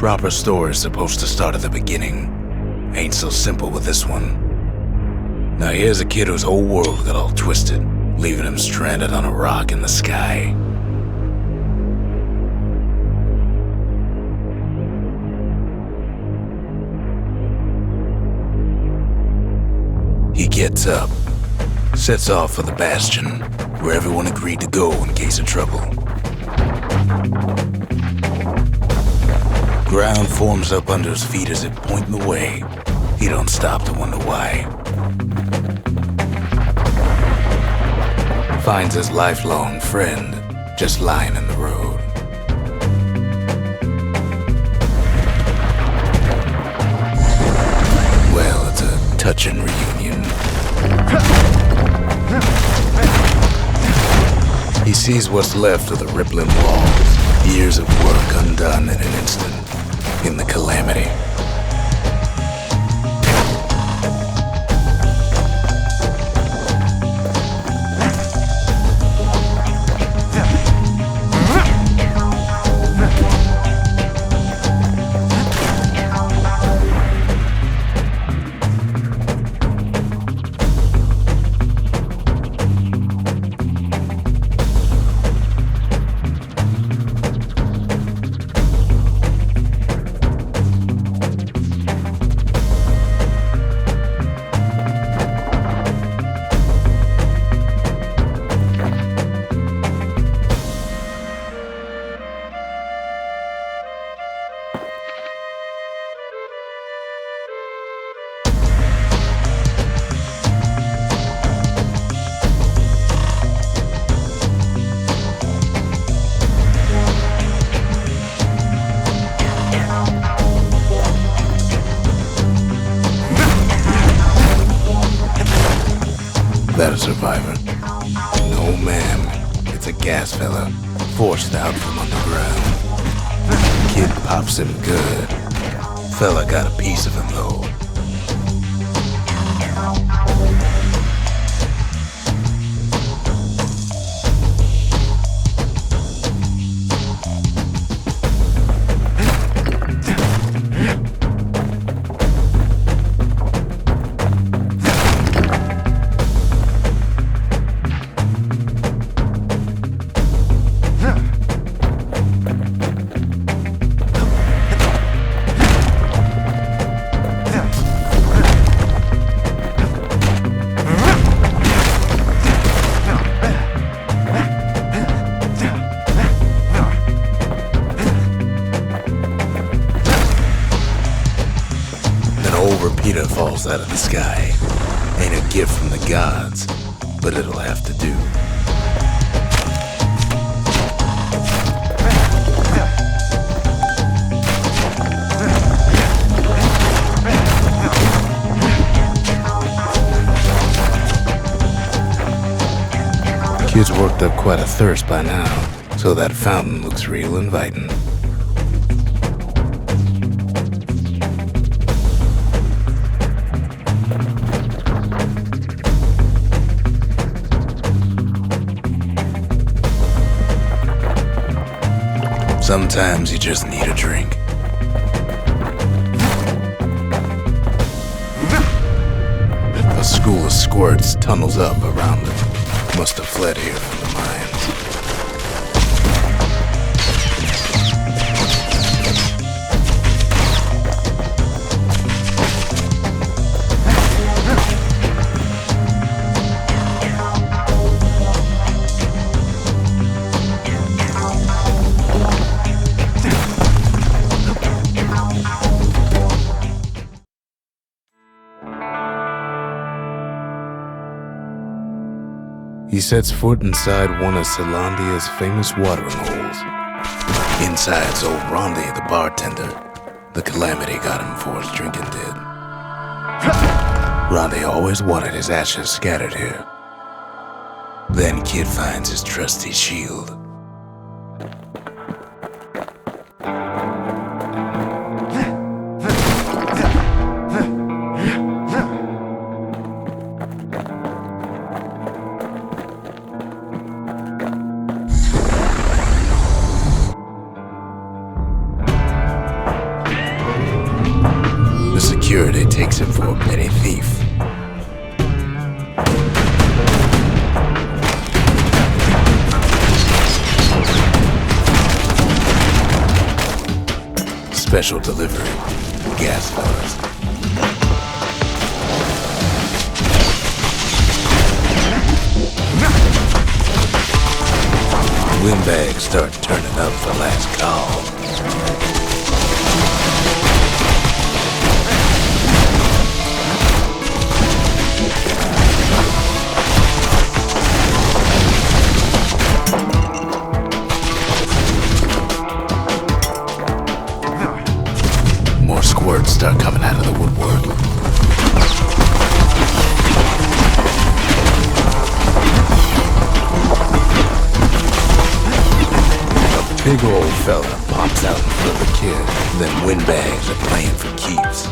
Proper story's supposed to start at the beginning. Ain't so simple with this one. Now here's a kid whose whole world got all twisted, leaving him stranded on a rock in the sky. He gets up, sets off for the Bastion, where everyone agreed to go in case of trouble. Ground forms up under his feet as if pointing the way. He don't stop to wonder why. Finds his lifelong friend just lying in the road. Well, it's a touching reunion. He sees what's left of the rippling walls, years of work undone in an instant, in the calamity. That a survivor? No, ma'am. It's a gas fella, forced out from underground. Kid pops him good. Fella got a piece of him, though. Repeater falls out of the sky. Ain't a gift from the gods, but it'll have to do. Kid's worked up quite a thirst by now, so that fountain looks real inviting. Sometimes you just need a drink. A school of squirts tunnels up around them. Must have fled here from the mines. He sets foot inside one of Celandia's famous watering holes. Inside's old Rondi, the bartender. The calamity got him before his drinking did. Rondi always wanted his ashes scattered here. Then Kid finds his trusty shield. security takes him for a petty thief. Special delivery, gas fellas. Windbags start turning up for last call. More squirts start coming out of the woodwork. Big old fella pops out in front of the kid, then windbags are playing for keeps.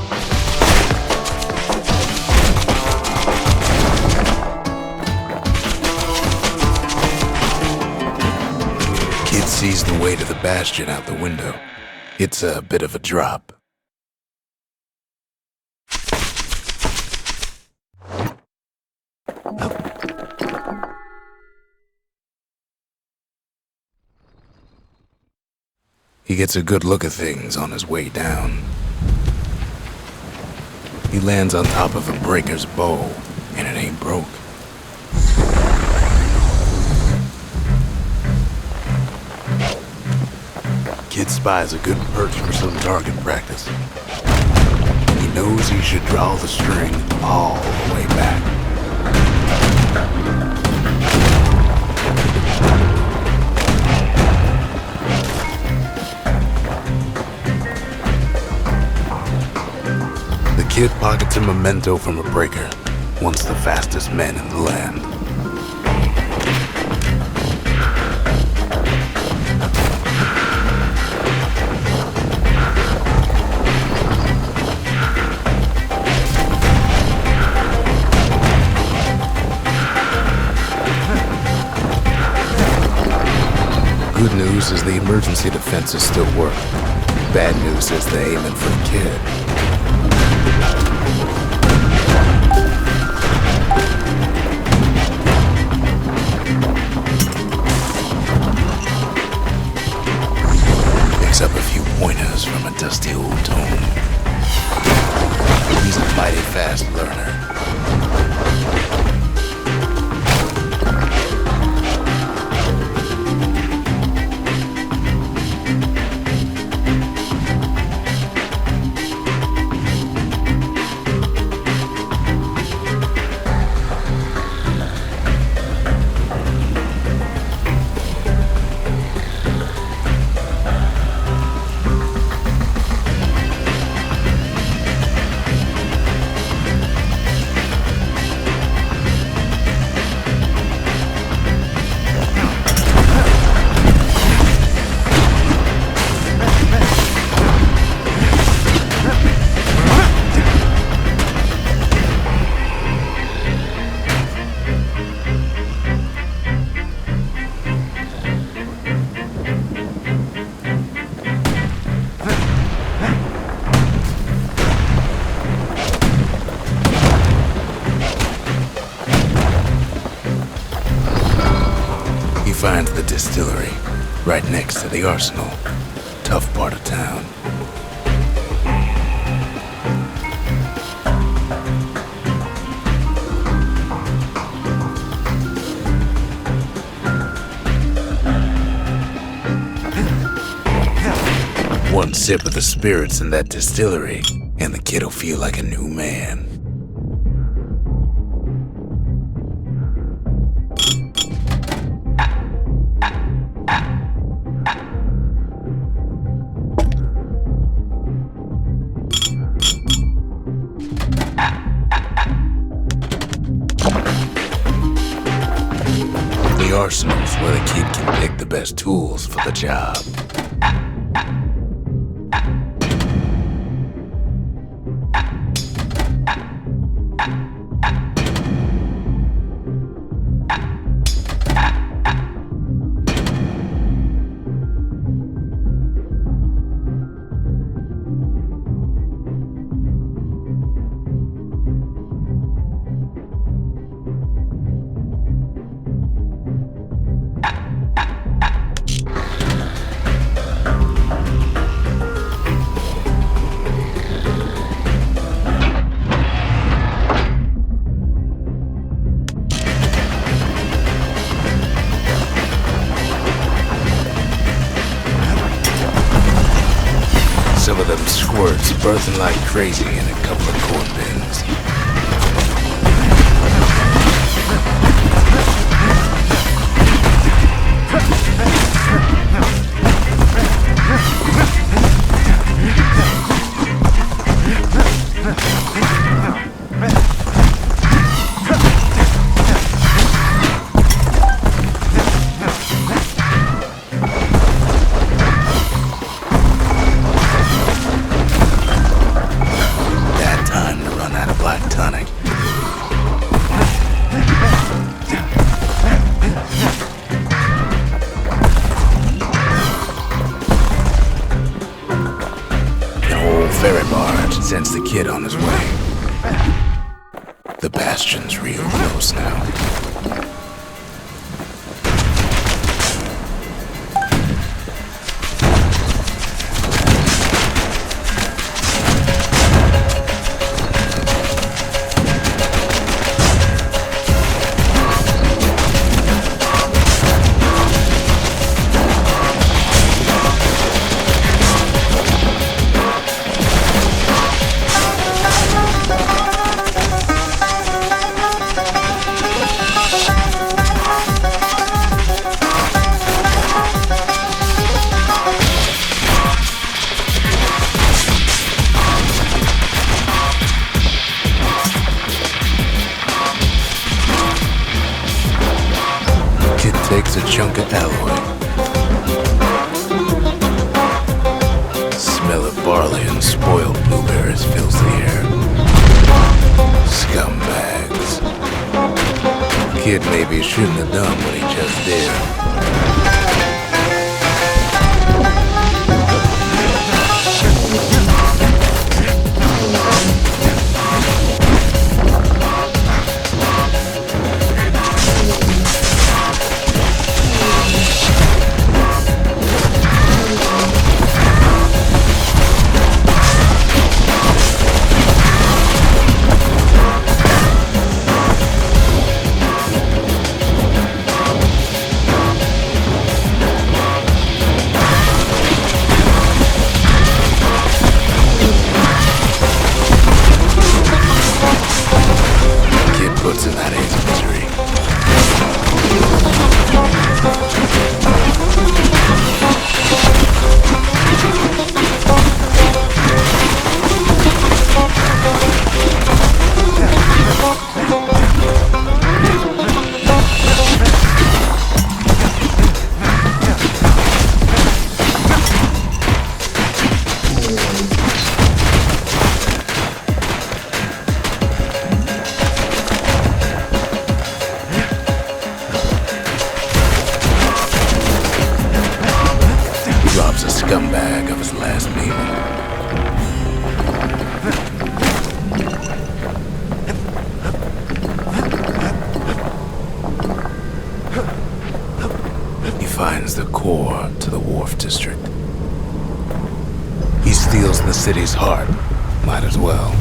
Kid sees the way to the Bastion out the window. It's a bit of a drop. He gets a good look at things on his way down. He lands on top of a breaker's bow, and it ain't broke. Kid spies a good perch for some target practice. He knows he should draw the string all the way back. The kid pockets a memento from a breaker, once the fastest men in the land. Good news is the emergency defenses still work. Bad news is they're aiming for the kid. Picks up a few pointers from a dusty old tome. He's a mighty fast learner. Finds the distillery, right next to the arsenal. Tough part of town. One sip of the spirits in that distillery, and the kid'll feel like a new man. The arsenal's where the kid can pick the best tools for the job. some of them squirts birthing like crazy in a couple of corn bins. Sends the kid on his way. The Bastion's real close now. Takes a chunk of alloy. Smell of barley and spoiled blueberries fills the air. Scumbags. Kid maybe shouldn't have done what he just did. Scumbag of his last meal. He finds the core to the Wharf District. He steals the city's heart. Might as well.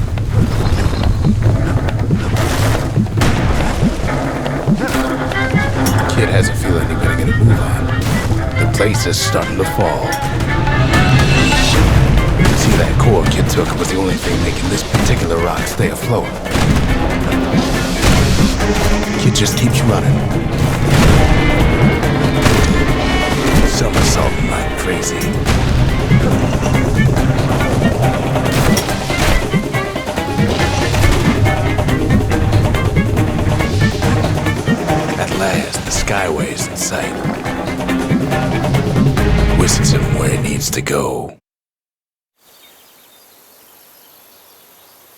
Kid has a feeling he better get a move on. The place is starting to fall. See, that core Kid took was the only thing making this particular rock stay afloat. Kid just keeps running. Somersaulting like crazy. At last, the Skyway's in sight. Whisks him where he needs to go.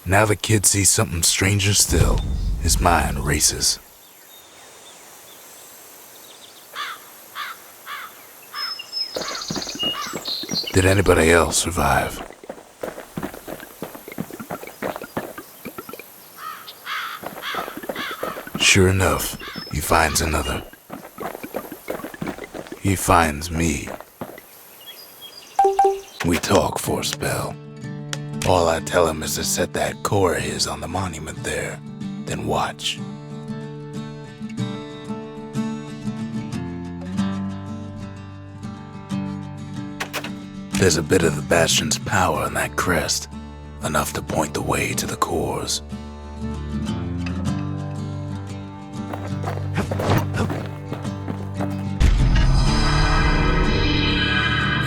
Now the kid sees something stranger still. His mind races. Did anybody else survive? Sure enough, he finds another. He finds me. We talk for a spell. All I tell him is to set that core of his on the monument there, then watch. There's a bit of the Bastion's power in that crest, enough to point the way to the cores.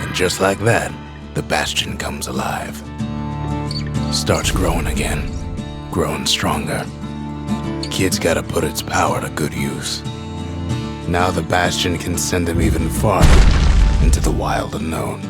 And just like that, the Bastion comes alive. Starts growing again, growing stronger. Kid's gotta put its power to good use. Now the Bastion can send him even farther into the wild unknown.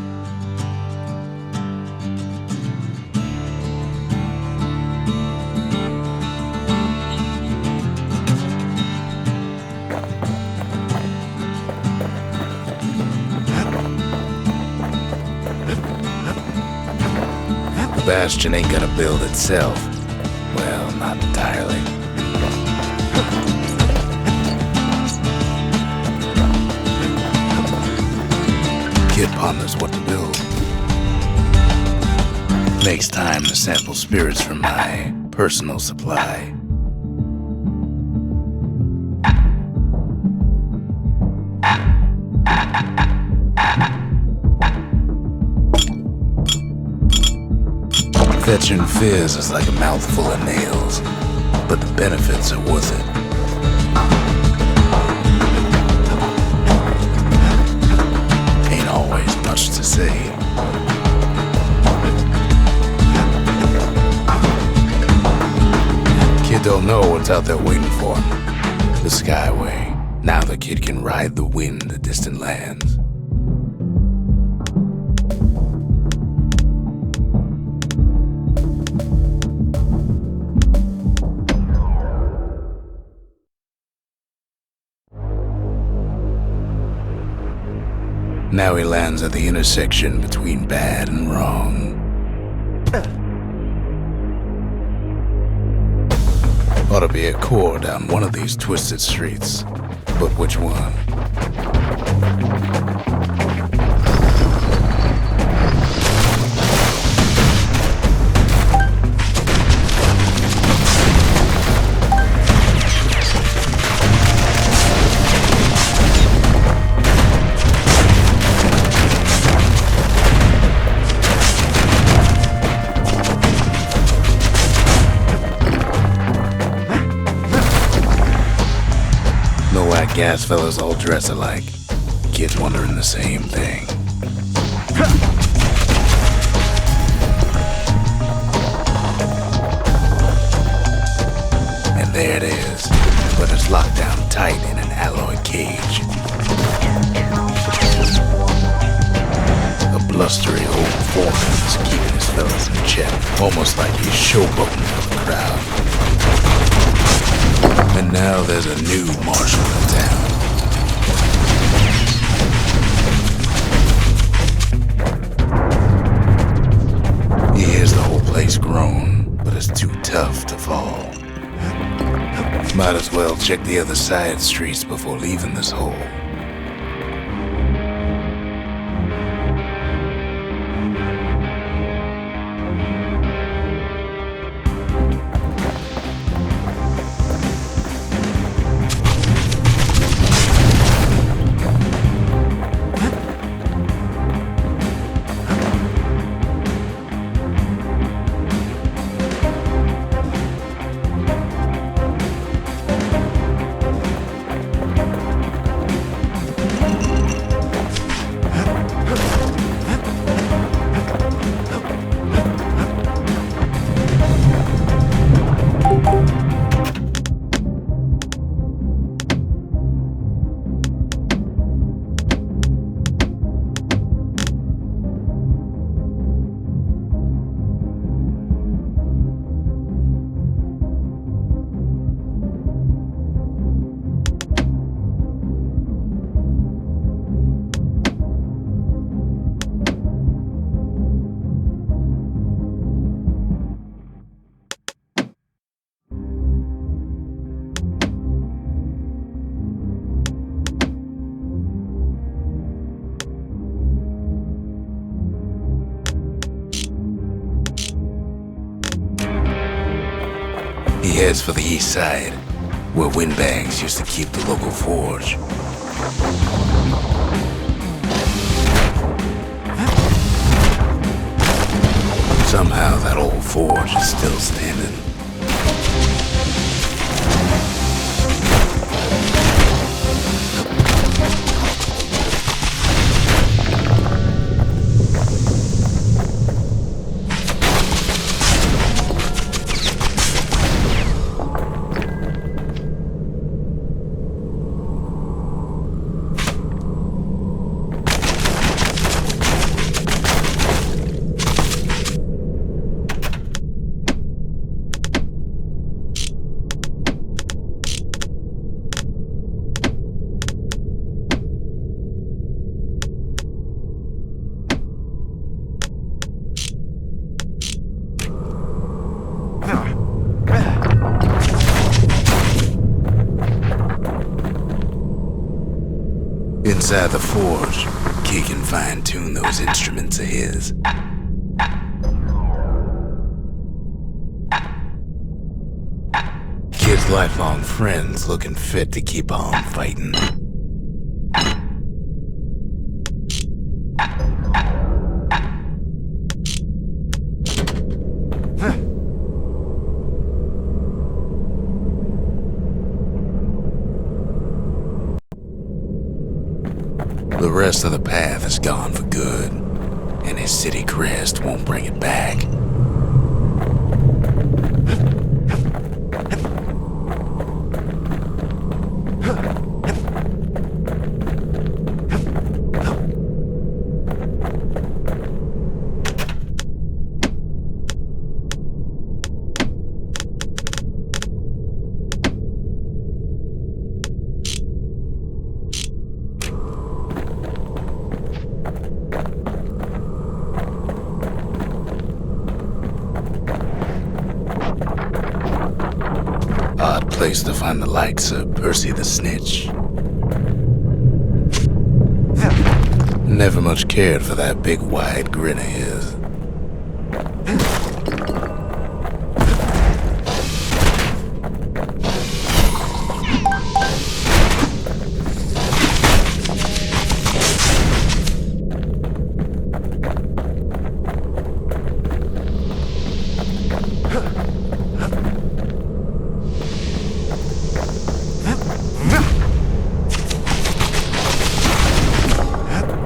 The Bastion ain't gonna build itself. Well, not entirely. Kid ponders what to build. Makes time to sample spirits from my personal supply. Fetching fizz is like a mouthful of nails, but the benefits are worth it. Ain't always much to say. Kid don't know what's out there waiting for him. The Skyway. Now the kid can ride the wind to distant lands. Now he lands at the intersection between bad and wrong. Ought to be a core down one of these twisted streets, but which one? Gas fellas all dress alike. Kids wondering the same thing. And there it is, but it's locked down tight in an alloy cage. A blustery old foreman is keeping his fellas in check, almost like he's showboating for the crowd. And now there's a new marshal in town. He hears the whole place groan, but it's too tough to fall. Might as well check the other side streets before leaving this hole. He heads for the east side, where windbags used to keep the local forge. Somehow that old forge is still standing. Inside the forge, Key can fine-tune those instruments of his. Kid's lifelong friends looking fit to keep on fighting. The rest of the path is gone for good, and his city crest won't bring it back. Odd place to find the likes of Percy the Snitch. Never much cared for that big wide grin of his.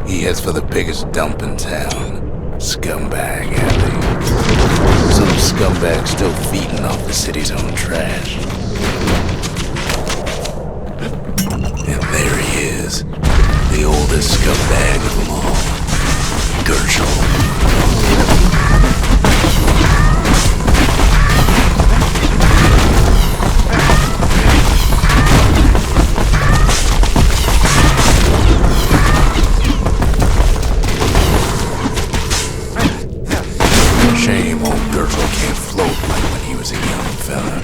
He heads for the biggest dump in town, Scumbag Alley. Some scumbag still feeding off the city's own trash. And there he is, the oldest scumbag of them all, Gershel. Shame old Gershel can't float like when he was a young fella.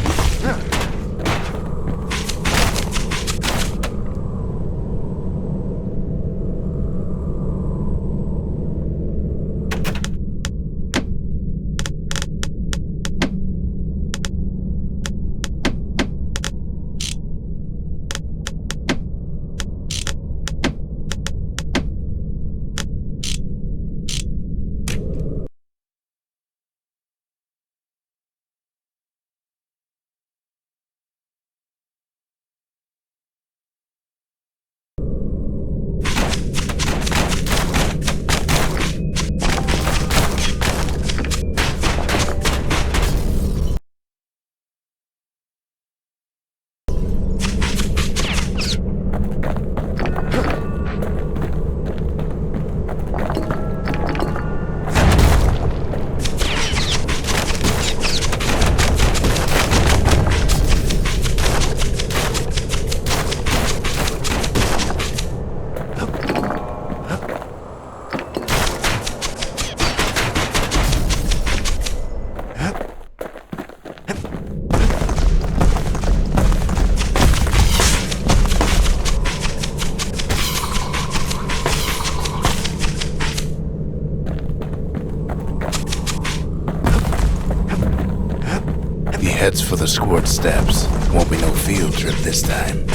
He heads for the squirt steps. Won't be no field trip this time.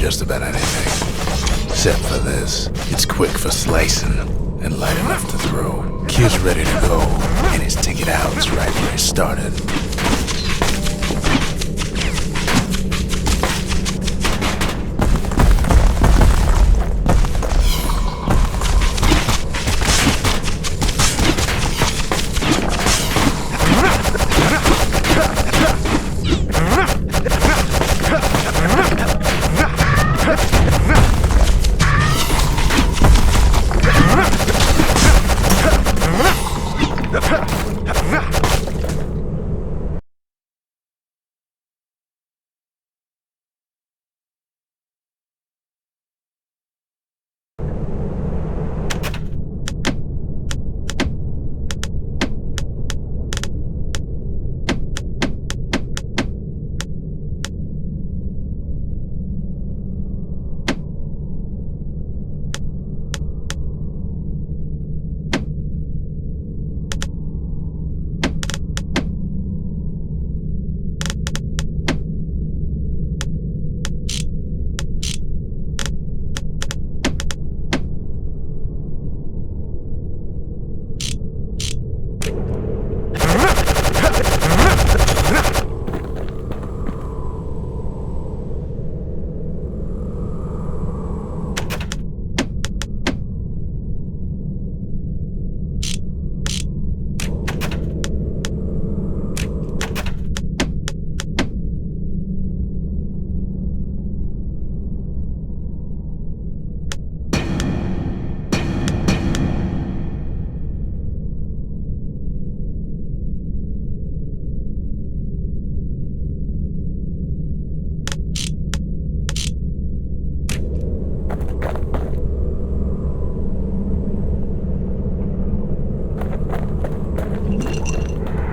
just about anything. Except for this. It's quick for slicing and light enough to throw. Kid's ready to go, and his ticket out's right where he started.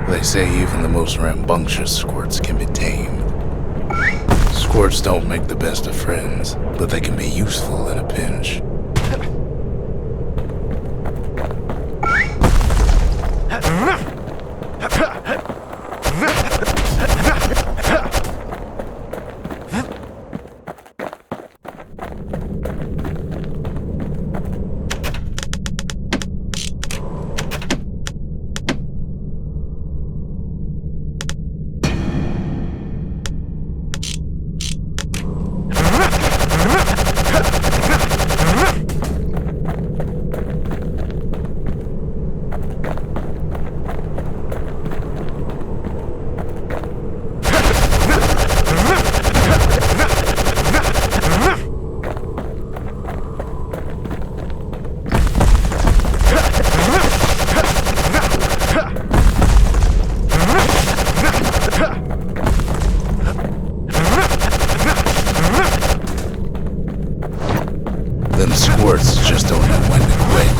They say even the most rambunctious squirts can be tamed. Squirts don't make the best of friends, but they can be useful in a pinch. Them squirts just don't know when to quit.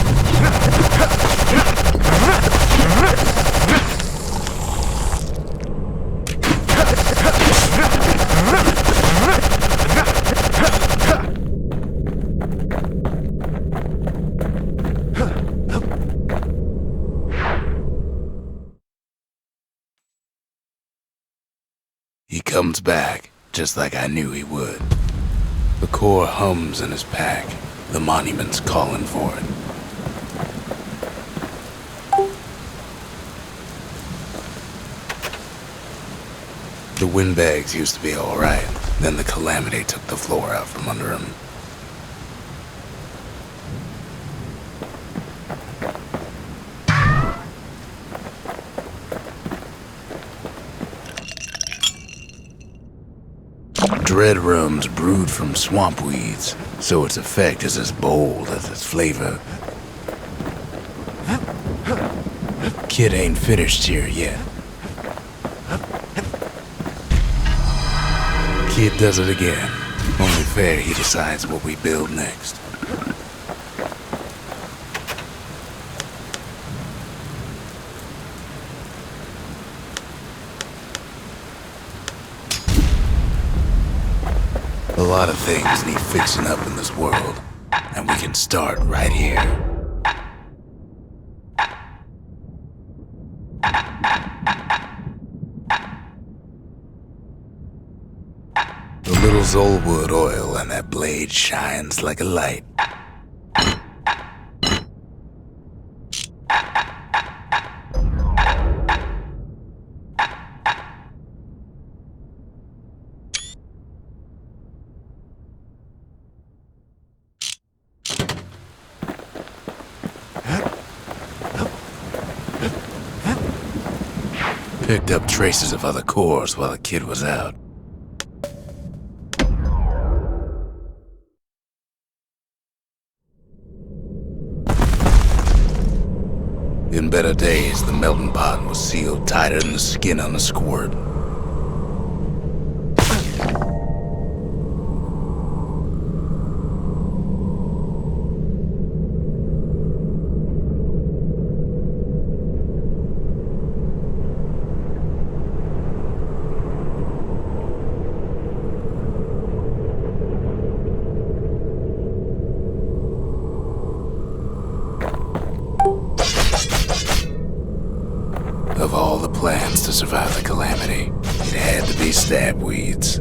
He comes back, just like I knew he would. The core hums in his pack. The monument's calling for it. The windbags used to be alright. Then the calamity took the floor out from under him. Dread rum's brewed from swamp weeds, so its effect is as bold as its flavor. Kid ain't finished here yet. Kid does it again. Only fair he decides what we build next. A lot of things need fixing up in this world, and we can start right here. The little Zolwood oil and that blade shines like a light. Picked up traces of other cores while the kid was out. In better days, the melting pot was sealed tighter than the skin on a squirt. Of all the plans to survive the calamity, it had to be stabweeds.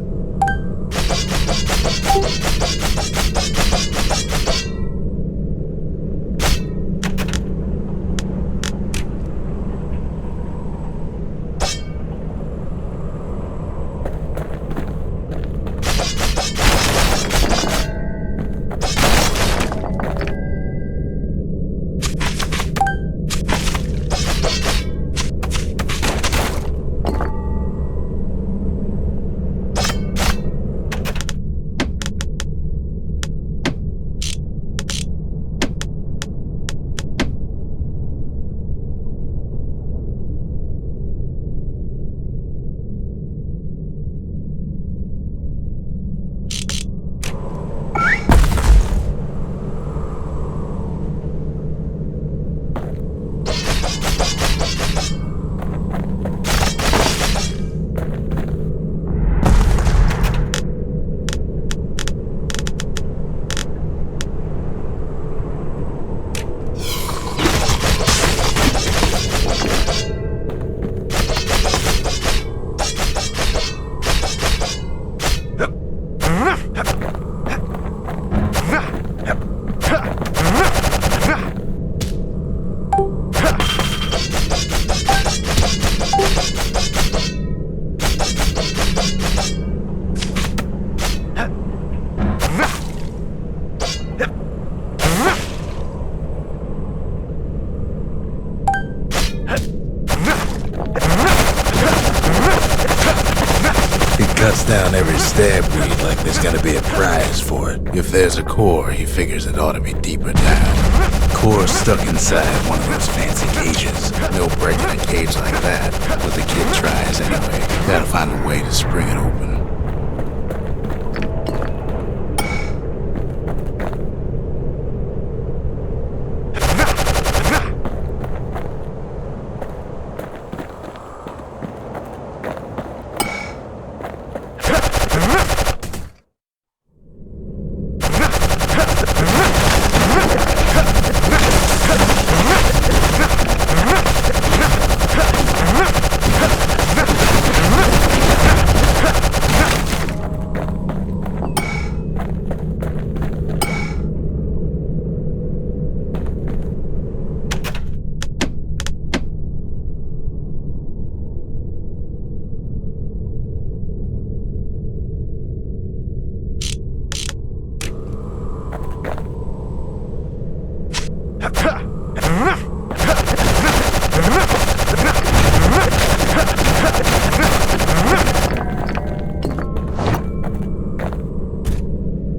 Cuts down every stabweed like there's gonna be a prize for it. If there's a core, he figures it ought to be deeper down. Core stuck inside one of those fancy cages. No breaking a cage like that, but the kid tries anyway. Gotta find a way to spring it open.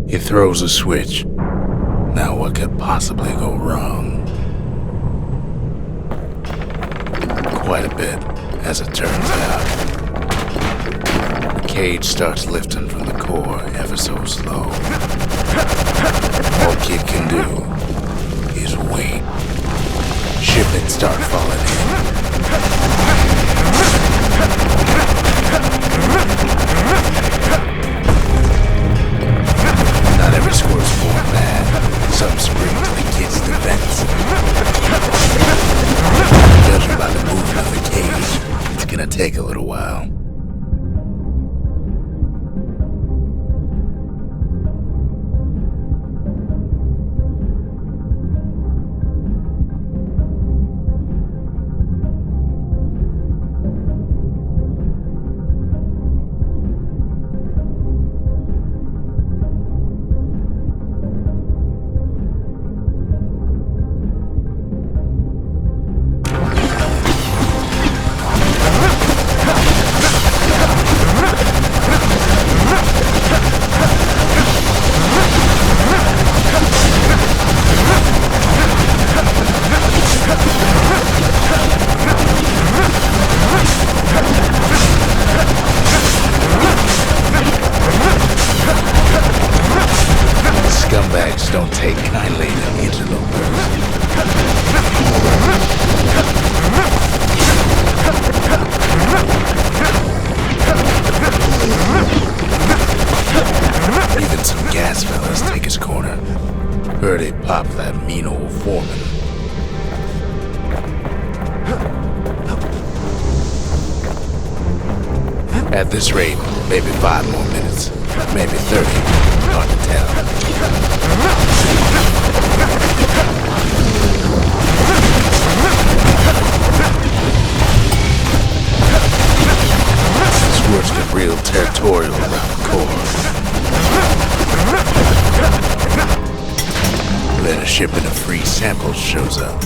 He throws a switch. Now what could possibly go wrong? Quite a bit, as it turns out. The cage starts lifting from the core ever so slow. All Kid can do is wait. Shipments start falling in. Not every score's born bad. Some spring to the kid's defense. Judging by the movement of the cage, it's gonna take a little while. pop that mean old foreman. At this rate, maybe 5 more minutes, maybe 30, hard to tell. Squirts get real territorial around the core. Then a shipment of free samples shows up.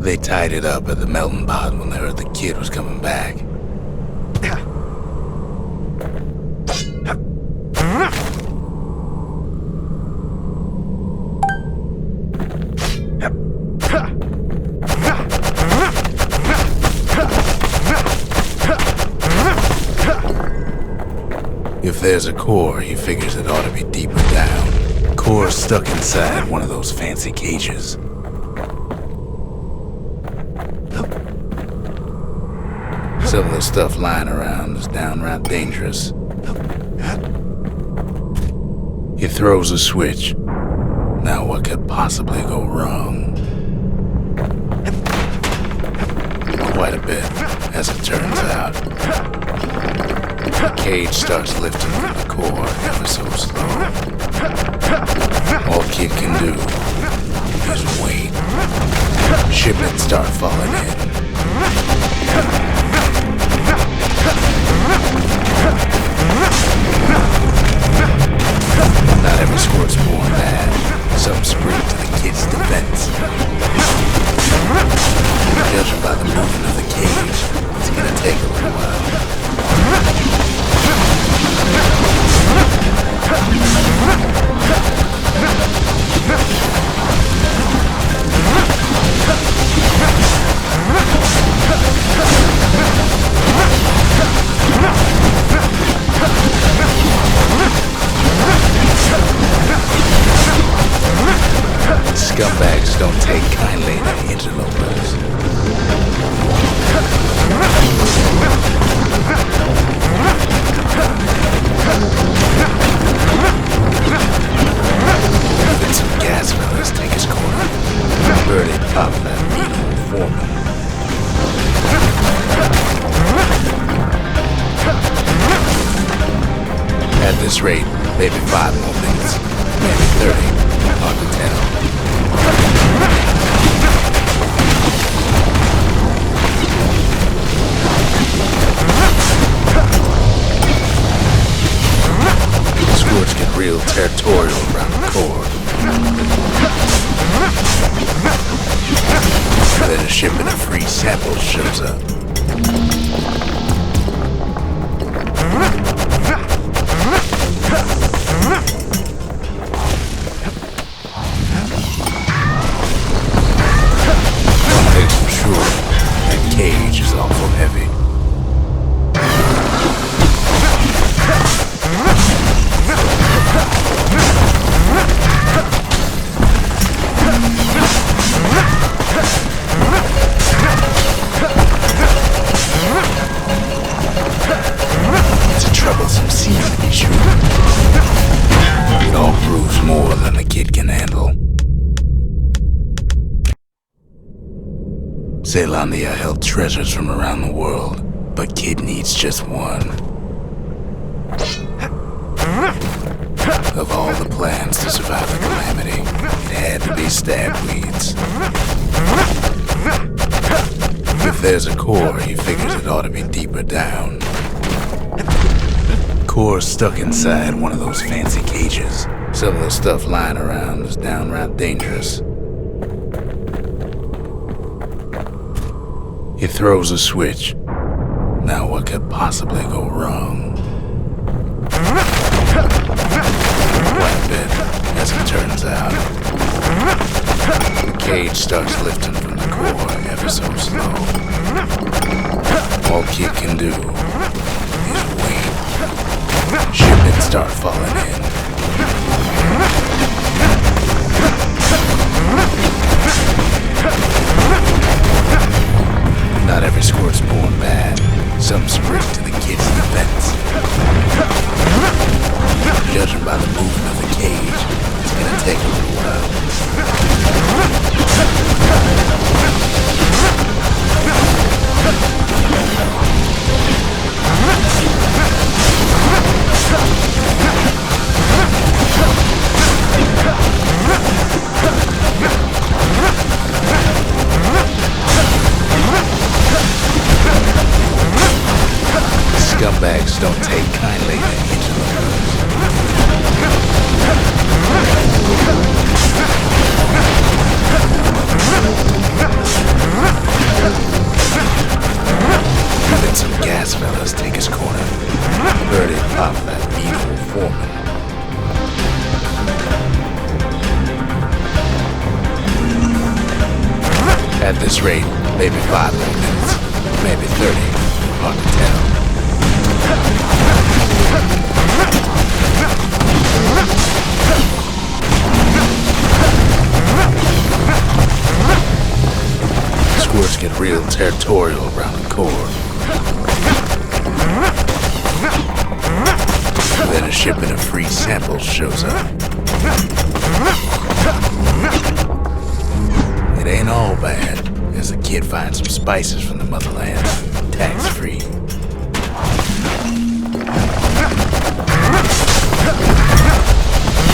They tied it up at the melting pot when they heard the kid was coming back. If there's a core, he figures it ought to be deeper down. Core's stuck inside one of those fancy cages. Some of the stuff lying around is downright dangerous. He throws a switch. Now what could possibly go wrong? Quite a bit, as it turns out. The cage starts lifting from the core ever so slow. All Kid can do is wait. Shipments start falling in. Not every squirt's born bad. Some spring to the kid's defense. Judging by the movement of the cage, it's gonna take a little while. Scumbags don't take kindly to interlopers. Even some gas fellas take his corner. Burly pop that mean old foreman. At this rate, maybe 5 more minutes, maybe 30. Hard to tell. Squirts get real territorial around the core. Then a shipment of free samples shows up. Cage is awful heavy. Zealandia held treasures from around the world, but Kid needs just one. Of all the plans to survive the calamity, it had to be stabweeds. If there's a core, he figures it ought to be deeper down. Core's stuck inside one of those fancy cages. Some of the stuff lying around is downright dangerous. He throws a switch. Now what could possibly go wrong? Quite a bit, as it turns out. The cage starts lifting from the core ever so slow. All Kid can do is wait. Shipments start falling in. Not every squirt's born bad. Some spring to the Kid's defense. Judging by the movement of the cage, it's gonna take a little while. Scumbags don't take kindly to interlopers. Even some gas fellas take his corner. Heard him pop that evil foreman. At this rate, maybe 5 more minutes, maybe 30, hard to tell. Squirts get real territorial around the core. Then a shipment of free samples shows up. It ain't all bad, as the Kid finds some spices from the motherland, tax-free.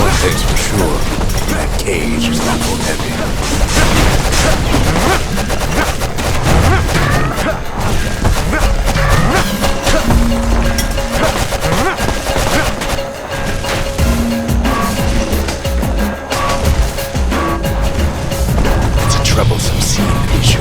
One thing's for sure, that cage is level heavy. It's a troublesome scene to be sure.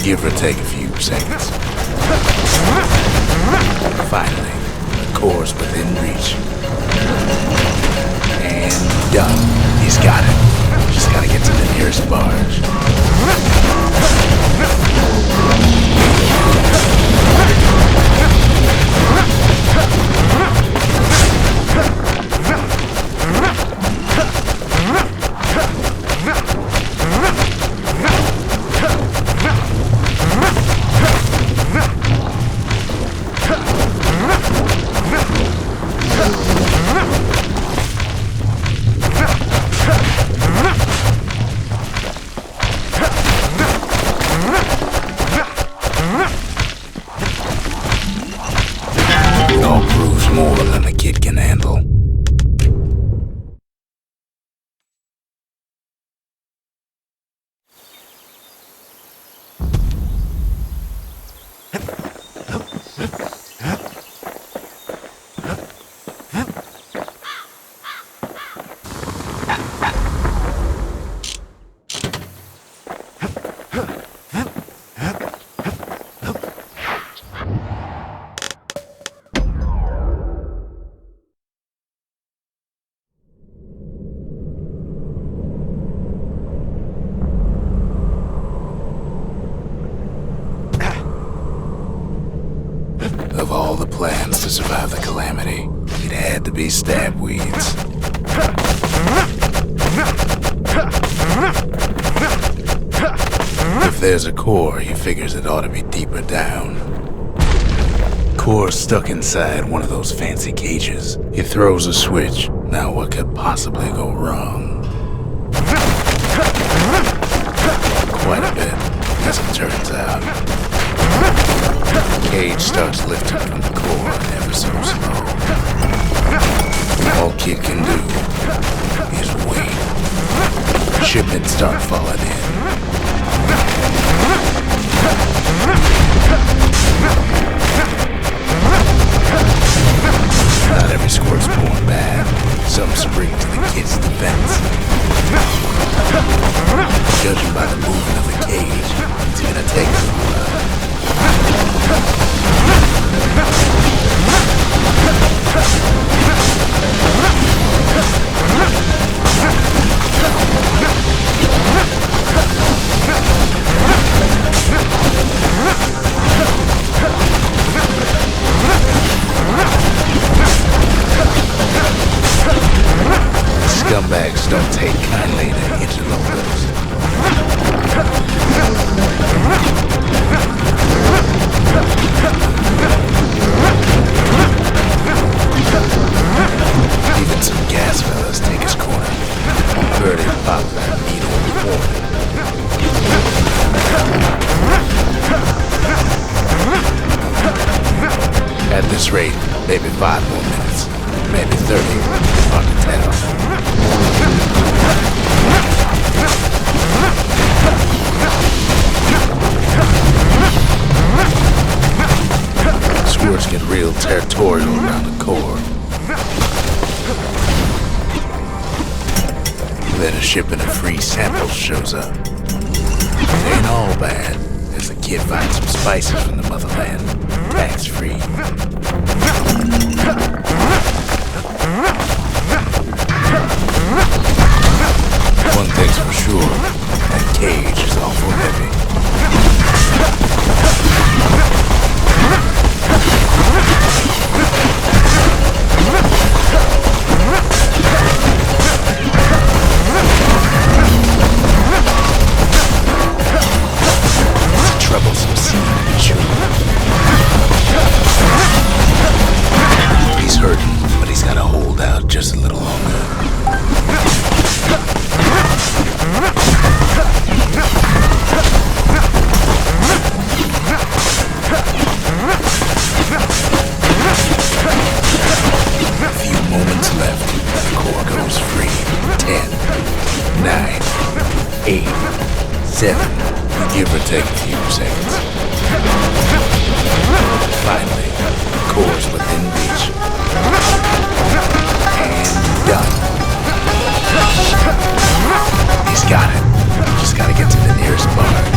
Give or take a few seconds. Finally, the core's within reach. And done. He's got it. Just gotta get to the nearest barge. to survive the calamity, it had to be stab weeds. If there's a core, he figures it ought to be deeper down. Core stuck inside one of those fancy cages. He throws a switch. Now what could possibly go wrong? Quite a bit, as it turns out. The cage starts lifting from the core ever so slow. All Kid can do is wait. Shipments start falling in. Not every squirt's born bad. Some spring to the kid's defense. Judging by the movement of the cage, it's gonna take a while. Scumbags don't take kindly to interlopers. Even some gas fellas take his corner. Birdie pop that needle warning. At this rate, maybe 5 more minutes, maybe 30, hard to tell. Squirts get real territorial around the core. Then a shipment of free samples shows up. It ain't all bad, as the kid finds some spices from the motherland, tax-free. One thing's for sure, that cage is awful heavy. It's a troublesome scene, sure. He's hurting, but he's gotta hold out just a little longer. A few moments left. The core goes free. 10, 9, 8, 7. Give or take a few seconds. Finally, the core's within reach. And done. He's got it. Just gotta get to the nearest barge.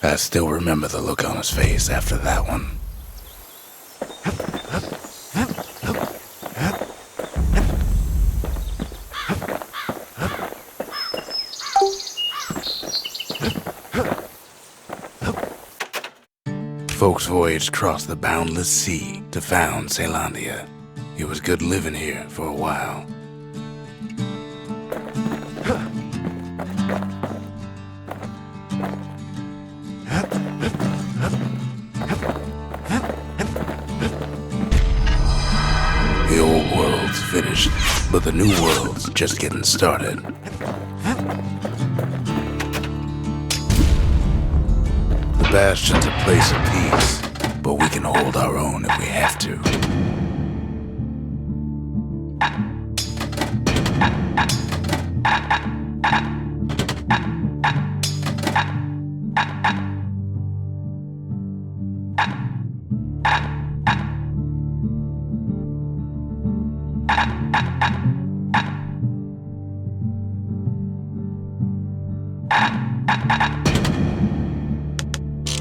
I still remember the look on his face after that one. Folks voyaged across the boundless sea to found Ceylondia. It was good living here for a while. The old world's finished, but the new world's just getting started. The Bastion's a place of peace, but we can hold our own if we have to.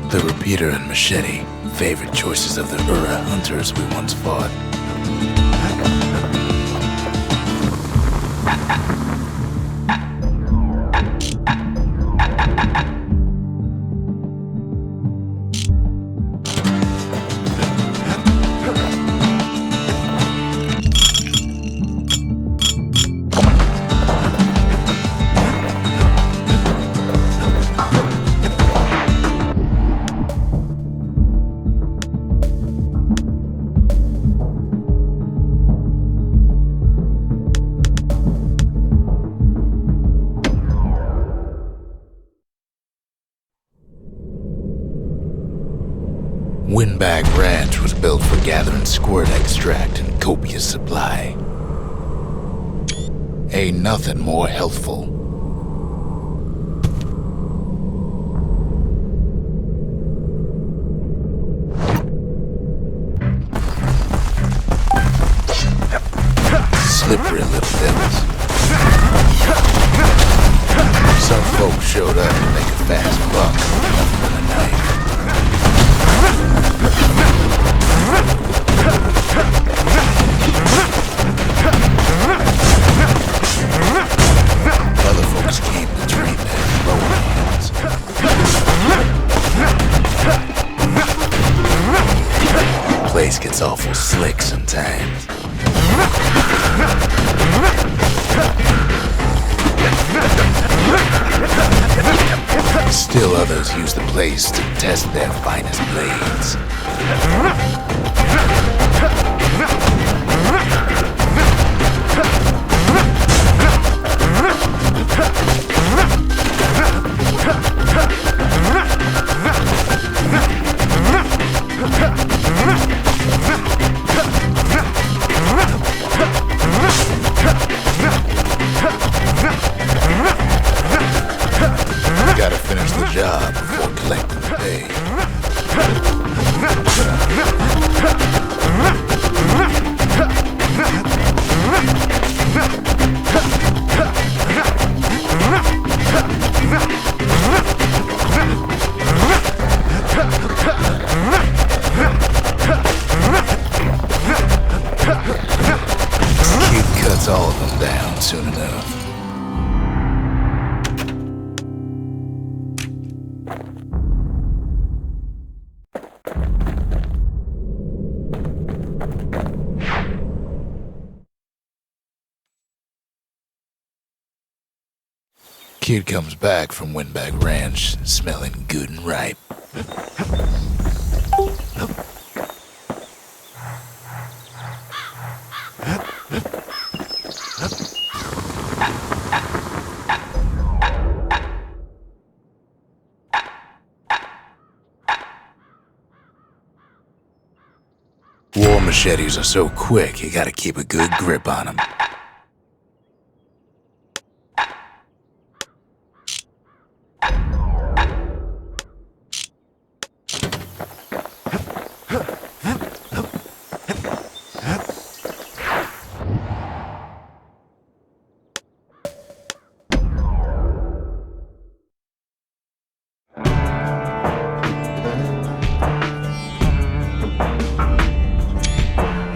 The repeater and machete, favorite choices of the Ura hunters we once fought. Windbag Ranch was built for gathering squirt extract in copious supply. Ain't nothing more healthful. Slippery little devils. Some folks showed up to make a fast buck, nothing but a knife. Other folks came to treat their lower hands. Place gets awful slick sometimes. Still others use the place to test their finest blades. Gotta finish the job before collecting the pay. Kid cuts all of them down soon enough. Kid comes back from Windbag Ranch, smelling good and ripe. War machetes are so quick, you gotta keep a good grip on them.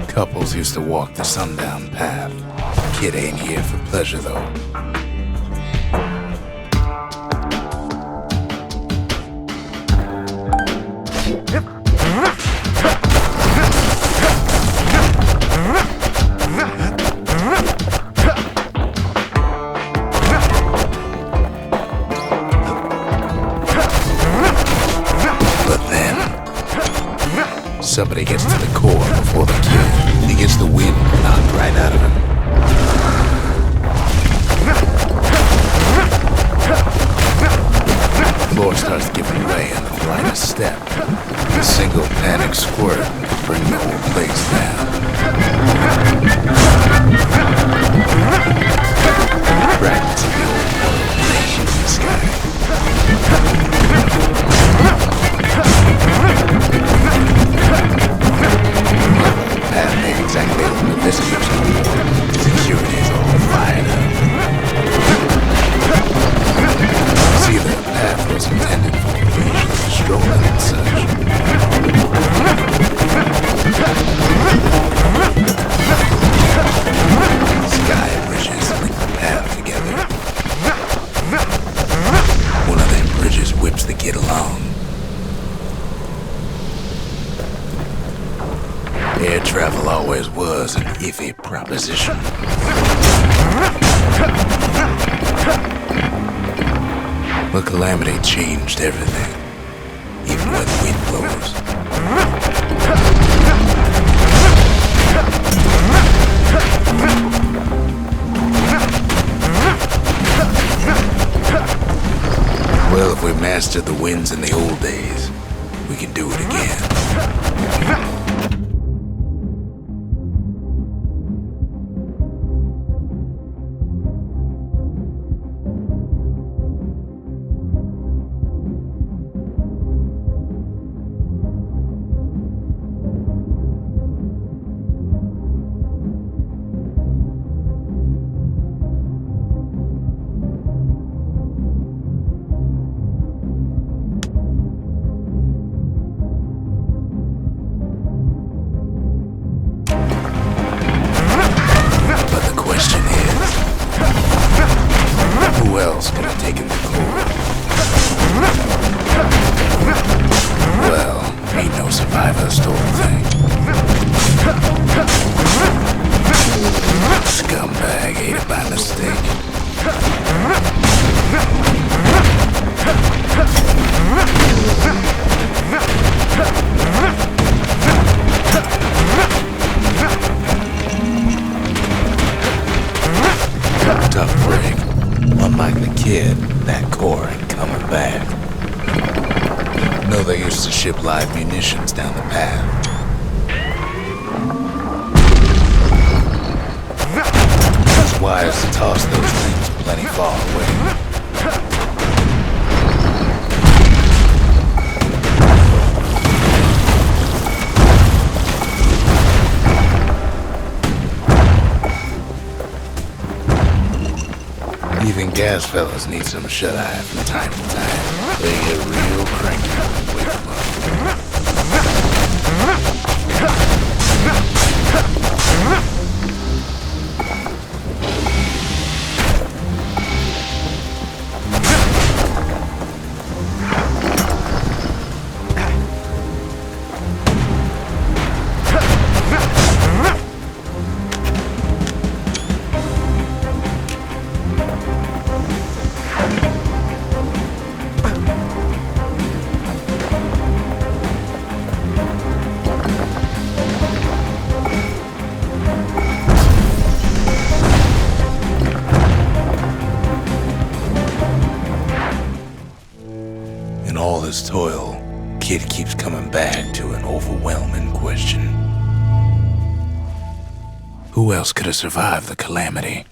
Couples used to walk the sundown path. Kid ain't here for pleasure, though. But then, somebody gets to the core before the kid. He gets the wind knocked right out of him. Floor starts giving way on the lightest step. A single panic squirt could bring the whole place down. Fragments of the old world lay in the sky. Path ain't exactly open to visitors anymore. Security's all fired up. See, the path was intended for invasion. strolling and such. Sky bridges link the path together. One of them bridges whips the kid along. Air travel always was an iffy proposition. But Calamity changed everything, even when the wind blows. Well, if we mastered the winds in the old days, we can do it again. Who else could have taken the core? Well, ain't no survivor stole the thing. Scumbag ate it by mistake. Tough break. Unlike the kid, that core ain't coming back. No, they used to ship live munitions down the path. It's wise to toss those things plenty far away. Even gas fellas need some shut-eye from time to time. They get real cranky when we wake them up. In all this toil, Kid keeps coming back to an overwhelming question. Who else could have survived the calamity?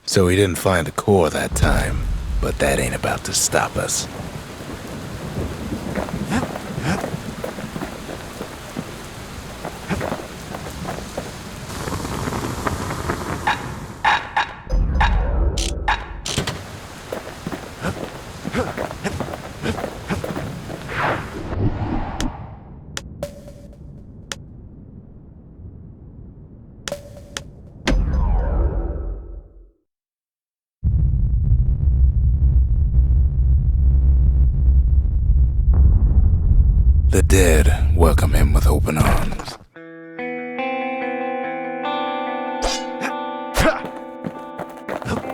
So he didn't find the core that time, but that ain't about to stop us. The dead welcome him with open arms.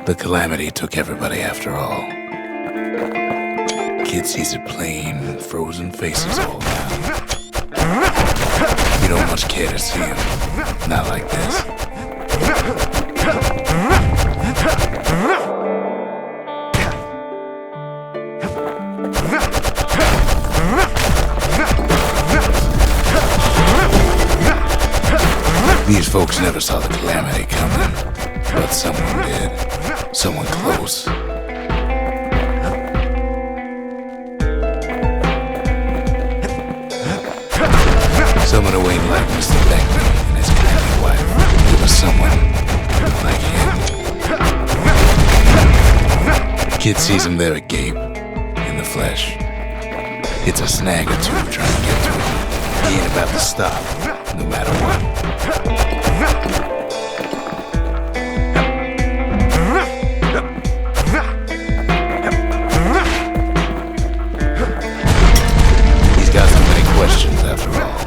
The calamity took everybody after all. Kid sees it plain, frozen faces all around. You don't much care to see him, not like this. These folks never saw the calamity coming, but someone did. Someone close. Someone who ain't like Mr. Beckman and his kindly wife. It was someone like him. Kid sees him there agape, in the flesh. It's a snag or two trying to get to him. He ain't about to stop, no matter what. He's got so many questions after all.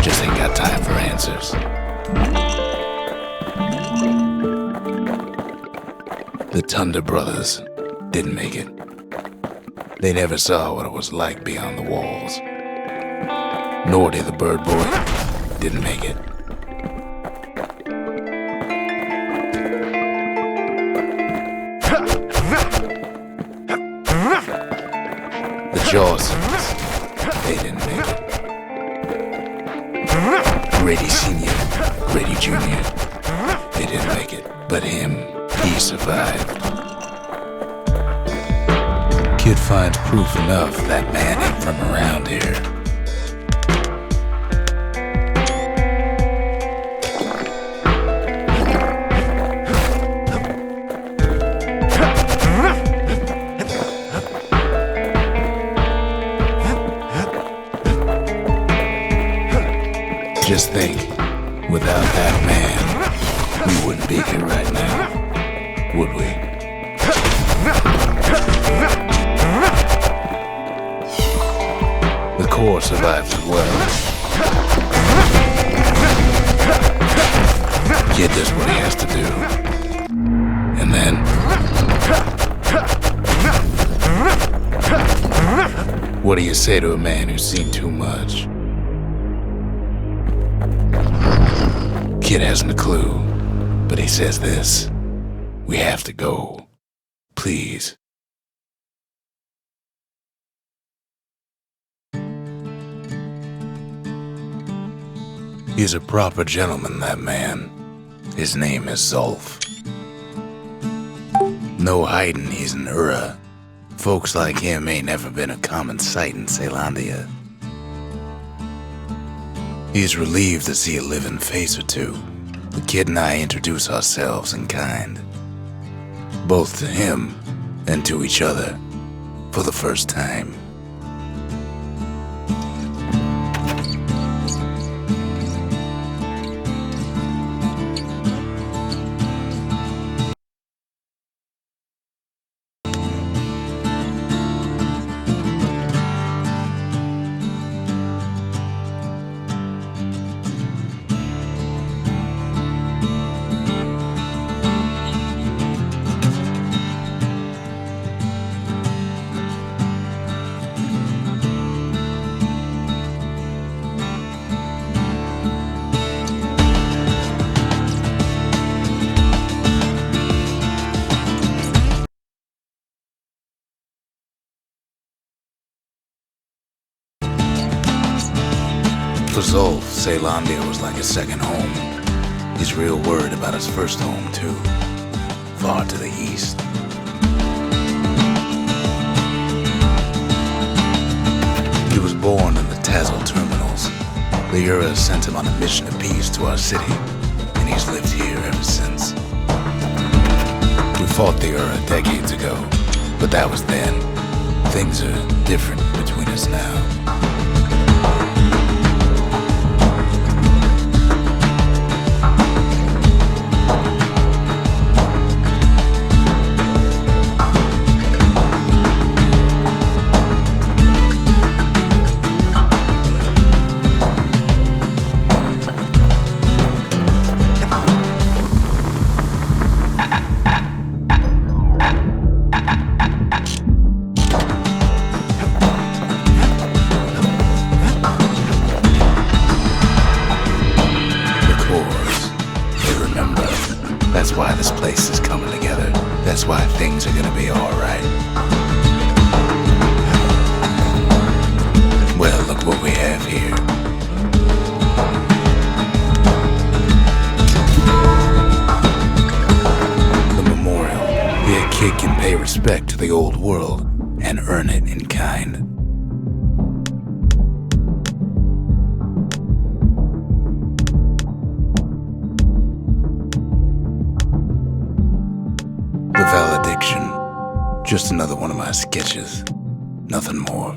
Just ain't got time for answers. The Thunder brothers didn't make it. They never saw what it was like beyond the walls. Nordy, the bird boy, didn't make it. The Jawsons, they didn't make it. Grady Sr., Grady Jr., they didn't make it. But him, he survived. Kid finds proof enough that man ain't from around here. Just think, without that man, we wouldn't be here right now, would we? The Corps survived as well. Kid does what he has to do. And then... what do you say to a man who's seen too much? Kid hasn't a clue, but he says this: we have to go. Please. He's a proper gentleman, that man. His name is Zolf. No hiding he's an Ura. Folks like him ain't never been a common sight in Caelondia. He's relieved to see a living face or two. The kid and I introduce ourselves in kind, both to him and to each other, for the first time. For Zolf, Caelondia was like his second home. He's real worried about his first home, too. Far to the east. He was born in the Tazzle terminals. The Ura sent him on a mission of peace to our city, and he's lived here ever since. We fought the Ura decades ago, but that was then. Things are different between us now. That's why this place is coming together. That's why things are gonna be alright. Well, look what we have here. The memorial. Here a kid can pay respect to the old world and earn it in kind. The valediction. Just another one of my sketches. Nothing more.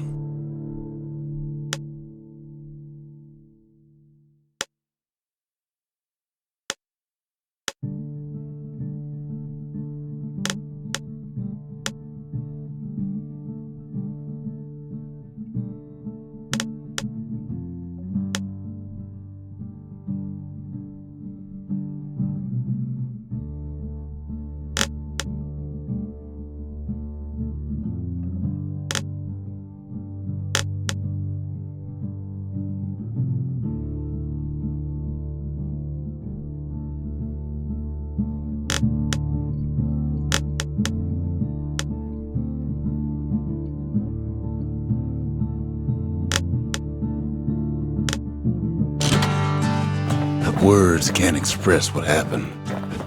Words can't express what happened,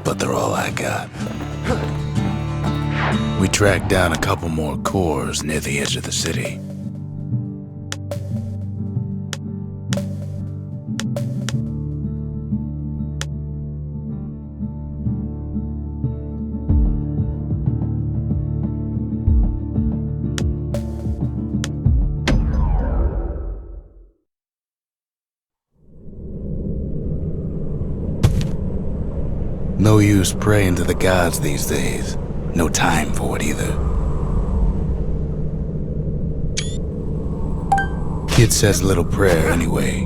but they're all I got. We tracked down a couple more cores near the edge of the city. No use praying to the gods these days. No time for it either. Kid says a little prayer anyway.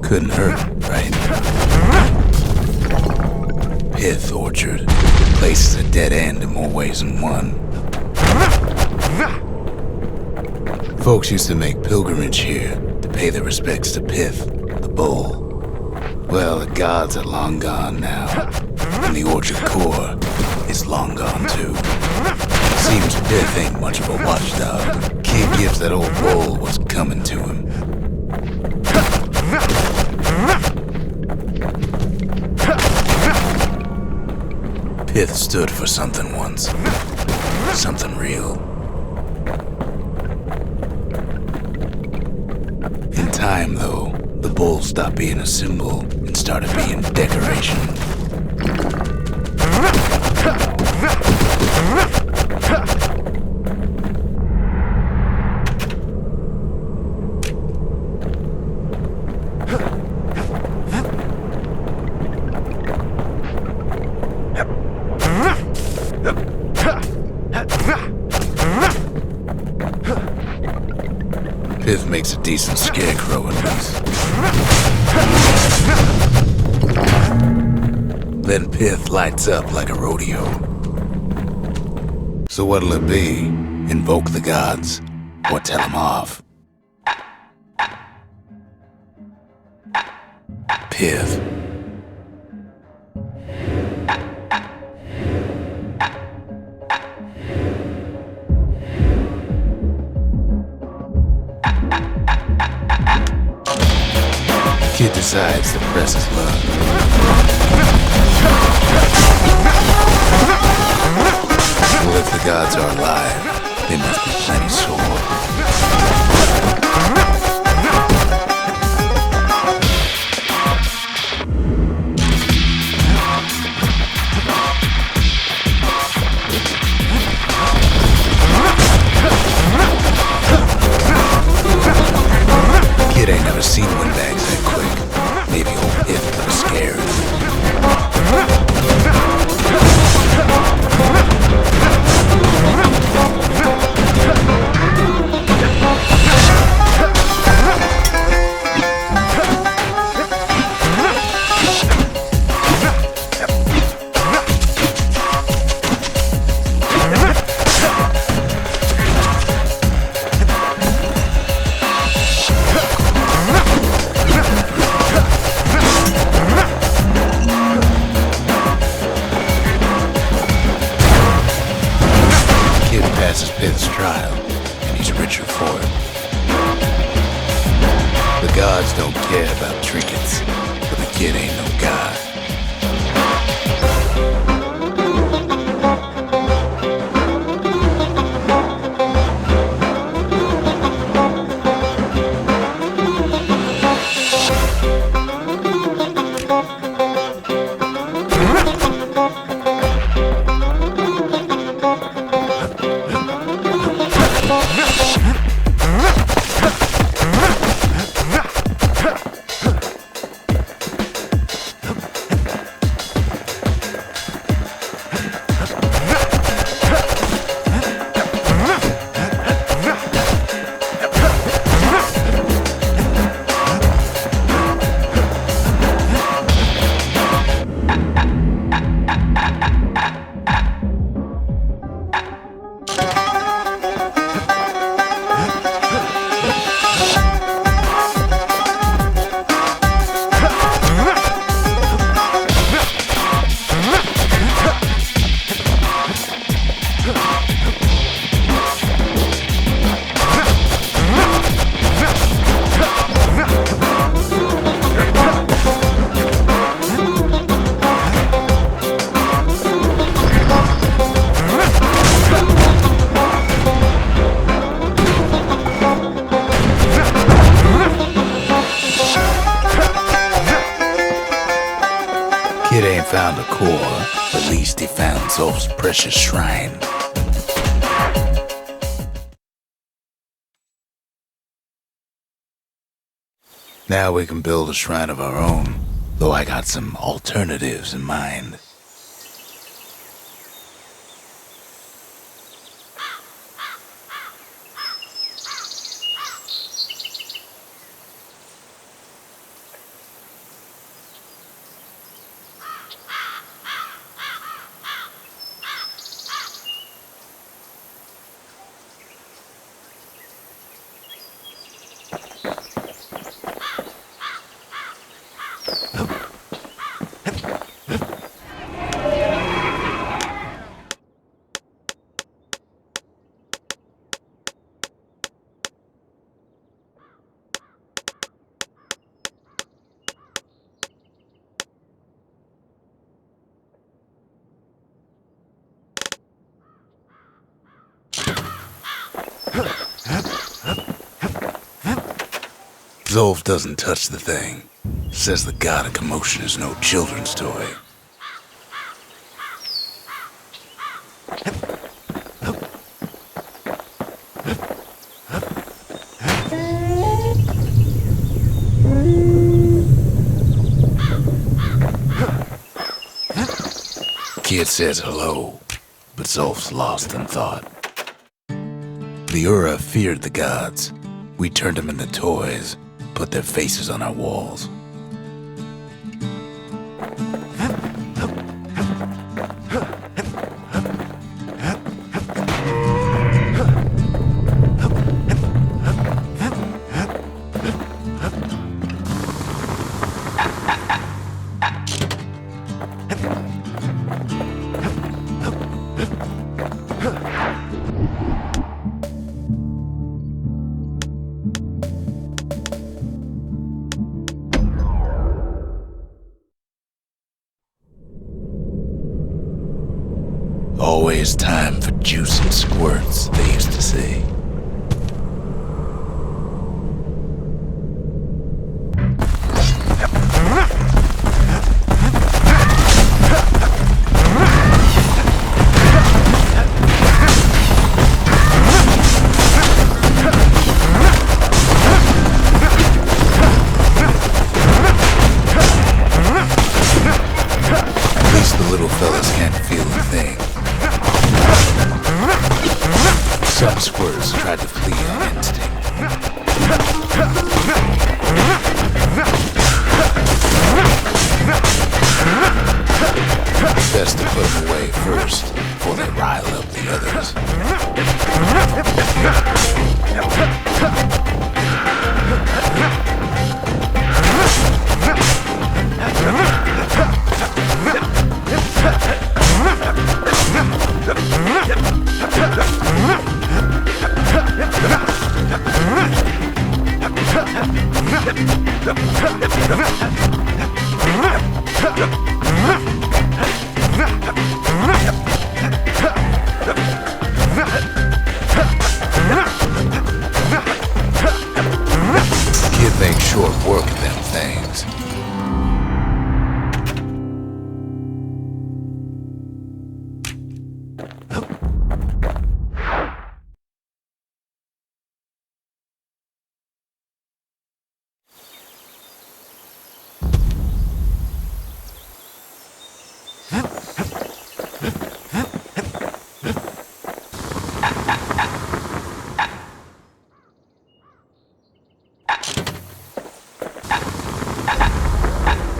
Couldn't hurt, right? Pith Orchard. Place is a dead end in more ways than one. Folks used to make pilgrimage here to pay their respects to Pith, the bull. Well, the gods are long gone now. And the orchard core is long gone too. Seems Pith ain't much of a watchdog. Kid gives that old bull what's coming to him. Pith stood for something once. Something real. In time, though, the bull stopped being a symbol and started being decoration. Pith makes a decent scarecrow at least. Then Pith lights up like a rodeo. So what'll it be? Invoke the gods, or tell them off? Pith. Kid decides to press his luck. Well, if the gods are alive, they must be plenty sore. Kid ain't never seen windbags that quick. Maybe old Pith got scared. Passes Pith's trial, and he's richer for it. The gods don't care about trinkets, but the kid ain't no god. found a core, at least he found Zolf's precious shrine. Now we can build a shrine of our own, though I got some alternatives in mind. Zolf doesn't touch the thing. Says the god of commotion is no children's toy. Kid says hello, but Zolf's lost in thought. The Ura feared the gods. We turned them into toys, put their faces on our walls. Always time for juice and squirts, they used to say. At least the little fellas can't feel a thing. Some squirts tried to flee on instinct. Best to put them away first, before they rile up the others. Kid thinks short work of them things.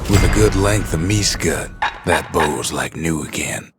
With a good length of meat-gut, that bow's like new again.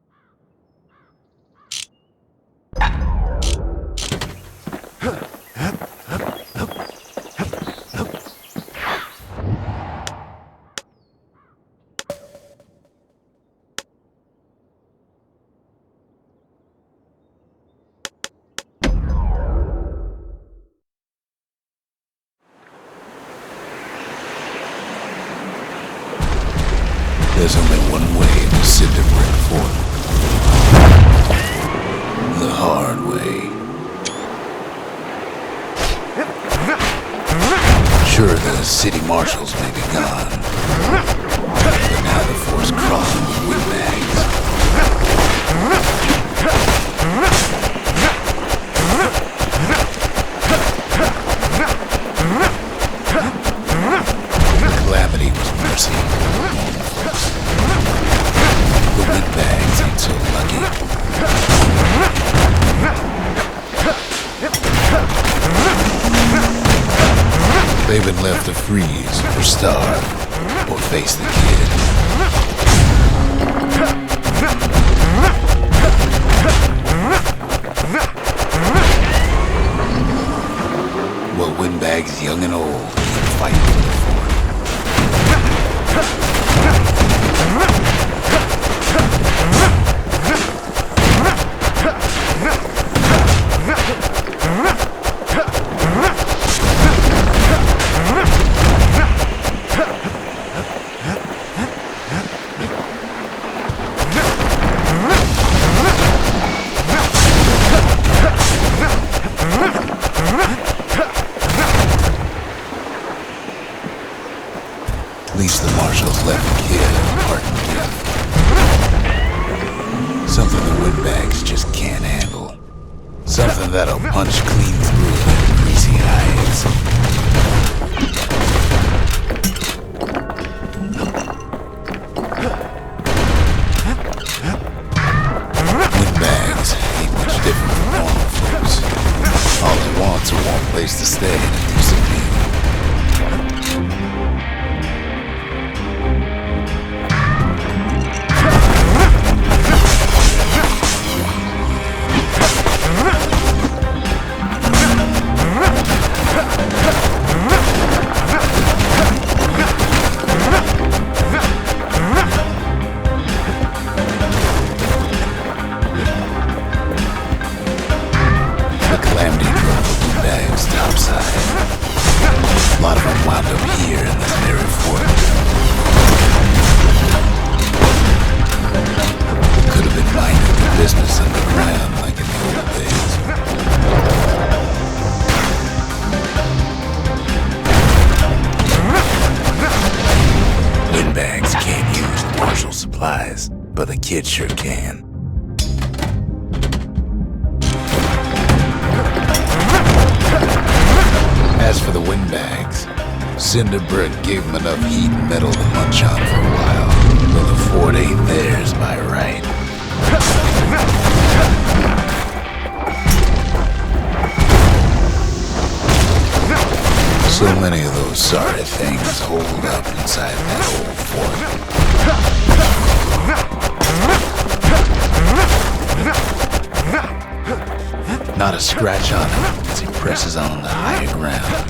There's only one way to Cinder Brick Fort. The hard way. Sure, the city marshals may be gone, but now the fort's crawling with They've been left to freeze or starve or face the kid. Well, windbags young and old keep fighting for the fort. At least the marshals left the kid a pardon gift. Something the windbags just can't handle. Something that'll punch clean through their greasy hides. Windbags ain't much different from normal folks. All they want's a warm place to stay and a decent meal. A lot of them wound up here in this very fort. Could have been minding their business underground like in the old days. Windbags can't use the marshal supplies, but the kid sure can. As for the windbags, Cinderbrick gave them enough heat and metal to munch on for a while. But the fort ain't theirs by right. So many of those sorry things hold up inside that old fort. Not a scratch on him as he presses on the higher ground.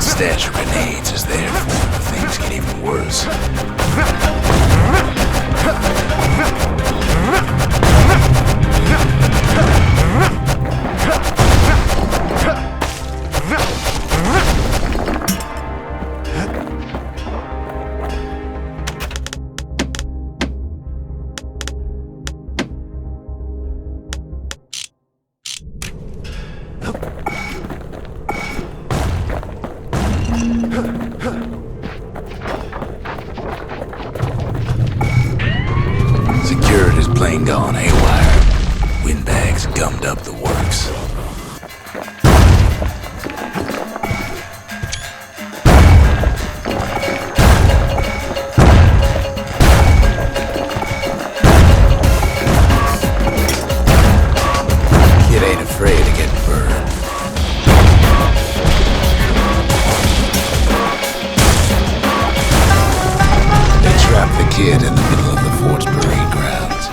Stash of grenades is there for when things get even worse. Security's plane gone haywire. Windbags gummed up the works. Kid ain't afraid of getting burned. They trapped the kid in the middle of the fort's parade grounds.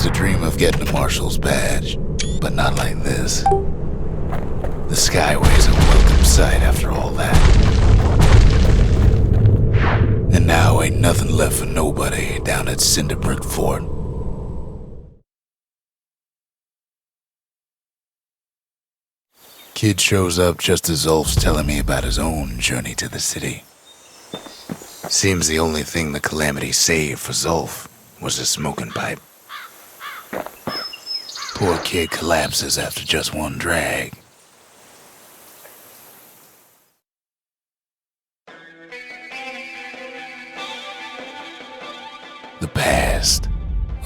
used to dream of getting a marshal's badge, but not like this. The Skyway's a welcome sight after all that. And now ain't nothing left for nobody down at Cinderbrick Fort. Kid shows up just as Ulf's telling me about his own journey to the city. Seems the only thing the Calamity saved for Zulf was a smoking pipe. Poor kid collapses after just one drag. The past.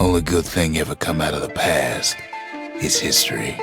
Only good thing ever come out of the past is history.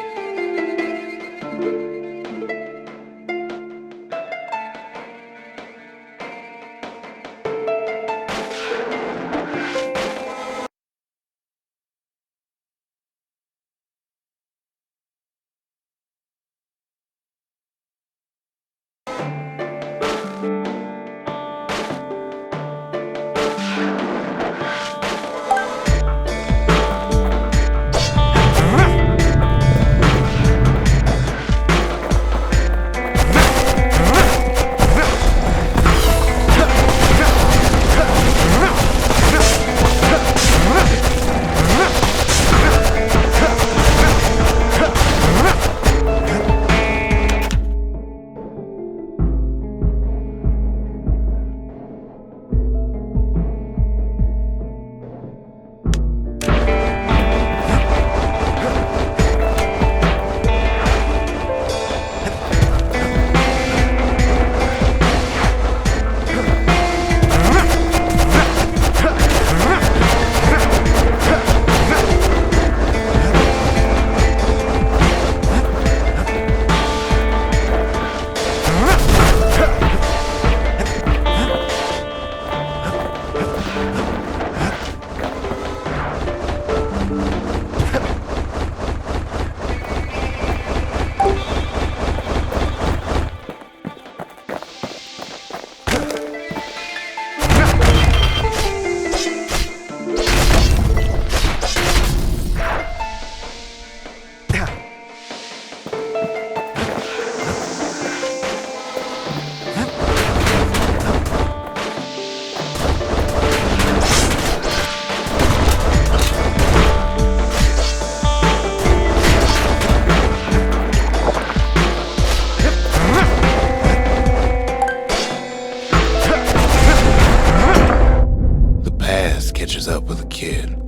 Up with a kid.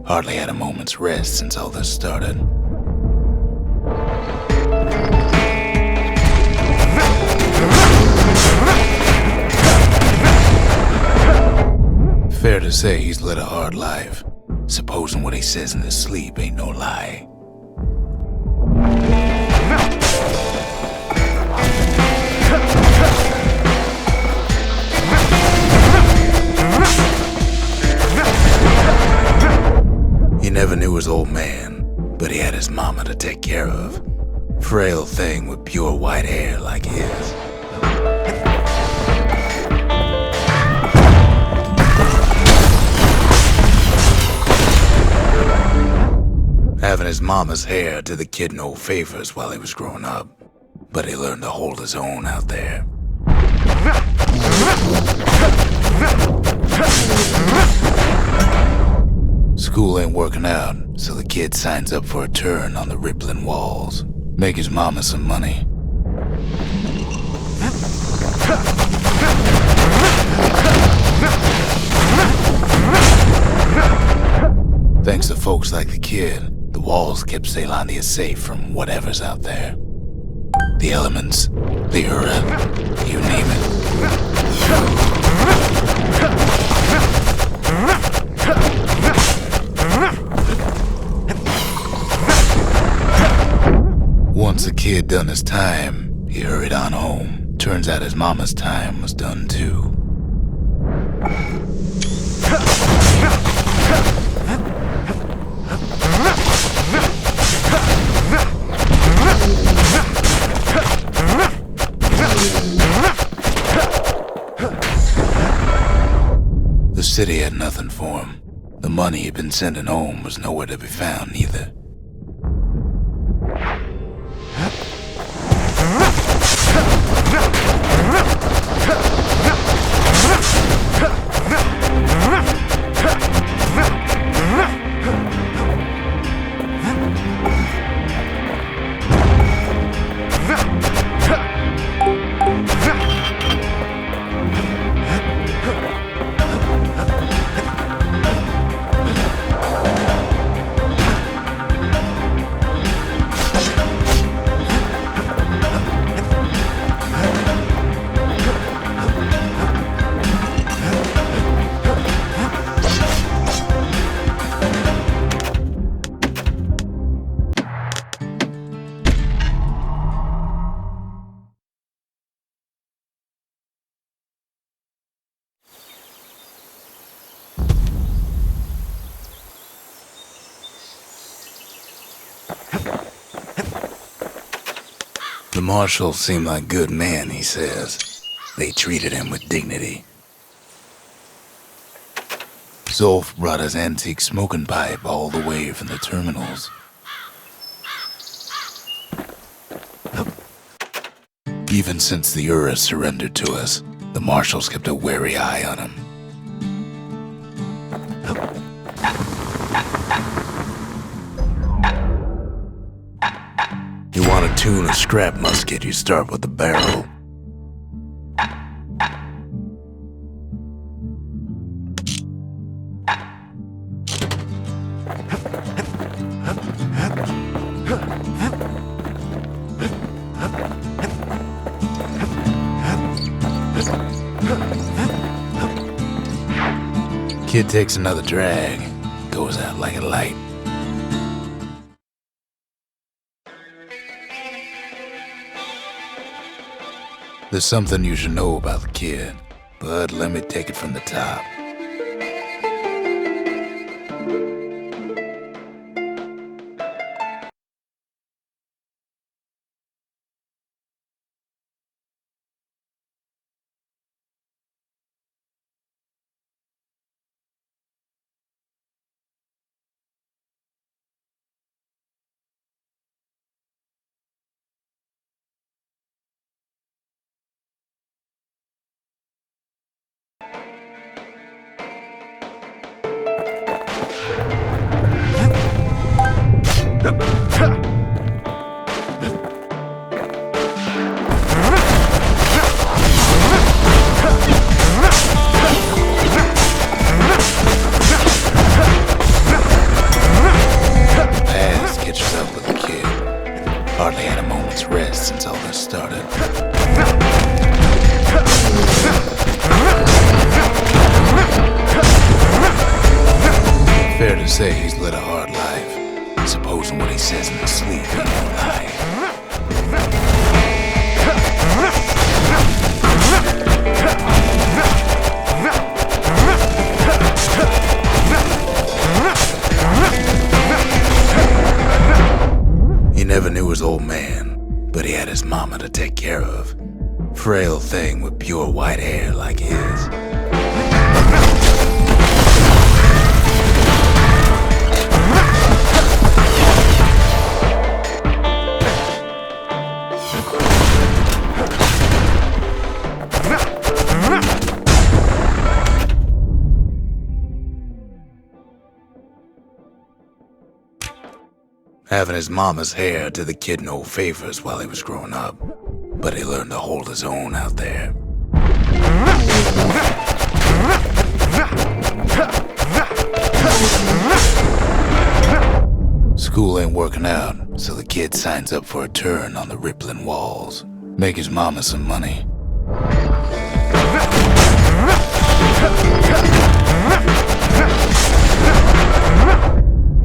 Hardly had a moment's rest since all this started. Fair to say he's led a hard life, supposing what he says in his sleep ain't no lie. He never knew his old man, but he had his mama to take care of. Frail thing with pure white hair like his. Having his mama's hair did the kid no favors while he was growing up, but he learned to hold his own out there. School ain't working out, so the kid signs up for a turn on the rippling walls. Make his mama some money. Thanks to folks like the kid, the walls kept Ceylondia safe from whatever's out there. The elements, the Ura, you name it. Once the kid done his time, he hurried on home. Turns out his mama's time was done too. The city had nothing for him. The money he'd been sending home was nowhere to be found either. The marshals seemed like good men, he says. They treated him with dignity. Zolf brought his antique smoking pipe all the way from the terminals. Even since the Ura surrendered to us, the marshals kept a wary eye on him. You want to tune a scrap musket, you start with the barrel. Kid takes another drag, goes out like a light. There's something you should know about the kid, but let me take it from the top. Hardly had a moment's rest since all this started. Fair to say he's led a hard life, supposing what he says in his sleep ain't no lie. He never knew his old man, but he had his mama to take care of. Frail thing with pure white hair like his. Having his mama's hair did the kid no favors while he was growing up, but he learned to hold his own out there. School ain't working out, so the kid signs up for a turn on the rippling walls. Make his mama some money.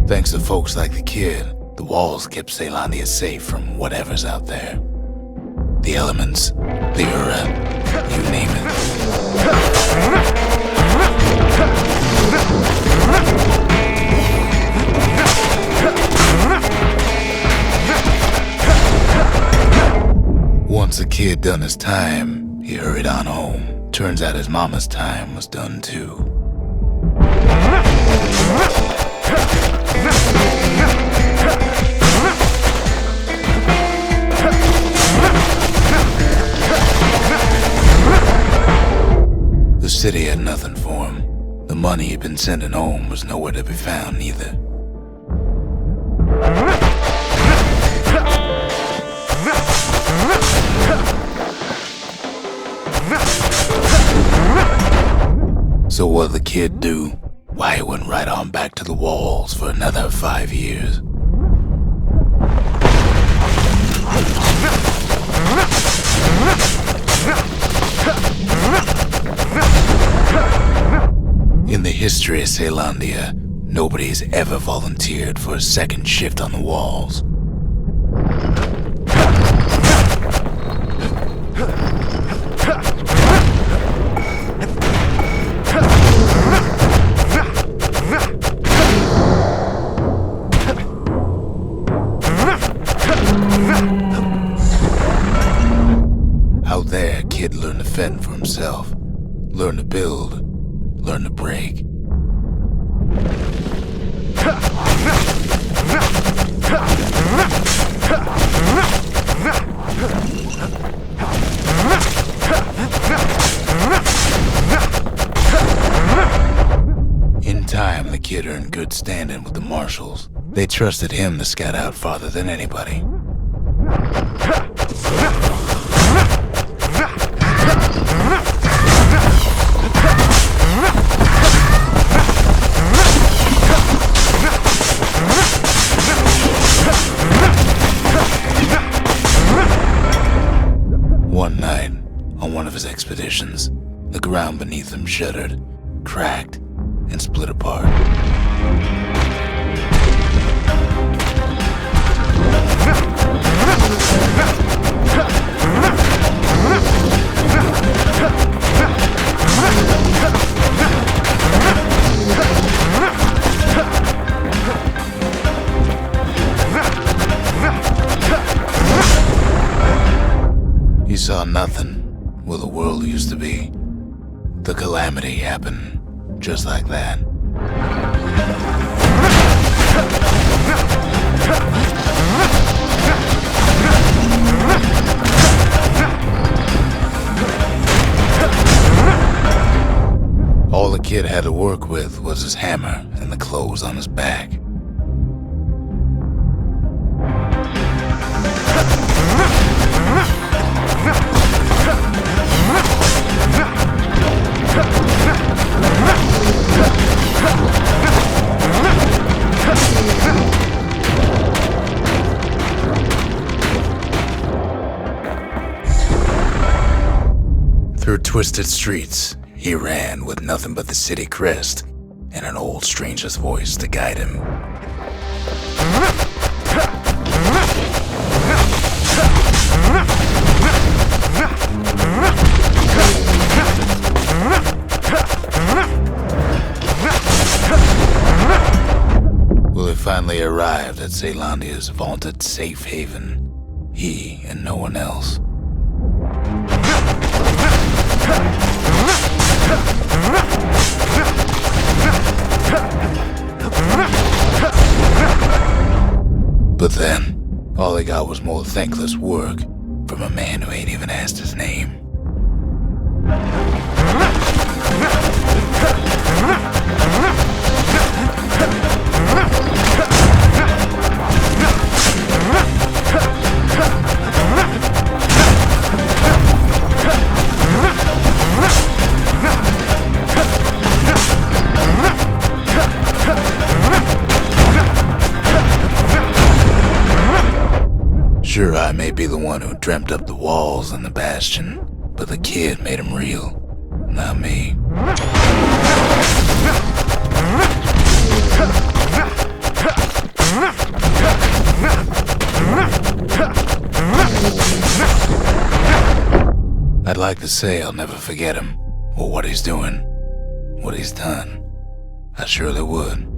Thanks to folks like the kid, the walls kept Ceylondia safe from whatever's out there. The elements, the Ura, you name it. Once the kid done his time, he hurried on home. Turns out his mama's time was done too. city had nothing for him. The money he'd been sending home was nowhere to be found either. So what'd the kid do? Why, he went right on back to the walls for another 5 years. In the history of Caelondia, nobody's ever volunteered for a second shift on the walls. Out there, a kid learned to fend for himself, learn to build, learn to break. In time, the kid earned good standing with the marshals. They trusted him to scout out farther than anybody. One night, on one of his expeditions, the ground beneath him shuddered, cracked, and split apart. He saw nothing where the world used to be. The calamity happened just like that. All the kid had to work with was his hammer and the clothes on his back. Through twisted streets, he ran with nothing but the city crest and an old stranger's voice to guide him. Well, he finally arrived at Caelondia's vaunted safe haven. He and no one else. But then, all he got was more thankless work from a man who ain't even asked his name. Sure, I may be the one who dreamt up the walls and the Bastion, but the kid made them real, not me. I'd like to say I'll never forget him, or what he's doing, what he's done. I surely would.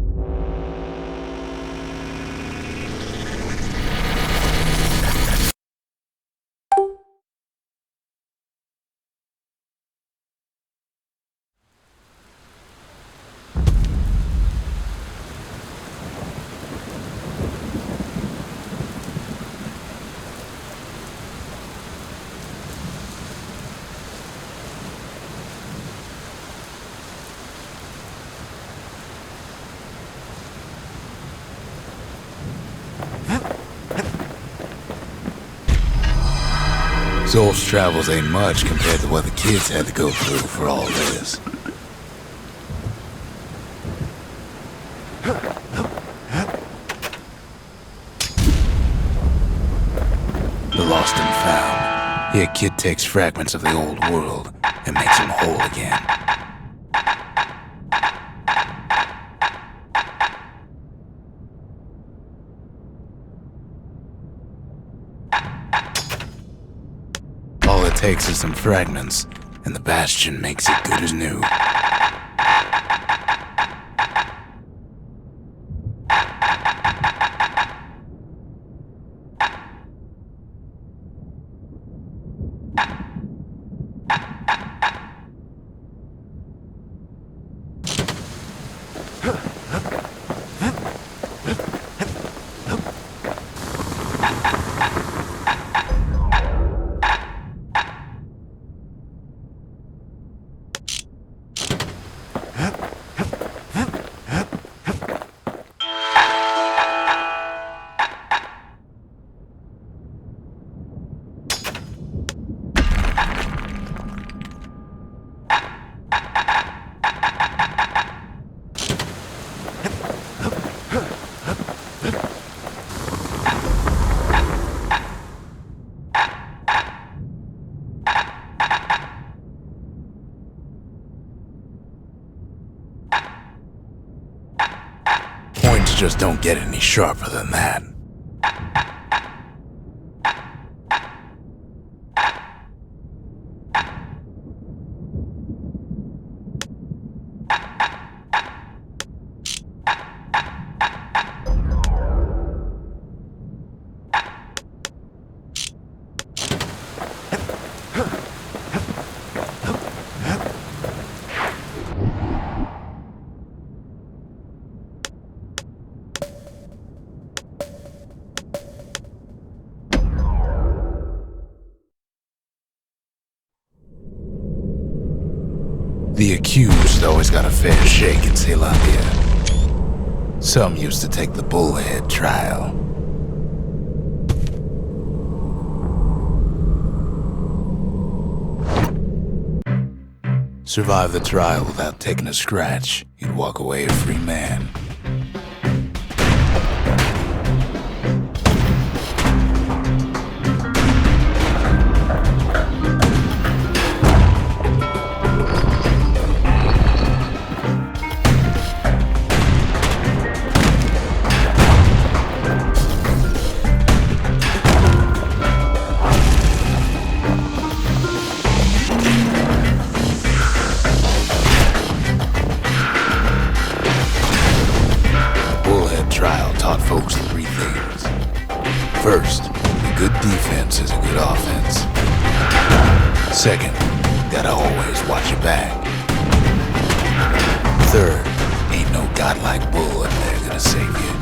Soul's travels ain't much compared to what the kids had to go through for all this. The Lost and Found. Here, kid takes fragments of the old world and makes them whole again. All it takes is some fragments, and the Bastion makes it good as new. Just don't get any sharper than that. The accused always got a fair shake in Zealandia. Some used to take the bullhead trial. Survive the trial without taking a scratch, you'd walk away a free man. Folks three things. First, a good defense is a good offense. Second, gotta always watch your back. Third, ain't no godlike bull up there gonna save you.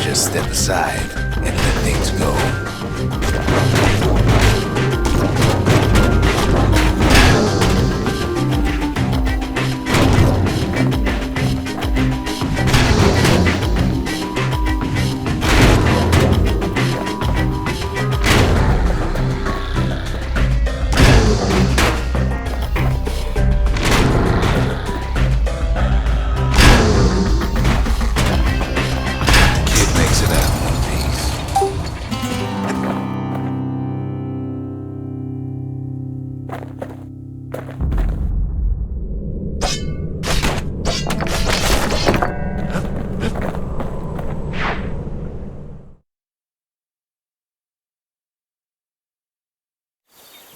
just step aside and let things go.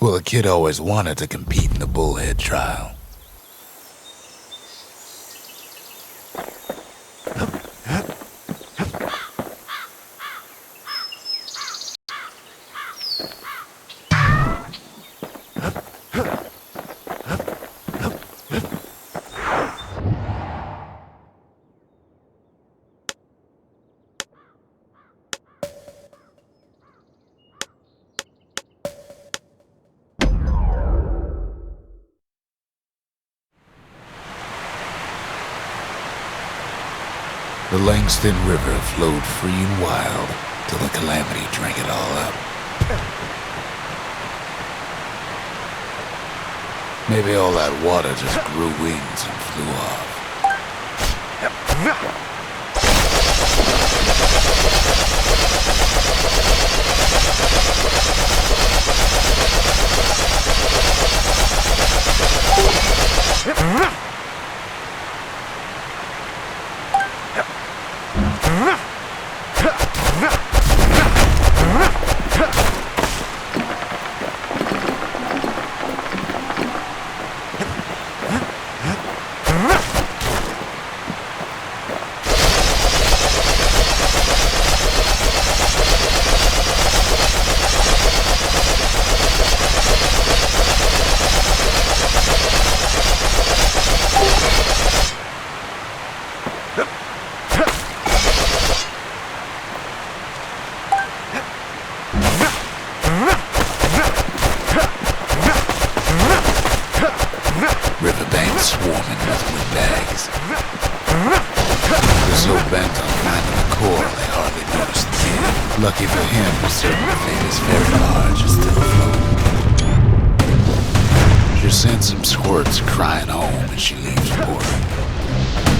Well, the kid always wanted to compete in the bullhead trial. The Langston River flowed free and wild till the calamity drank it all up. Maybe all that water just grew wings and flew off. Riverbanks swarming with windbags. They're so bent on finding the core they hardly notice the kid. Lucky for him, a certain famous ferry barge is still afloat. She sends some squirts crying home as she leaves port.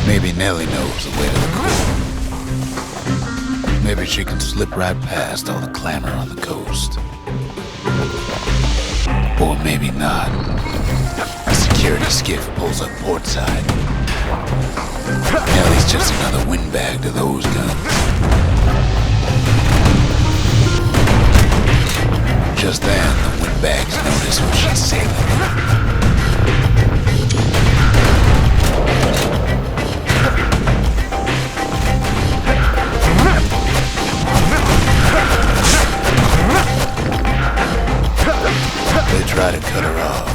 Maybe Nellie knows the way to the core. Maybe she can slip right past all the clamor on the coast. Or maybe not. A security skiff pulls up portside. Nellie's just another windbag to those guns. Just then, the windbags notice what she's sailing. They try to cut her off.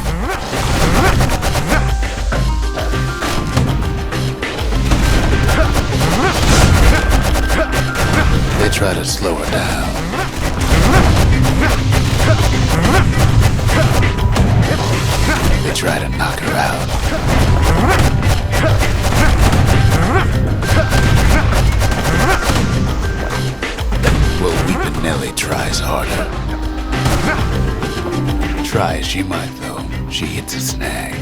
They try to slow her down. They try to knock her out. Well, Weepin' Nellie tries harder. Try as she might, though, she hits a snag.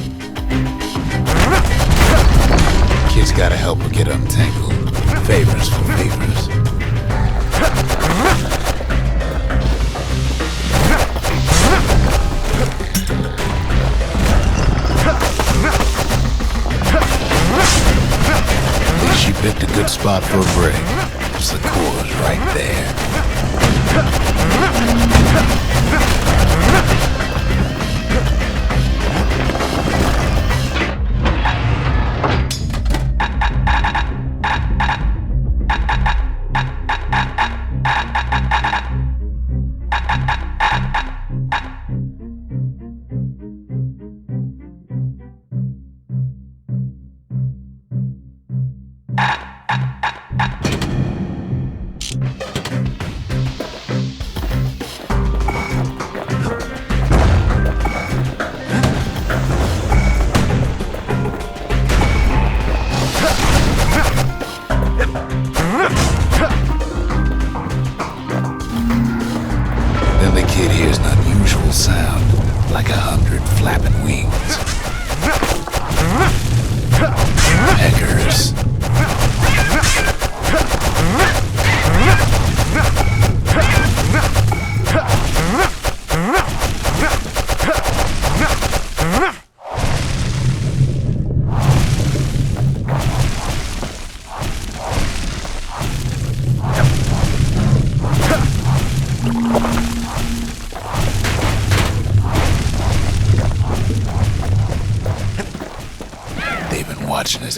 Kid's gotta help her get untangled. Favors for favors. At least she picked a good spot for a break, 'cause the core's right there.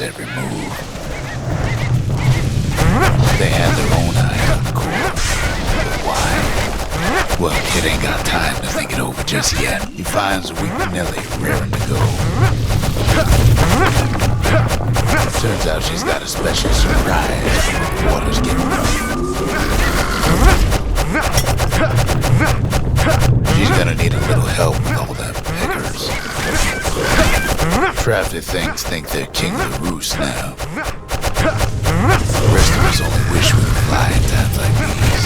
every move. They had their own eye on the core. But why? Well, Kid ain't got time to think it over just yet. He finds weak Nellie raring to go. Turns out she's got a special surprise when the water's getting rough. She's gonna need a little help with all them peckers. Crafty things think they're king of the roost now. The rest of us only wish we could fly in times like these.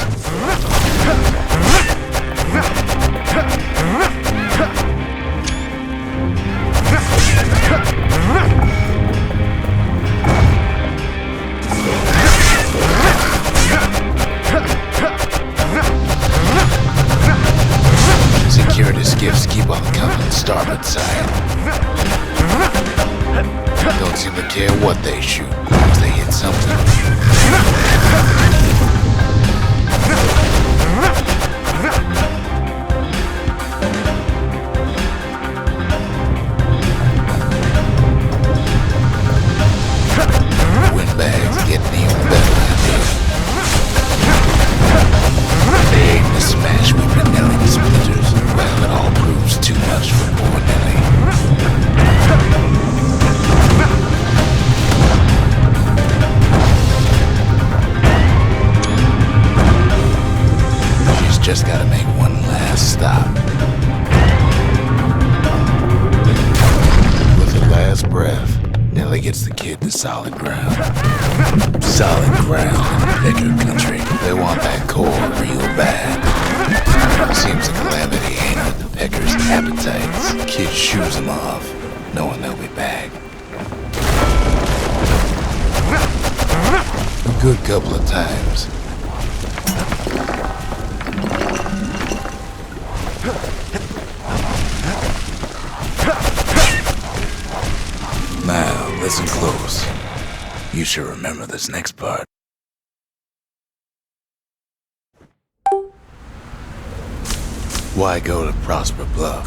Security skiffs keep on coming starboard side. Don't seem to care what they shoot, as long as they hit something. Windbags are getting even better out here. They aim to smash Whipping Nellie to splinters. Well, it all proves too much for poor Nellie. She's just gotta make one last stop. With her last breath, Nellie gets the kid to solid ground. Solid ground in the Pecker country. They want that core real bad. Seems the calamity ain't with the Peckers' appetites. Kid shoos them off, knowing they'll be back. A good couple of times. Now, listen close. You should remember this next part. Why go to Prosper Bluff?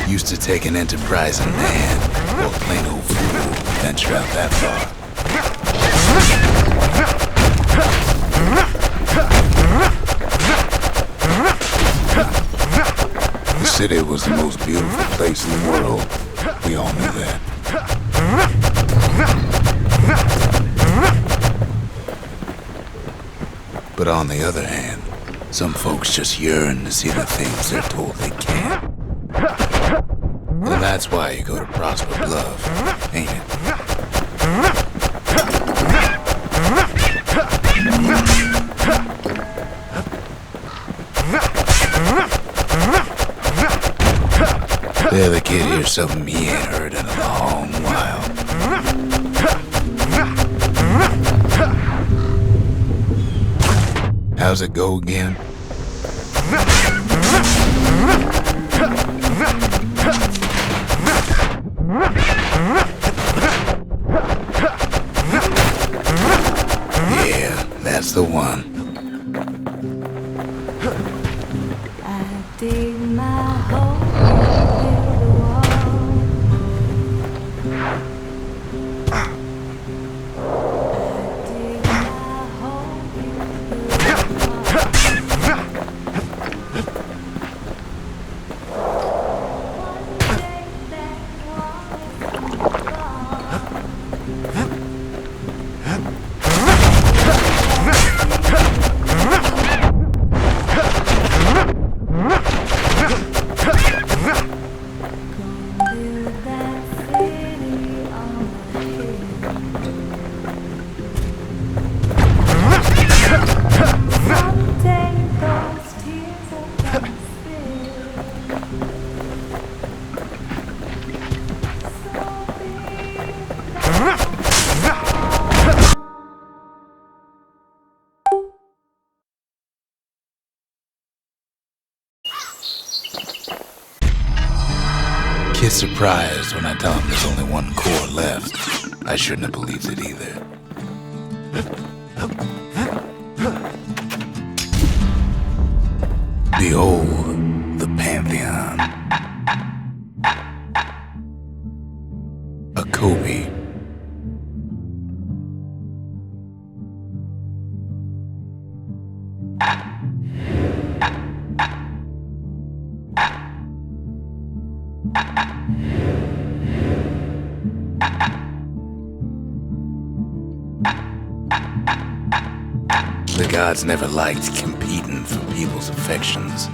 Used to take an enterprising man, or plain old fool, venture out that far. The city was the most beautiful place in the world. We all knew that. But on the other hand, some folks just yearn to see the things they're told they can't. And that's why you go to Prosper Bluff, ain't it? There the kid hears something he ain't heard in a long while. How's it go again? Yeah, that's the one. I dig my hole in the wall. Kid's surprised when I tell him there's only one core left. I shouldn't have believed it either. The gods never liked competing for people's affections.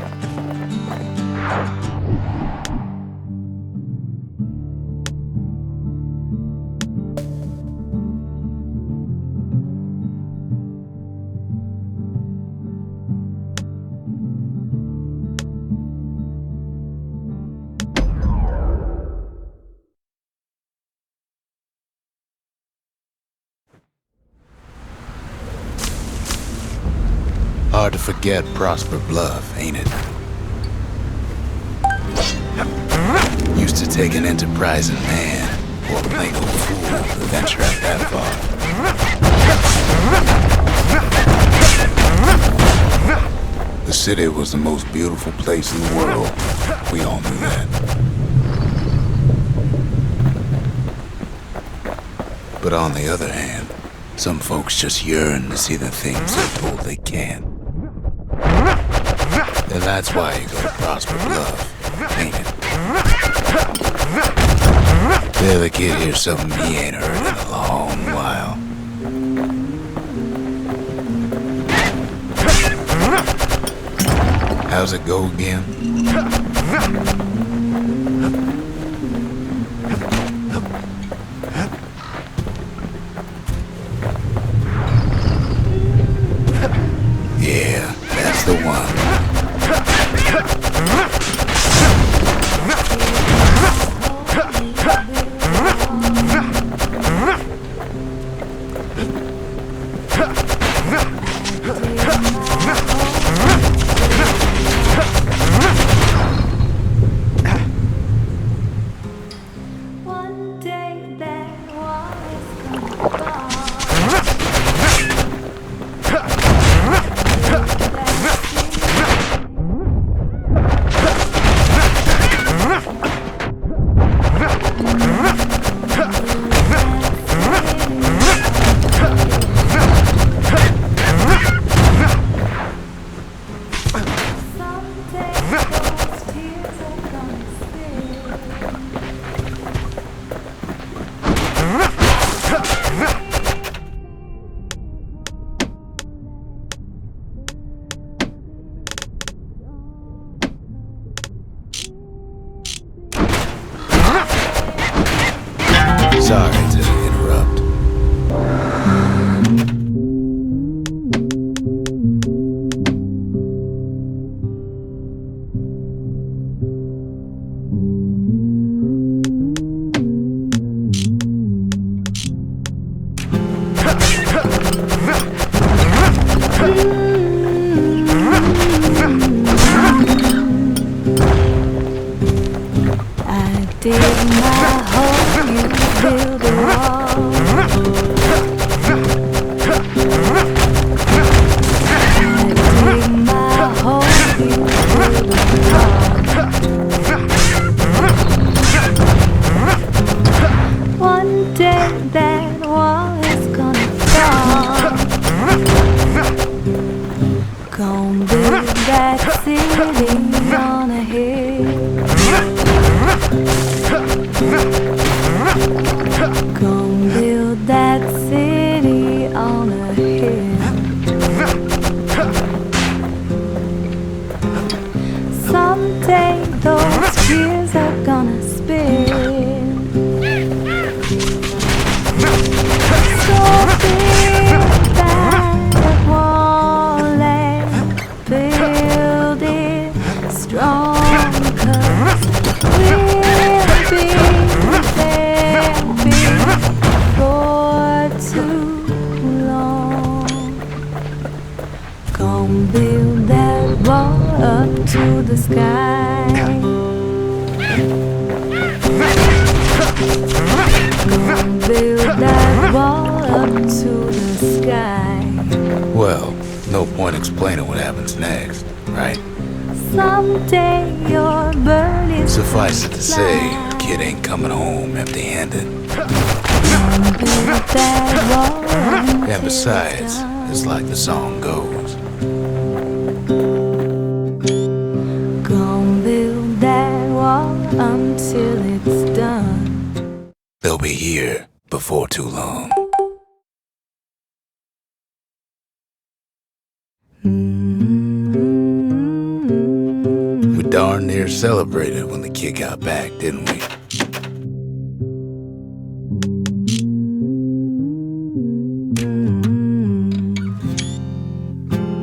Hard to forget Prosper Bluff, ain't it? Used to take an enterprising man or a plain old fool to venture out that far. The city was the most beautiful place in the world. We all knew that. But on the other hand, some folks just yearn to see the things they're told they can't. And that's why you go to Prosper Bluff, ain't it? The other kid hears something he ain't heard in a long while. How's it go again? Yeah, that's the one. One day that was gone. Sorry to interrupt. I dig my hole, you build a wall. I dig my hole, you build a wall. One day that wall is gonna fall. Gonna build that city on a hill. Gonna build that city on a hill. Someday those tears are gonna spill. So build that wall and build it strong, 'cause we'll be there before too long. Gonna build that wall up to the sky. Gonna build that wall up to the sky. Well, no point explaining what happens next, right? Someday your bird is Suffice it to say, kid ain't coming home empty-handed. gonna build that wall. And besides, it's like the song goes, until it's done. They'll be here before too long. We darn near celebrated when the kid got back, didn't we?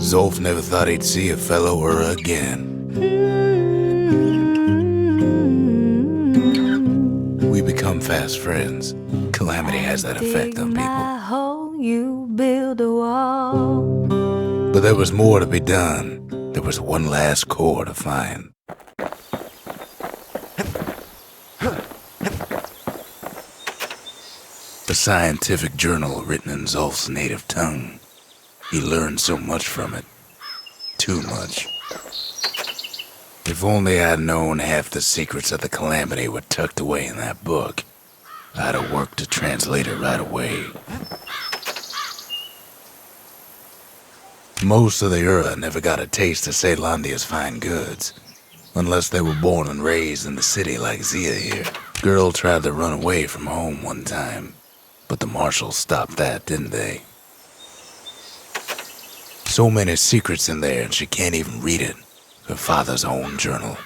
Zolf never thought he'd see a fellow or again. We become fast friends. Calamity has that effect on people. My hole, you build a wall. But there was more to be done. There was one last core to find. A scientific journal written in Zolf's native tongue. He learned so much from it. Too much. If only I'd known half the secrets of the Calamity were tucked away in that book, I'd have worked to translate it right away. Most of the Ura never got a taste of Ceylondia's fine goods, unless they were born and raised in the city like Zia here. Girl tried to run away from home one time, but the marshals stopped that, didn't they? So many secrets in there and she can't even read it. Her father's own journal.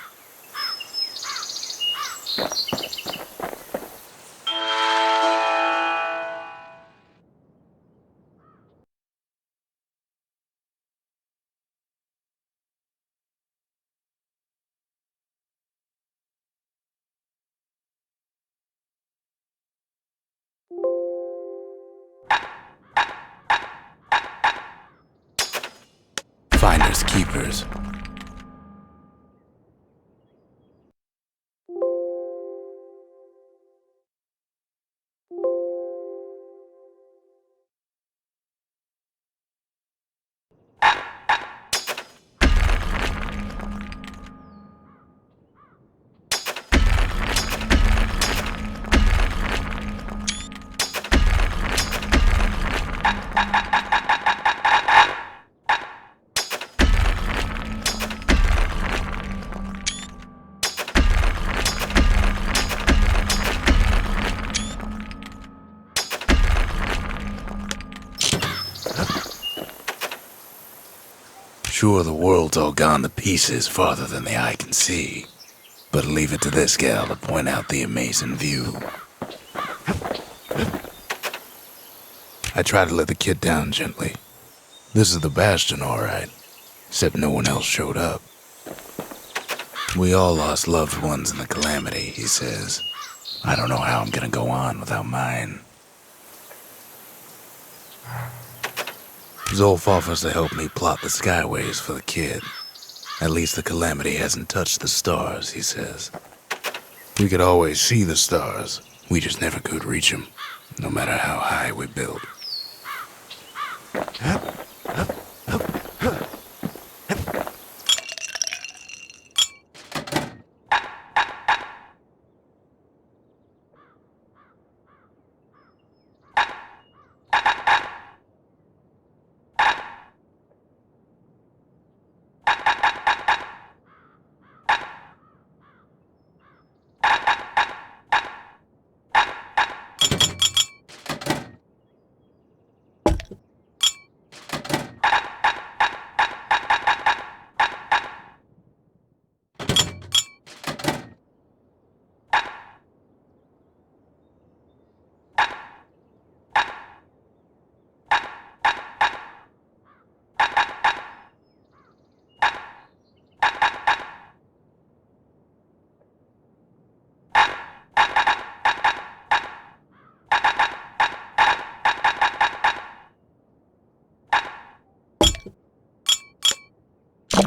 Finders keepers. Sure, the world's all gone to pieces farther than the eye can see, but leave it to this gal to point out the amazing view. I try to let the kid down gently. This is the Bastion, all right, except no one else showed up. We all lost loved ones in the Calamity, he says. I don't know how I'm gonna go on without mine. Zolf offers to help me plot the skyways for the kid. At least the Calamity hasn't touched the stars, he says. We could always see the stars. We just never could reach them, no matter how high we built.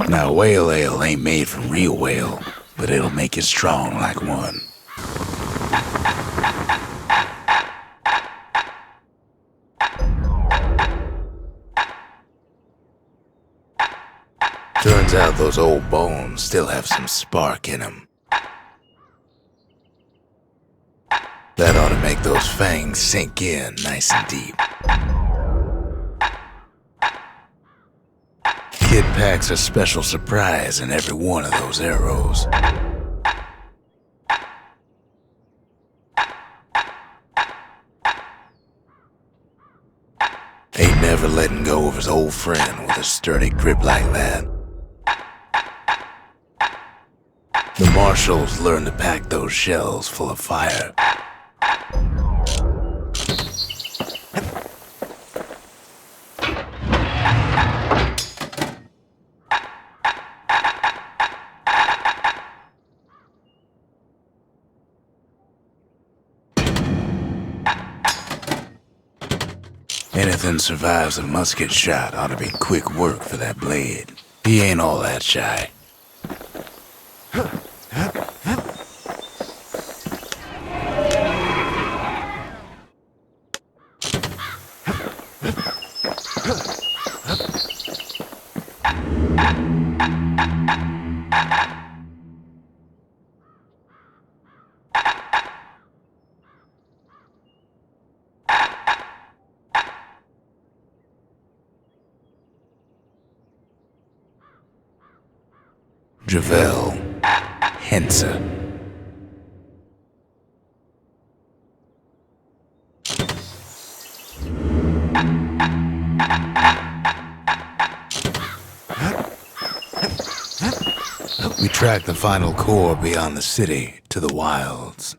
Now, whale ale ain't made from real whale, but it'll make you strong like one. Turns out those old bones still have some spark in them. That ought to make those fangs sink in nice and deep. Kid packs a special surprise in every one of those arrows. letting go of his old friend with a sturdy grip like that. The marshals learned to pack those shells full of fire. Anything survives a musket shot ought to be quick work for that blade. He ain't all that shy. Javel Hensa. We tracked the final core beyond the city to the wilds.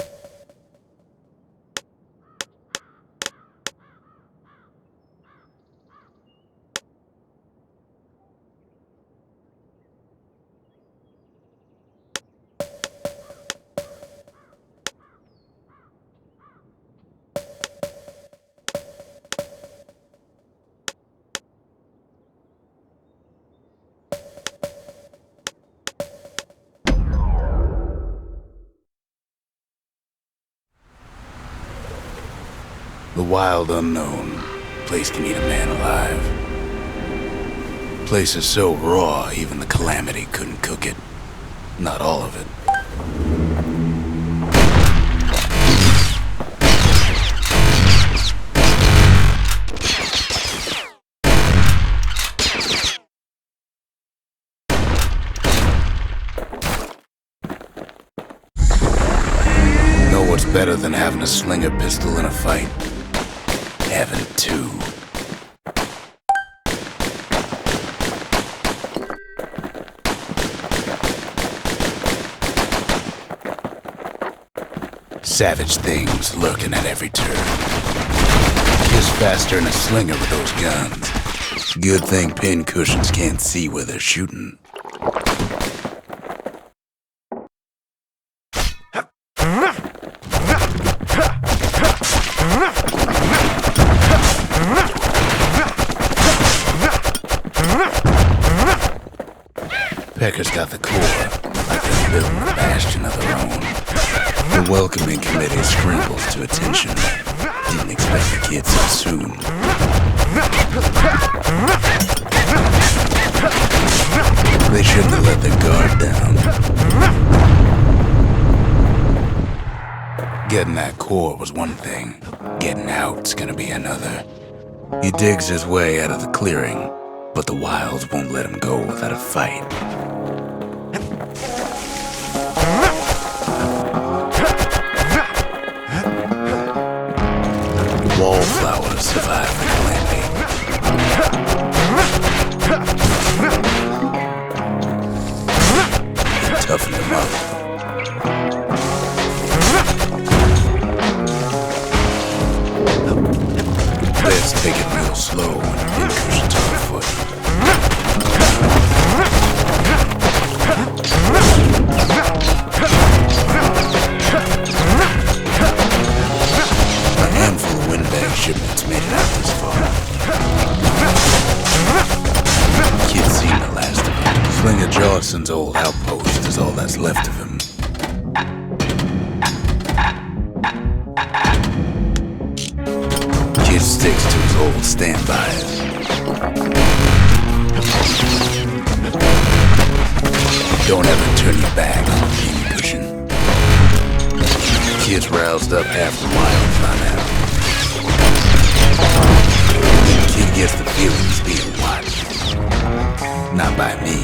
The wild unknown. Place can eat a man alive. Place is so raw, even the calamity couldn't cook it. Not all of it. Know what's better than having a slinger pistol in a fight? Having two. Savage things lurking at every turn. Kiss faster than a slinger with those guns. Good thing pin cushions can't see where they're shooting. Pecker's got the core, like they're building a bastion of their own. The welcoming committee scrambles to attention. Didn't expect the kid so soon. They shouldn't have let their guard down. Getting that core was one thing. Getting out's gonna be another. He digs his way out of the clearing, but the wilds won't let him go without a fight. Wallflowers survive the calamity. It toughened them up. Let's take it real slow and pin cushions on the foot. A handful of windbag shipments made it out this far. Kid's seen the last of him. Slinger Johnson's old outpost is all that's left of him. Kid sticks to his old standbys. Don't ever turn your back on a pin cushion. Kid's roused up half the wild by now. Kid gets the feeling he's being watched. Not by me,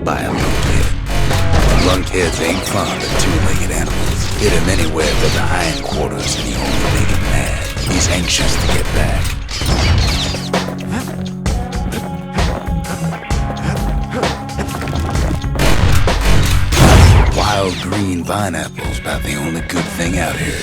by a lunkhead. Lunkheads ain't fond of two-legged animals. Hit him anywhere but the hindquarters and he only make him mad. He's anxious to get back. pineapple's about the only good thing out here.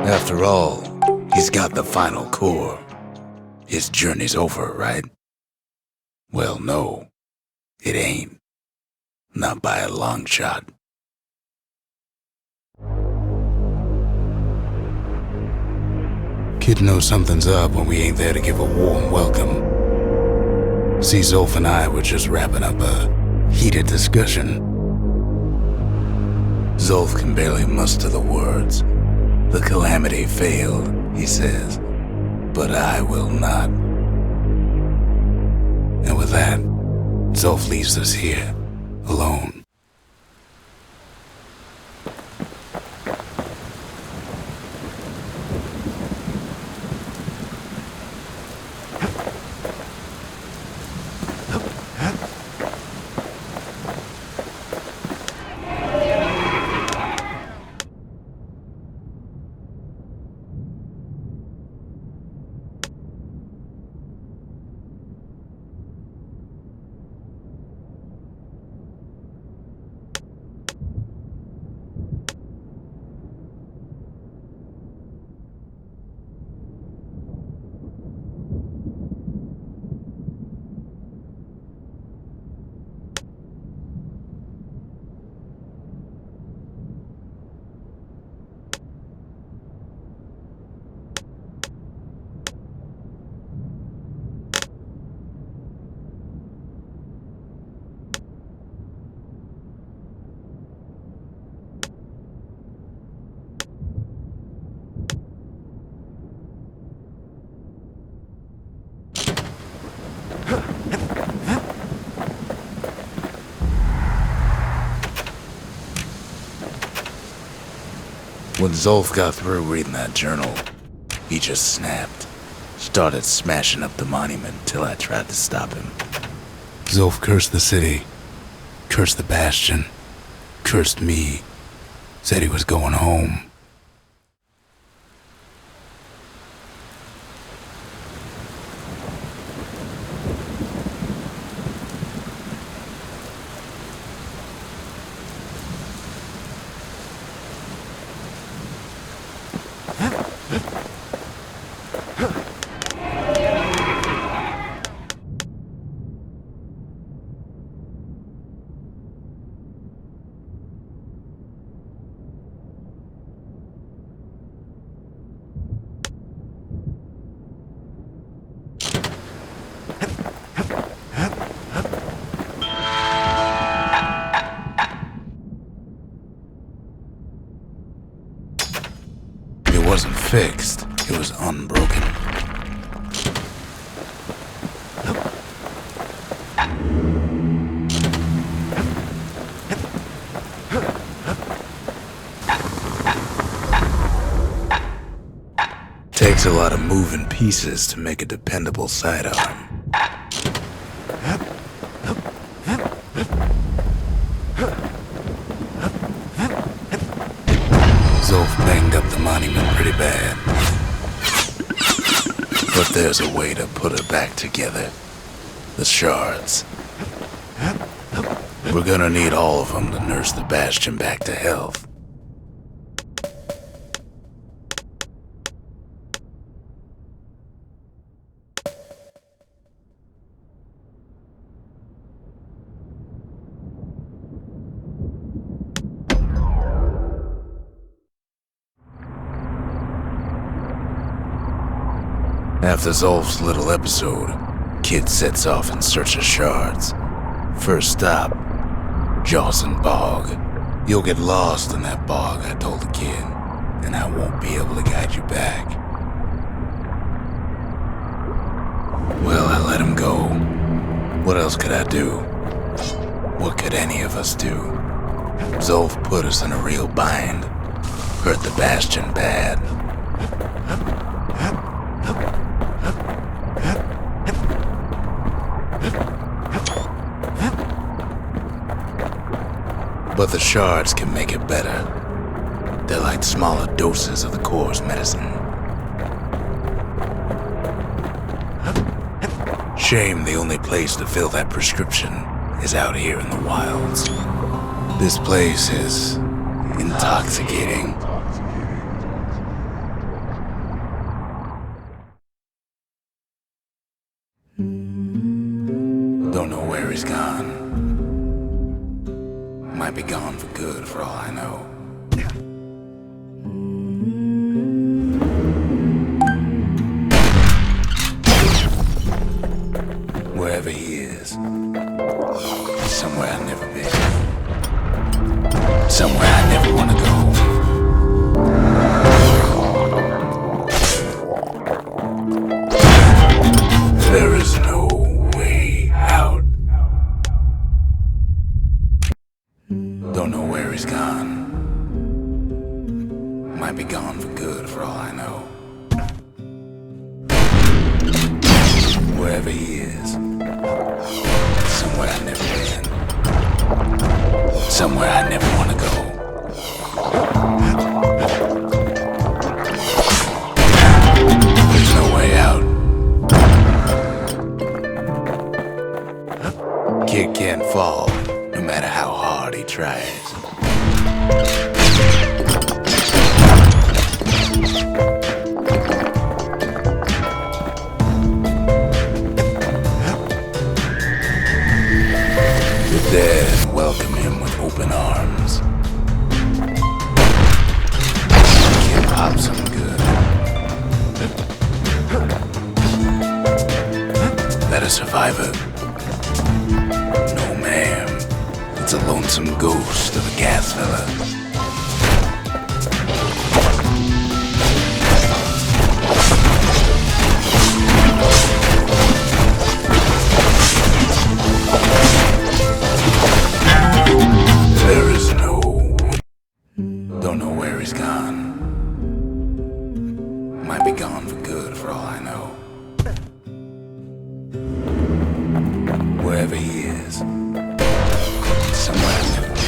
After all, he's got the final core. His journey's over, right? Well, no, it ain't. Not by a long shot. Kid knows something's up when we ain't there to give a warm welcome. See, Zolf and I were just wrapping up a heated discussion. Zolf can barely muster the words. The calamity failed, he says, but I will not. And with that, Zolf leaves us here, alone. When Zolf got through reading that journal, he just snapped. Started smashing up the monument till I tried to stop him. Zolf cursed the city, cursed the Bastion, cursed me, said he was going home. It wasn't fixed, it was unbroken. Takes a lot of moving pieces to make a dependable sidearm. Zolf banged up the monument pretty bad. But there's a way to put it back together. The shards. We're gonna need all of them to nurse the Bastion back to health. After Zolf's little episode, Kid sets off in search of shards. First stop, Jawson Bog. You'll get lost in that bog, I told the kid, and I won't be able to guide you back. Well, I let him go. What else could I do? What could any of us do? Zolf put us in a real bind. Hurt the Bastion bad. But the shards can make it better. They're like smaller doses of the core's medicine. Shame the only place to fill that prescription is out here in the wilds. This place is intoxicating. Don't know where he's gone. Might be gone for good for all I know. Wherever he is, somewhere I've never been. Somewhere I never want to go. There is no way out. Don't know where he's gone. Might be gone for good for all I know. Wherever he is, somewhere I've never been. Somewhere I never want to go. There's no way out. Kid can't fall, no matter how hard he tries. The dead welcome him with open arms. Kid pops him good. That a survivor? No, ma'am. It's a lonesome ghost of a gas fella. There is no... Don't know where he's gone. Might be gone for good for all I know. Wherever he is, somewhere I've never been.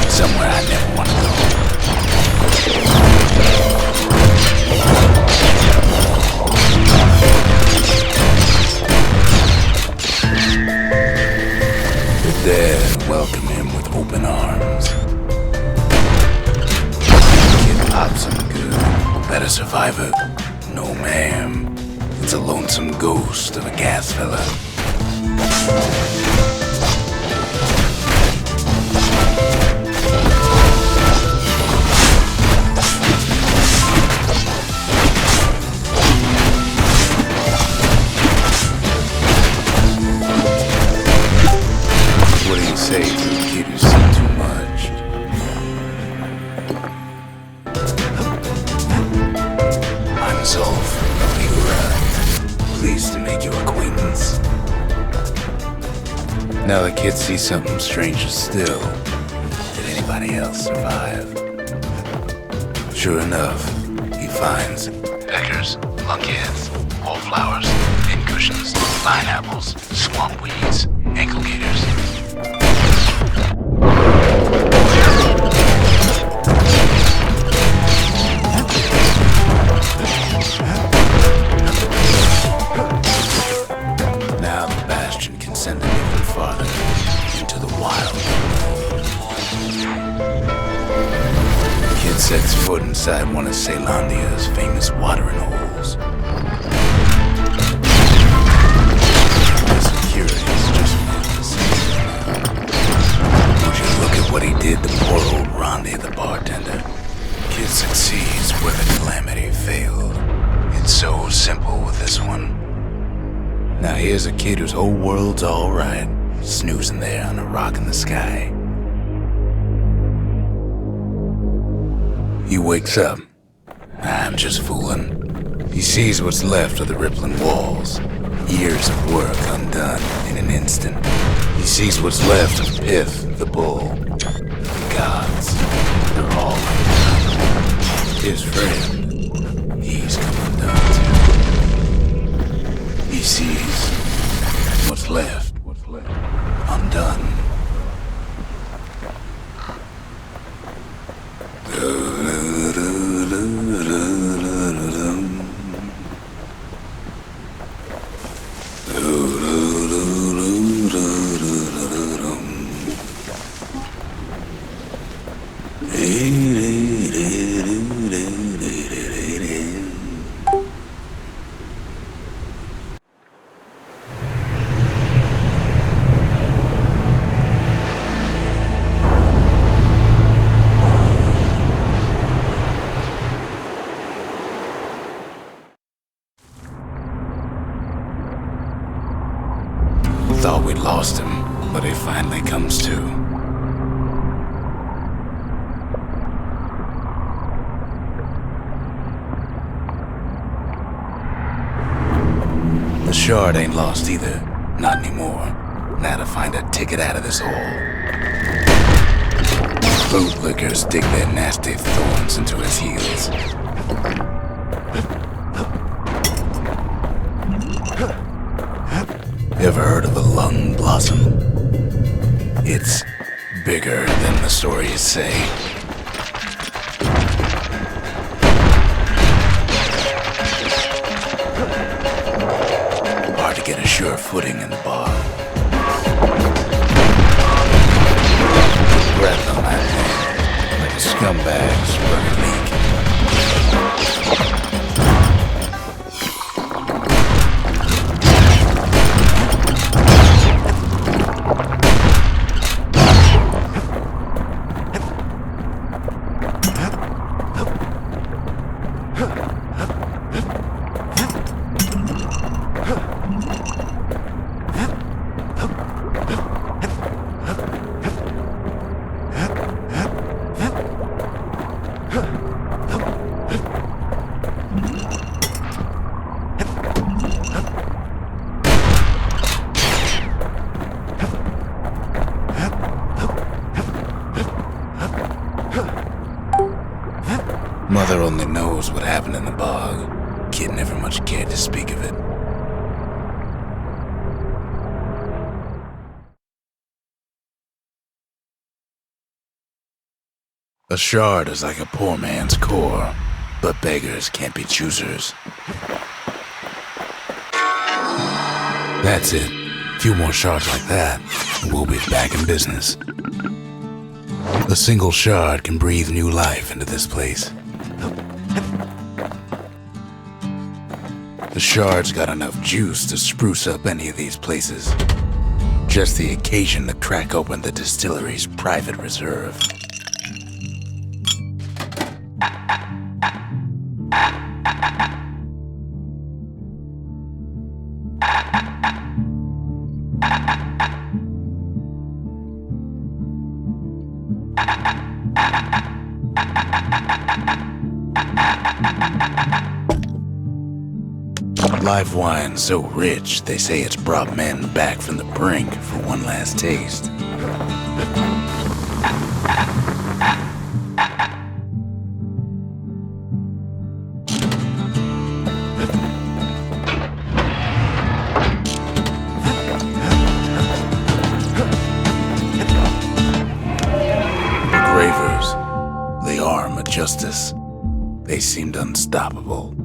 Somewhere I never want to go. The dead welcome him with open arms. Kid pops him good. That a survivor? No, ma'am. It's a lonesome ghost of a gas fella. What do you say to a kid who's seen too much? I'm Zolf, pleased to make your acquaintance. Now the kid sees something stranger still. Did anybody else survive? Sure enough, he finds peckers, lunkheads, wallflowers, pincushions, pineapples, swamp weeds, ankle gators. Now the Bastion can send him even farther into the wild. Kid sets foot inside one of Ceylondia's famous watering holes. The security's just would you look at what he did to poor old Rondi, the bartender? Kid succeeds where the calamity failed. It's so simple with this one. Now here's a kid whose whole world's alright, snoozing there on a rock in the sky. He wakes up. I'm just fooling. He sees what's left of the rippling walls. Years of work undone in an instant. He sees what's left of Pith, the bull. The gods, they're all undone. His friend, he's come undone too. He sees what's left undone. Thought we'd lost him, but he finally comes to. The shard ain't lost either. Not anymore. Now to find a ticket out of this hole. Bootlickers dig their nasty thorns into his heels. Ever heard of a lung blossom? It's bigger than the stories say. Hard to get a sure footing in the bar. Breath on that hand, like a scumbag sprung a leak. Mother only knows what happened in the bog. Kid never much cared to speak of it. A shard is like a poor man's core, but beggars can't be choosers. That's it. A few more shards like that, and we'll be back in business. A single shard can breathe new life into this place. The shard's got enough juice to spruce up any of these places. Just the occasion to crack open the distillery's private reserve. Live wine so rich, they say it's brought men back from the brink for one last taste. The Gravers, the arm of justice, they seemed unstoppable.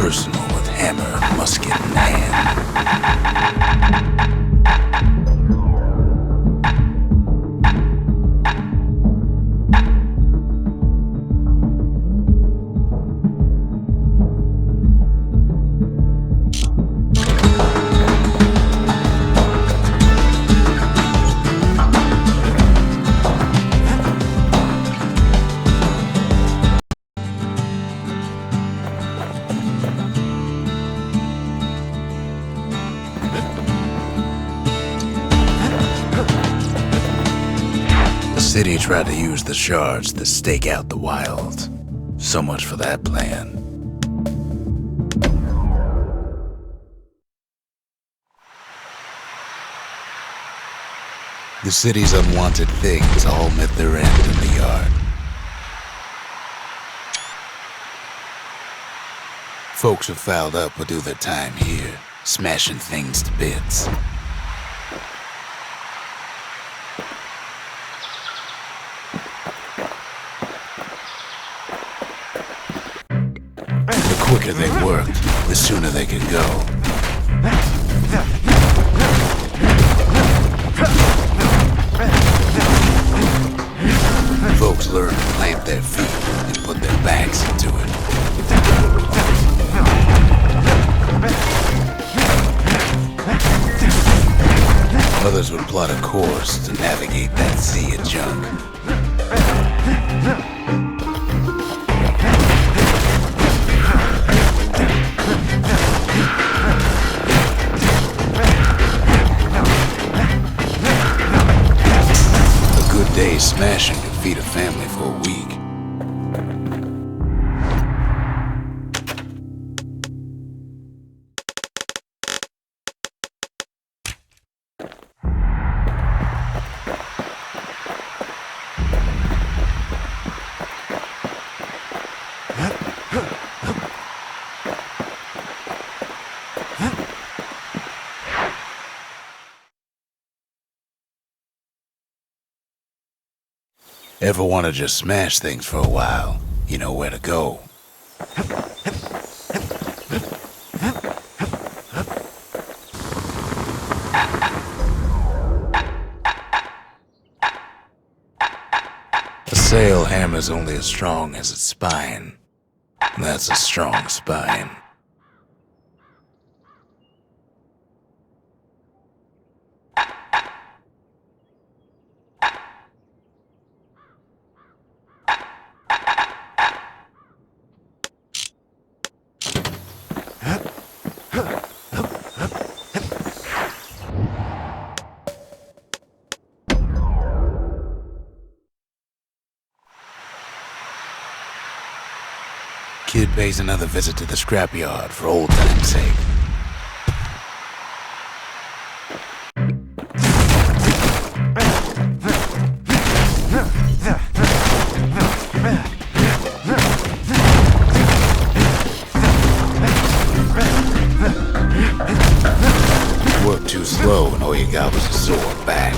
personal with hammer and musket in hand. The city tried to use the shards to stake out the wilds. So much for that plan. The city's unwanted things all met their end in the yard. Folks who fouled up will do their time here, smashing things to bits. The quicker they worked, the sooner they could go. Folks learned to plant their feet and put their backs into it. Others would plot a course to navigate that sea of junk. A good day's smashing could feed a family for a week. Ever want to just smash things for a while? You know where to go. A sail hammer's only as strong as its spine. And that's a strong spine. Kid pays another visit to the scrapyard for old time's sake. Worked too slow and all you got was a sore back.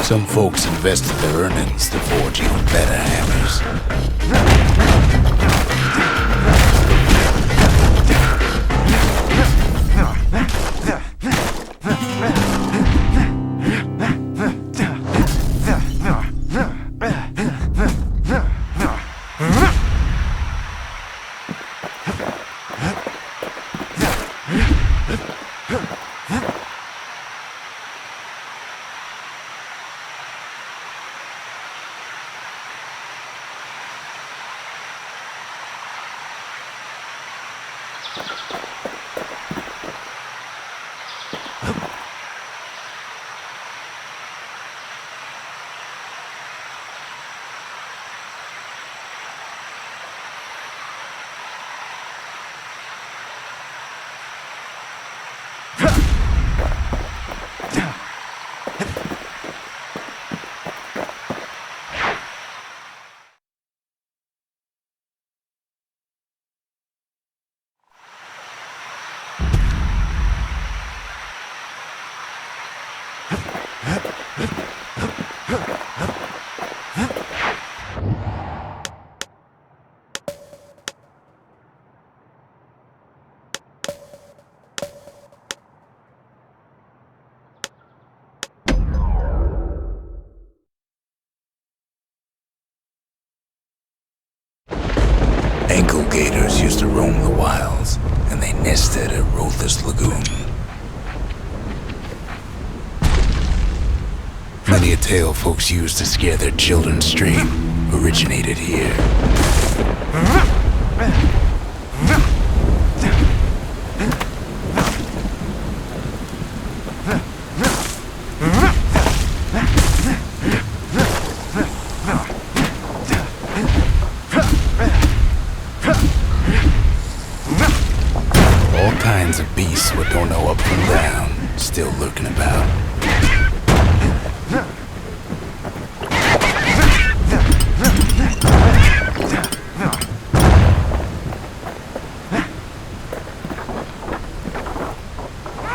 Some folks invested their earnings to forge even better hammers. Ankle gators used to roam the wilds, and they nested at Rothes Lagoon. Many a tale folks used to scare their children straight originated here. All kinds of beasts what don't know up from down, still lurking about.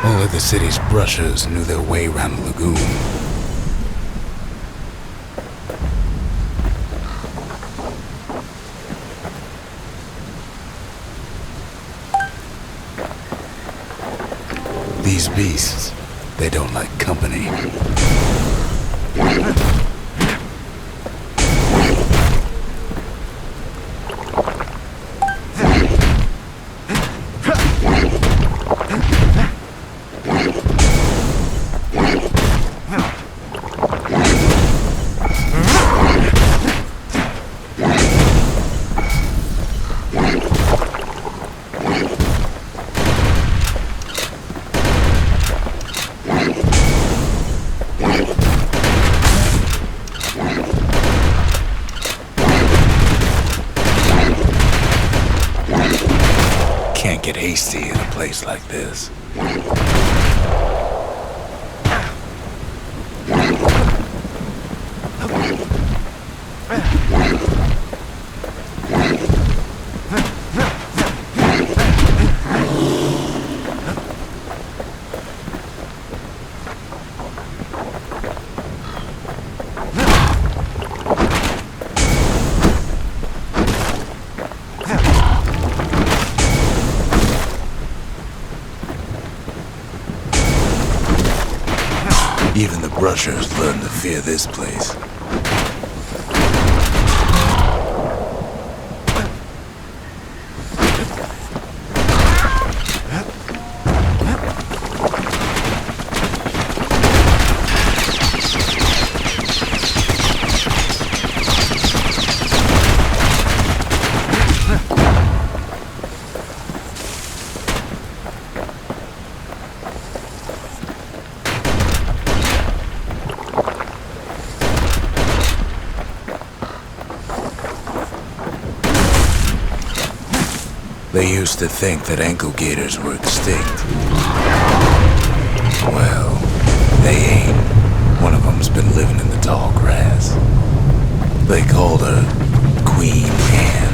Only the city's brushers knew their way around the lagoon. These beasts, they don't like company. Can't get hasty in a place like this. Even the brushers learned to fear this place. They used to think that ankle gators were extinct. Well, they ain't. One of them's been living in the tall grass. They called her Queen Anne.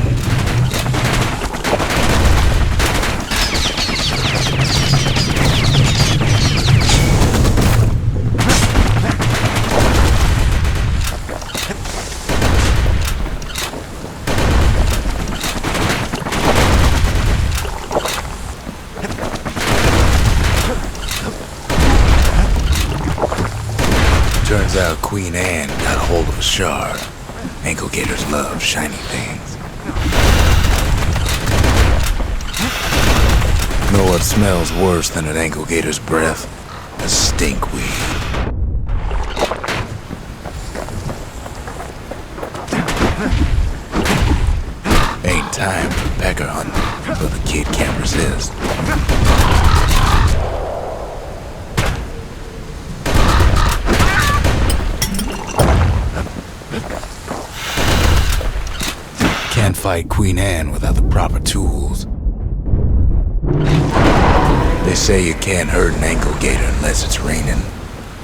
Turns out Queen Anne got a hold of a shard. Ankle gators love shiny things. Know what smells worse than an ankle gator's breath? A stinkweed. Ain't time for pecker hunting, but the kid can't resist. Can't fight Queen Anne without the proper tools. They say you can't hurt an ankle gator unless it's raining.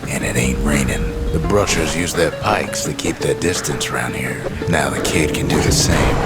And it ain't raining. The brushers use their pikes to keep their distance around here. Now the kid can do the same.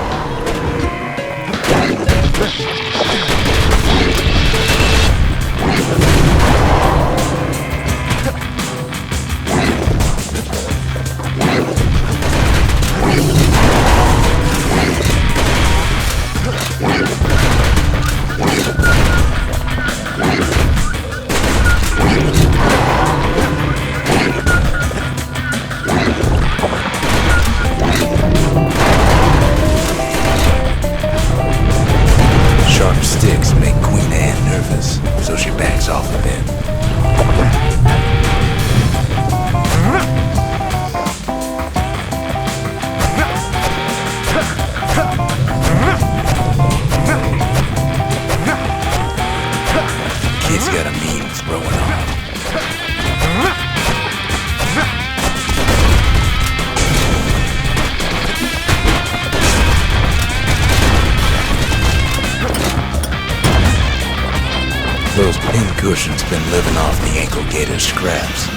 Cushion's been living off the ankle gator's scraps.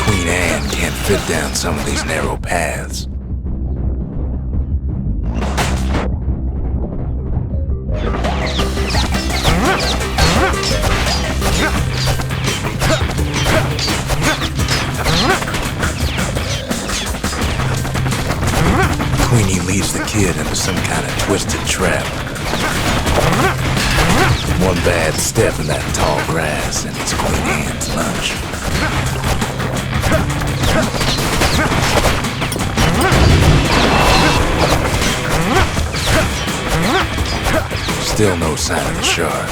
Queen Anne can't fit down some of these narrow paths. Queenie leads the kid into some kind of twisted trap. One bad step in that tall grass and it's Queen Anne's lunch. Still no sign of the shard.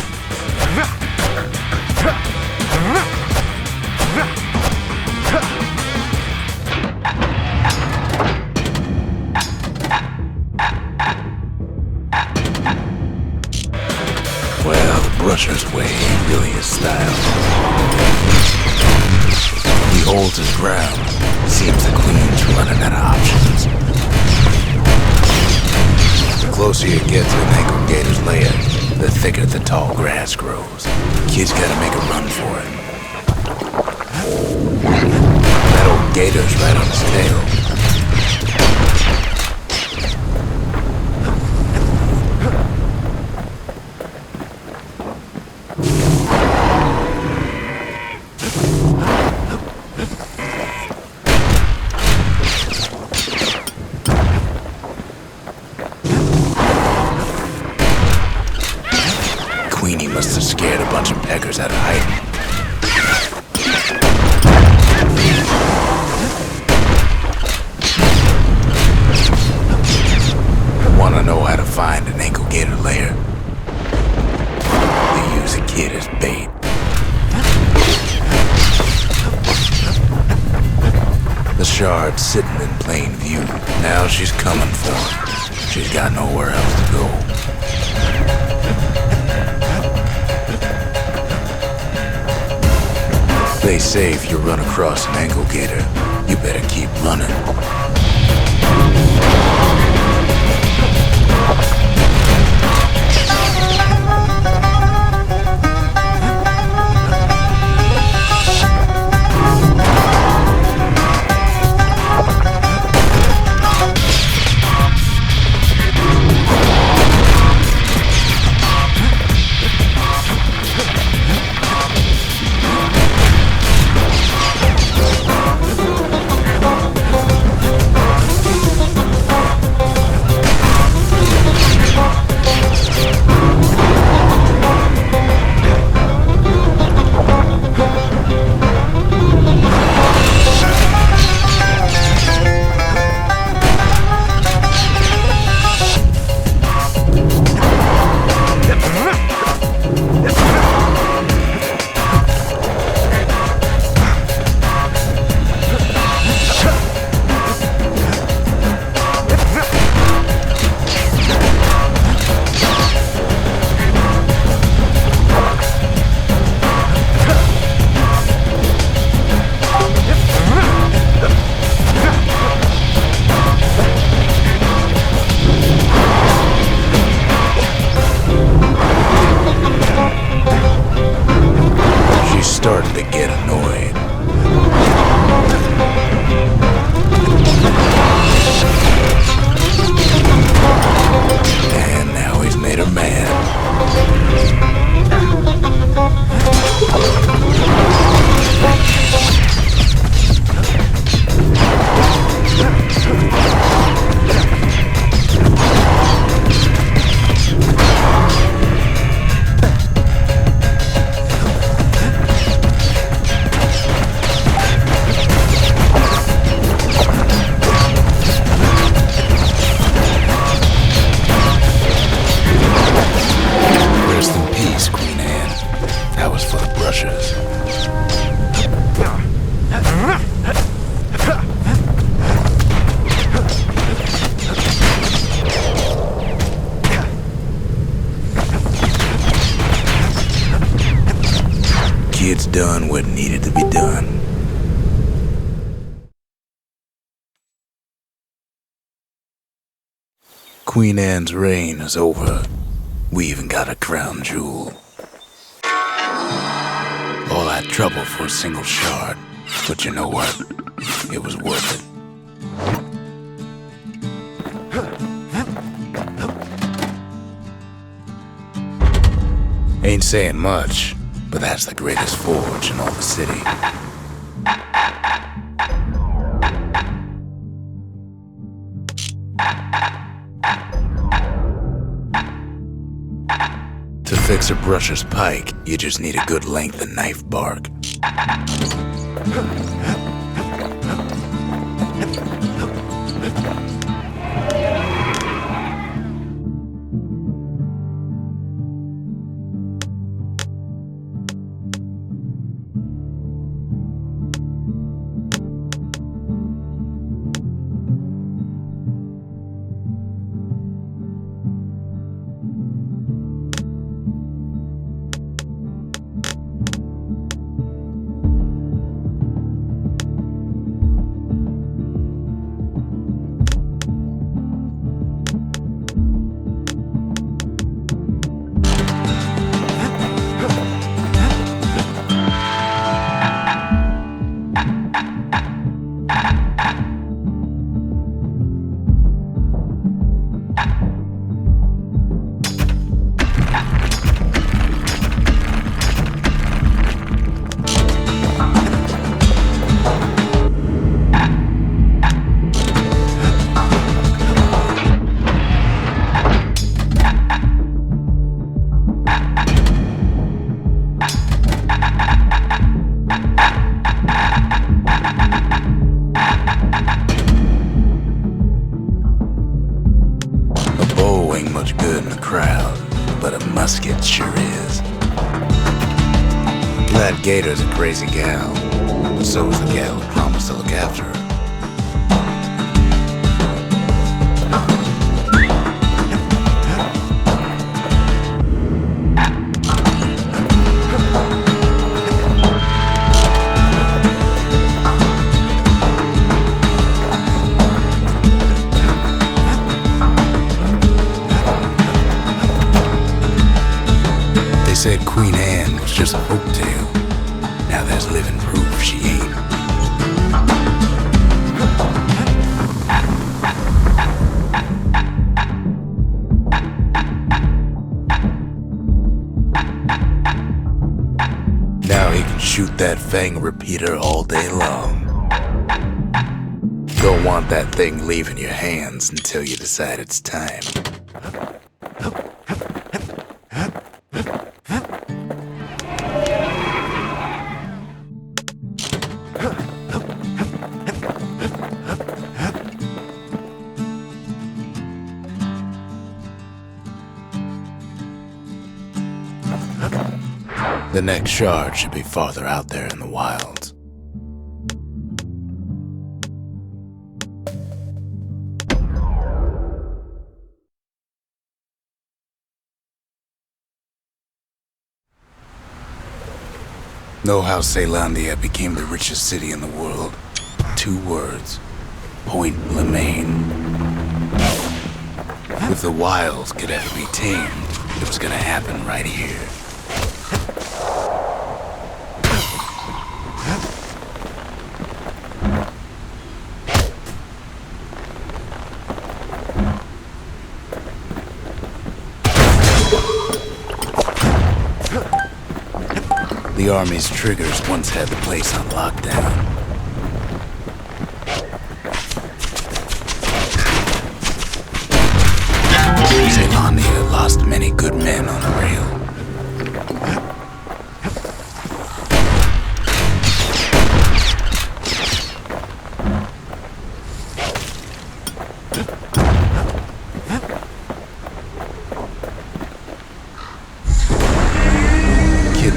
Well, the brusher's way ain't really his style. He holds his ground. Seems the Queen's running out of options. The closer you get to an ankle gator's lair, the thicker the tall grass grows. Kid's gotta make a run for it. That old gator's right on his tail. Queenie must have scared a bunch of peckers out of hiding. Wanna know how to find an ankle gator lair? They use a kid as bait. The shard's sitting in plain view. Now she's coming for him. She's got nowhere else to go. They say if you run across an ankle gator, you better keep running. Starting to get annoyed. And now he's made her mad. Kid's done what needed to be done. Queen Anne's reign is over. We even got a crown jewel. All that trouble for a single shard. But you know what? It was worth it. Ain't saying much, but that's the greatest forge in all the city. To fix a brusher's pike, you just need a good length of knife bark. Musket sure is. That Gator's a crazy gal, but so is the gal who promised to look after her. Said Queen Anne was just a folktale. Now there's living proof she ain't. Now he can shoot that fang repeater all day long. Don't want that thing leaving your hands until you decide it's time. The next shard should be farther out there in the wilds. Know how Caelondia became the richest city in the world? 2 words. Point Lemaine. If the wilds could ever be tamed, it was gonna happen right here. The army's triggers once had the place on lockdown. Caelondia lost many good men on the rail.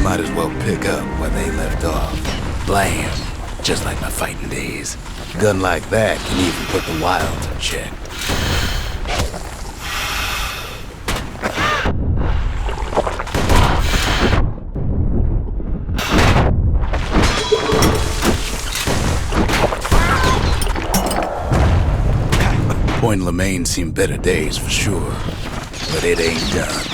Might as well pick up where they left off. Blam! Just like my fighting days. Gun like that can even put the wilds in check. Point Lemaine seen better days for sure, but it ain't done.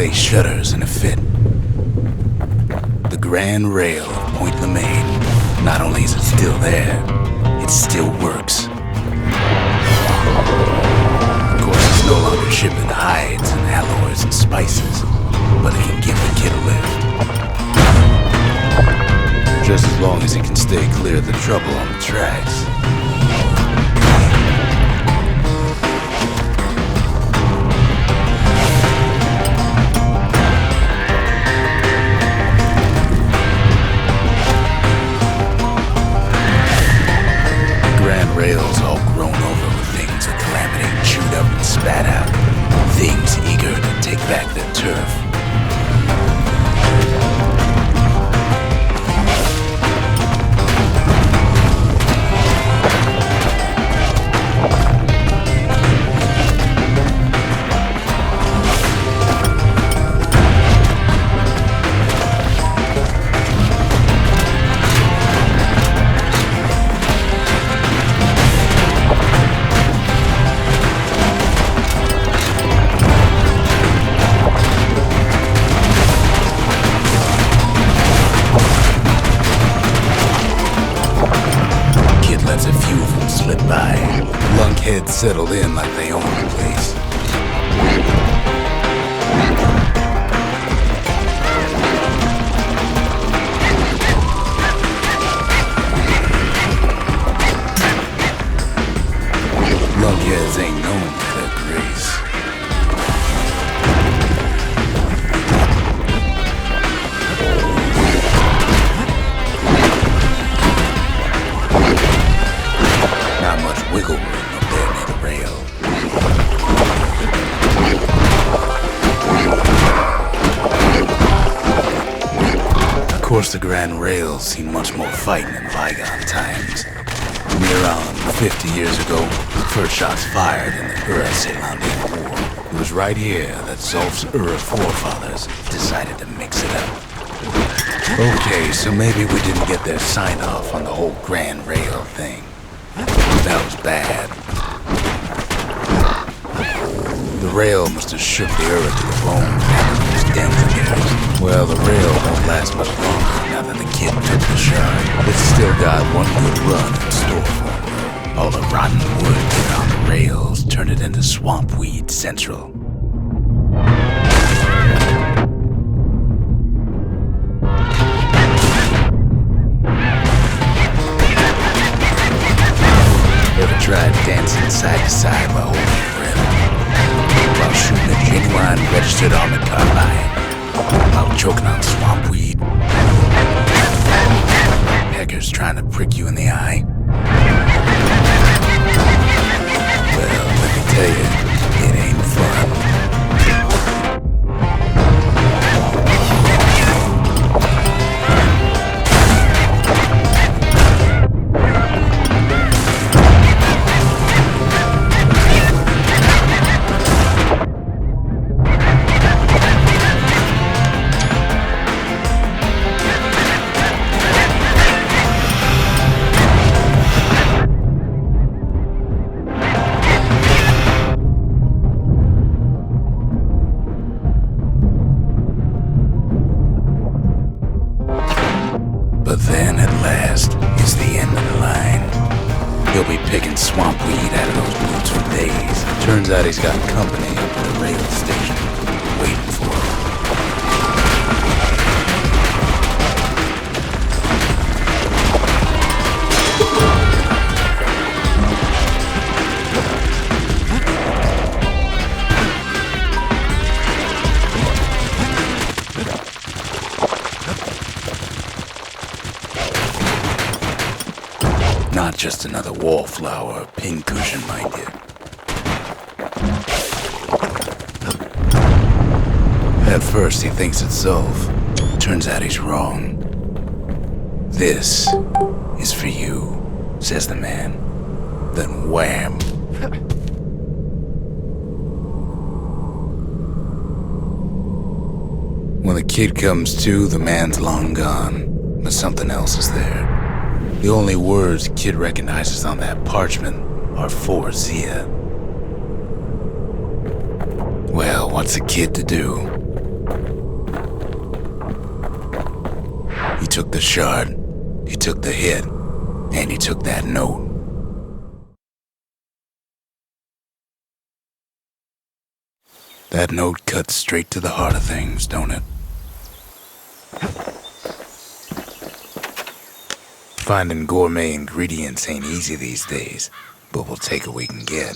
place shudders in a fit. The grand rail of Point Lemaine, not only is it still there, it still works. Of course, it's no longer shipping hides and alloys and spices, but it can give the kid a lift. Just as long as he can stay clear of the trouble on the tracks. Rails all grown over with things of calamity chewed up and spat out. Things eager to take back their turf. Lunkheads settled in like they own the place. Lunkheads ain't known for their grace. Not much wiggle room up there near the rail. Of course, the Grand Rails seen much more fighting in bygone times. Near on 50 years ago, first shots fired in the Ura-Selandian War. It was right here that Zulf's Ura forefathers decided to mix it up. Okay, so maybe we didn't get their sign-off on the whole Grand Rail thing. That was bad. The rail must have shook the earth to the bone after those dens of theirs. Well, the rail won't last much longer now that the kid took the shard. It's still got one good run in store for it. All the rotten wood get on the rails, turn it into swamp weed central. Ever tried dancing side to side while holding your breath? While shooting a genuine registered armored carbine? While choking on swamp weed? Peckers trying to prick you in the eye? Well, let me tell you, it ain't fun. But then, at last, is the end of the line. He'll be picking swamp weed out of those boots for days. Turns out he's got company up at the rail station, waiting for him. Not just another wallflower or pincushion, mind you. At first he thinks it's Zulf. Turns out he's wrong. This is for you, says the man. Then wham! When the kid comes to, the man's long gone, but something else is there. The only words kid recognizes on that parchment are for Zia. Well, what's a kid to do? He took the shard, he took the hit, and he took that note. That note cuts straight to the heart of things, don't it? Finding gourmet ingredients ain't easy these days, but we'll take what we can get.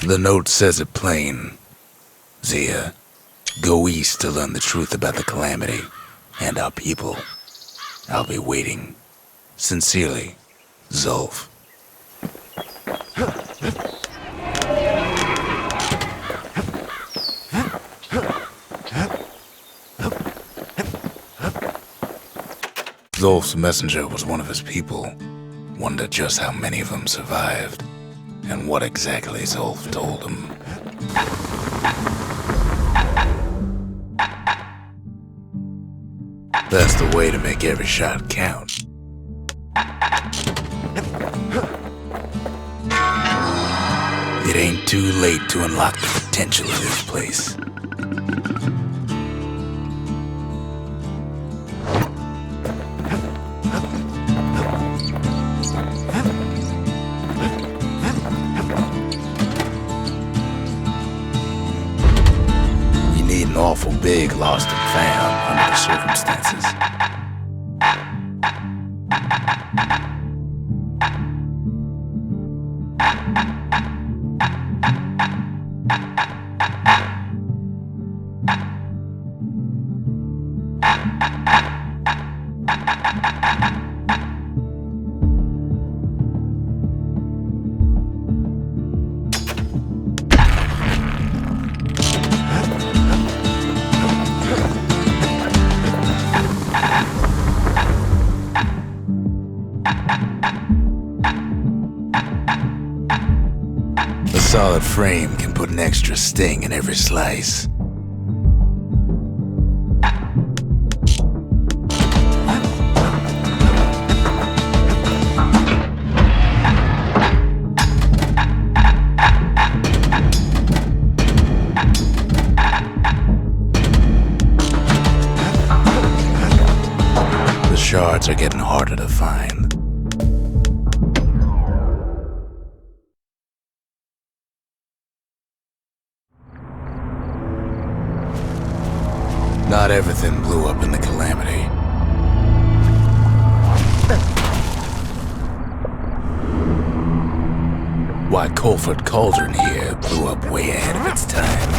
The note says it plain. Zia, go east to learn the truth about the calamity and our people. I'll be waiting. Sincerely, Zulf. Zulf's messenger was one of his people. Wondered just how many of them survived, and what exactly Zulf told him. That's the way to make every shot count. It ain't too late to unlock the potential of this place. Awful big lost and found under the circumstances. A solid frame can put an extra sting in every slice. The shards are getting harder to find. Not everything blew up in the calamity. Why Colford Cauldron here blew up way ahead of its time.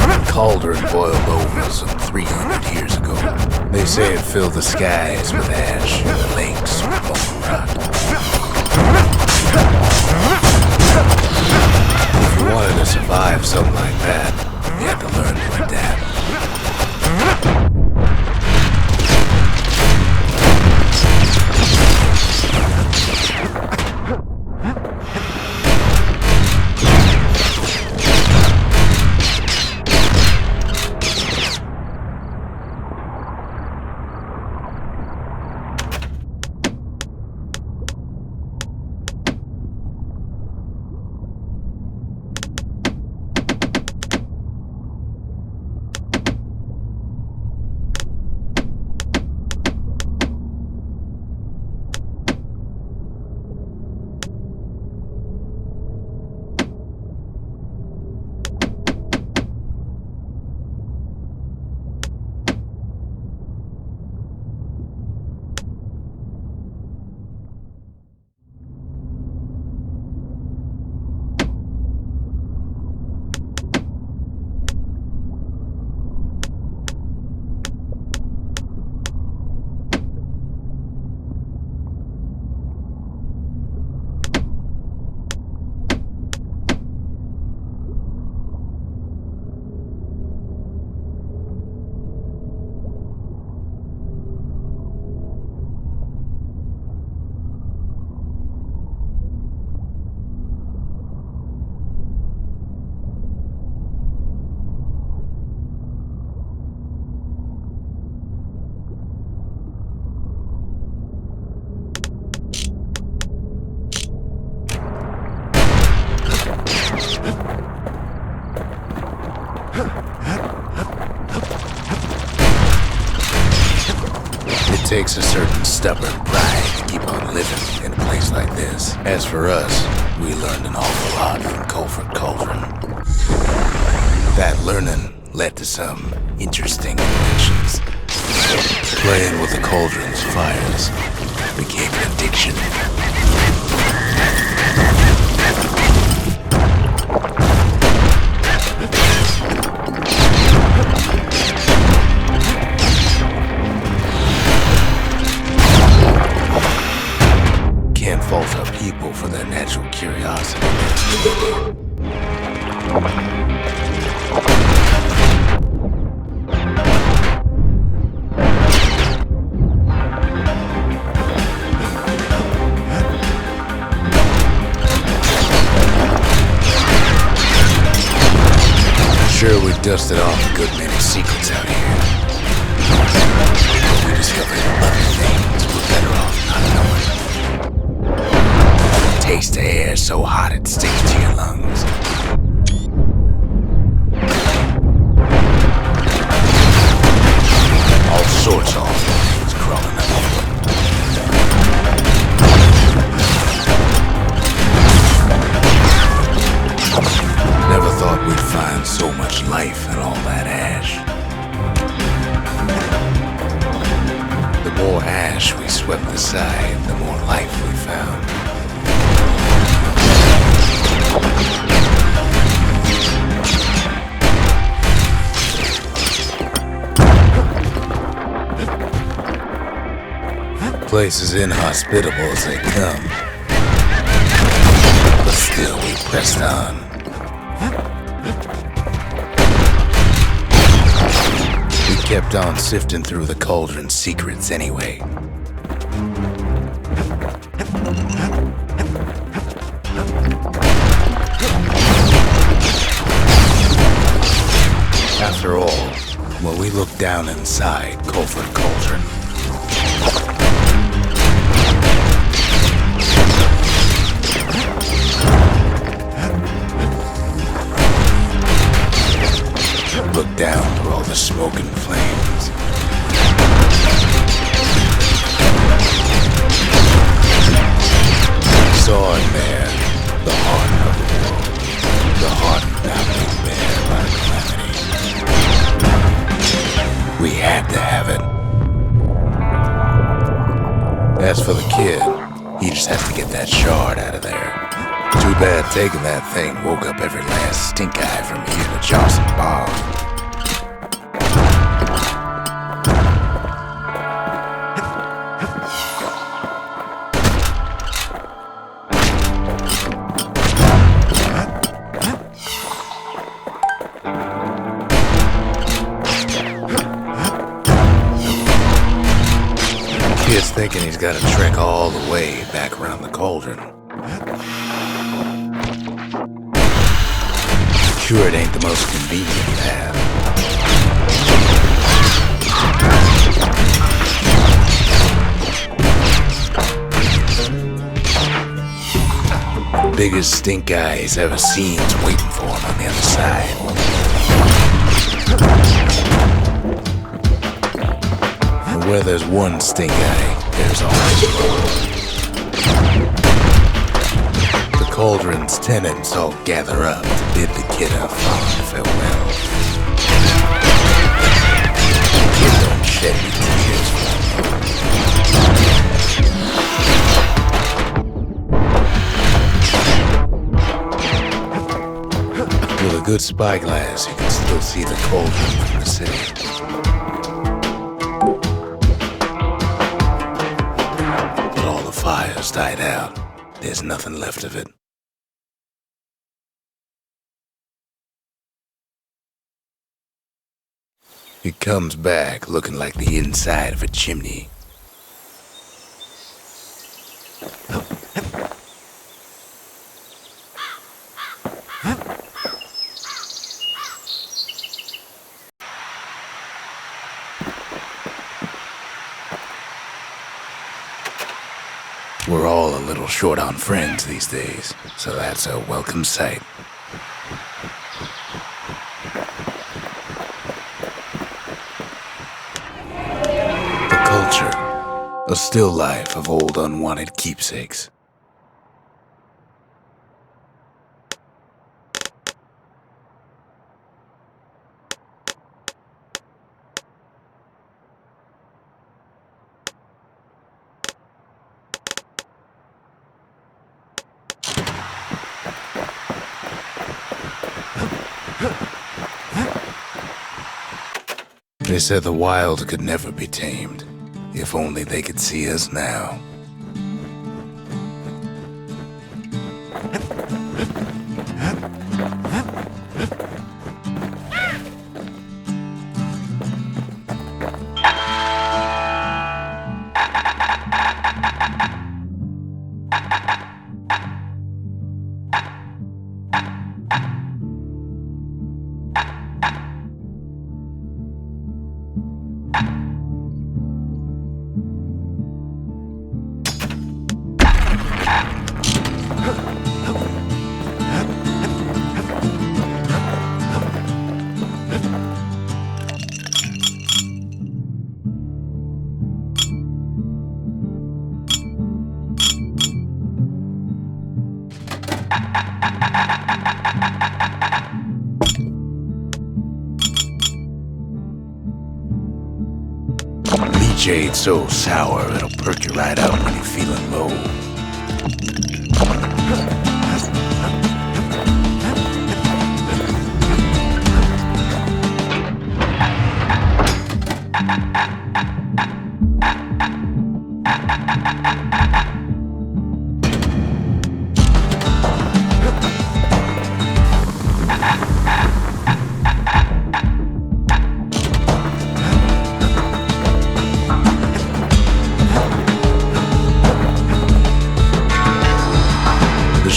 The cauldron boiled over some 300 years ago. They say it filled the skies with ash and the lakes with molten rock. If you wanted to survive something like that, you have to learn to adapt. takes a certain stubborn pride to keep on living in a place like this. As for us, we learned an awful lot from Culford Cauldron. That learning led to some interesting inventions. Playing with the cauldron's fires became an addiction. Can't fault our people for their natural curiosity. Sure, we dusted off a good many secrets out here. But we discovered other things we're better off not knowing. Taste the air so hot it sticks to your lungs. All sorts of things crawling up. Never thought we'd find so much life in all that ash. The more ash we swept aside, the more life we found. Place as inhospitable as they come. But still we pressed on. We kept on sifting through the cauldron's secrets anyway. After all, when we looked down inside Culford Cauldron, looked down through all the smoke and flames, saw in there the heart of the world, the heart now laid bare by calamity. We had to have it. As for the kid, he just has to get that shard out of there. Too bad taking that thing woke up every last stink eye from here to Johnson Bog. Kid's thinking he's got to trek all the way back around the cauldron. Sure, it ain't the most convenient path. Biggest stink eye he's ever seen's waiting for him on the other side. And where there's one stink eye, there's always more. The cauldron's tenants all gather up to bid the kid a fond farewell. The kid don't shed any tears. With a good spyglass, you can still see the cauldron from the city. But all the fires died out. There's nothing left of it. It comes back looking like the inside of a chimney. We're all a little short on friends these days, so that's a welcome sight. The culture, A still life of old unwanted keepsakes. They said the wild could never be tamed. If only they could see us now. Jade's so sour it'll perk you right out when you're feeling low.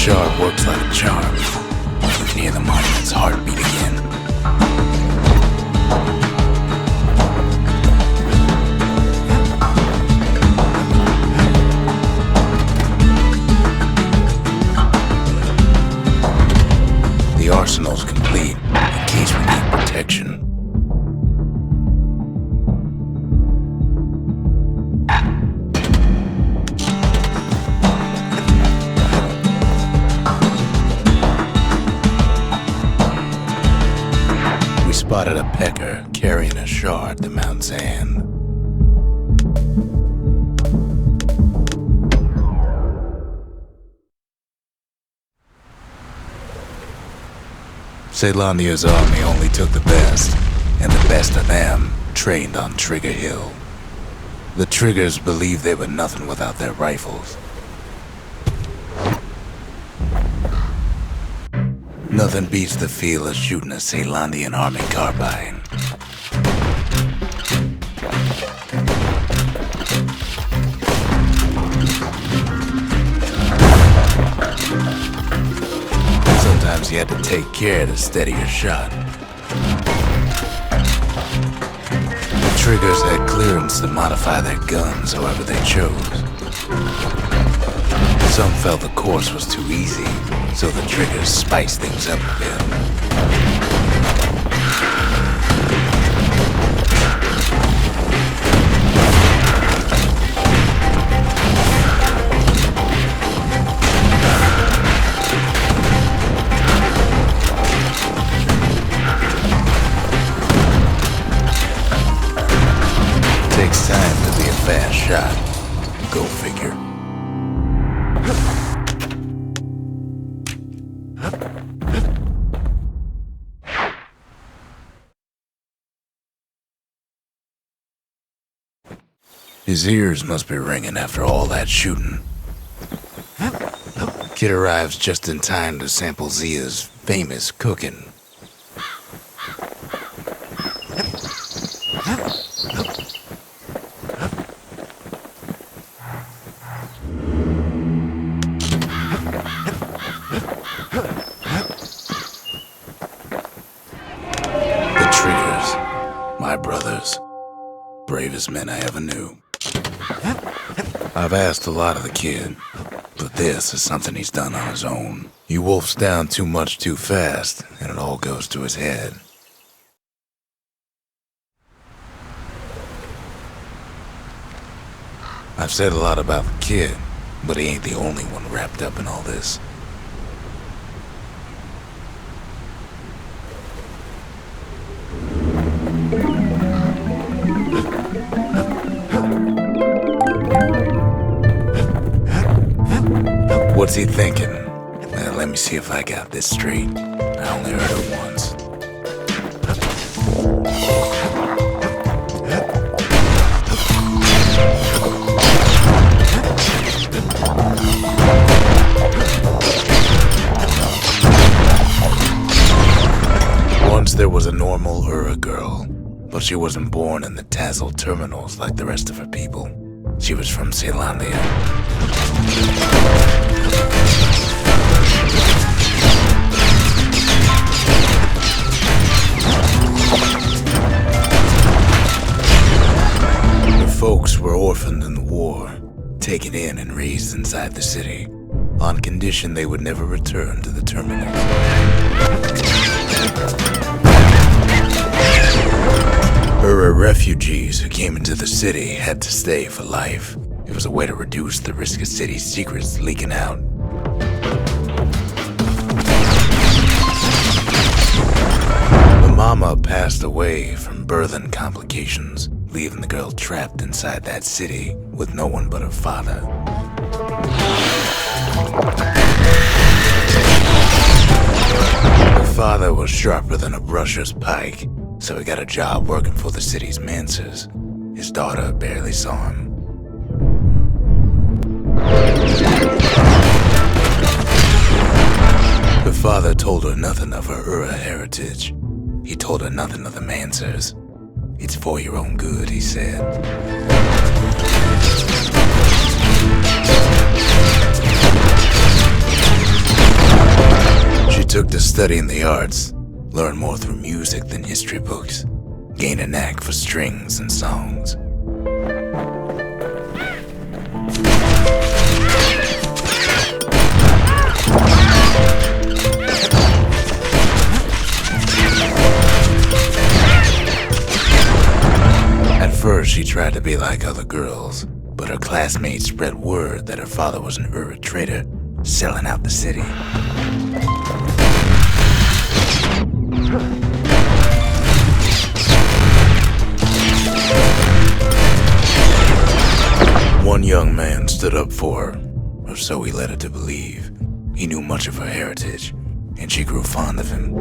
Shard works like a charm. You can hear the monument's heartbeat again. The arsenal's complete in case we need protection. Spotted a pecker carrying a shard to Mount Zan. Caelandia's army only took the best, and the best of them trained on Trigger Hill. The Triggers believed they were nothing without their rifles. Nothing beats the feel of shooting a Caelandian army carbine. Sometimes you had to take care to steady your shot. The Triggers had clearance to modify their guns however they chose. Some felt the course was too easy, so the Triggers spiced things up a bit. Takes time to be a fast shot. Go figure. His ears must be ringing after all that shooting. Kid arrives just in time to sample Zia's famous cooking. The Triggers, my brothers, bravest men I ever knew. I've asked a lot of the kid, but this is something he's done on his own. He wolfs down too much too fast, and it all goes to his head. I've said a lot about the kid, but he ain't the only one wrapped up in all this. What's he thinking? Well, let me see if I got this straight. I only heard it once. Once there was a normal Ura girl, but she wasn't born in the Tassel terminals like the rest of her people. She was from Ceylondia. Her folks were orphaned in the war, taken in and raised inside the city, on condition they would never return to the terminals. Ura refugees who came into the city had to stay for life. It was a way to reduce the risk of city secrets leaking out. The mama passed away from birthing complications, leaving the girl trapped inside that city with no one but her father. Her father was sharper than a brusher's pike, so he got a job working for the city's mancers. His daughter barely saw him. Her father told her nothing of her Ura heritage. He told her nothing of the mancers. It's for your own good, he said. She took to studying the arts, learned more through music than history books, gained a knack for strings and songs. At first, she tried to be like other girls, but her classmates spread word that her father was an Ura trader, selling out the city. One young man stood up for her, or so he led her to believe. He knew much of her heritage, and she grew fond of him.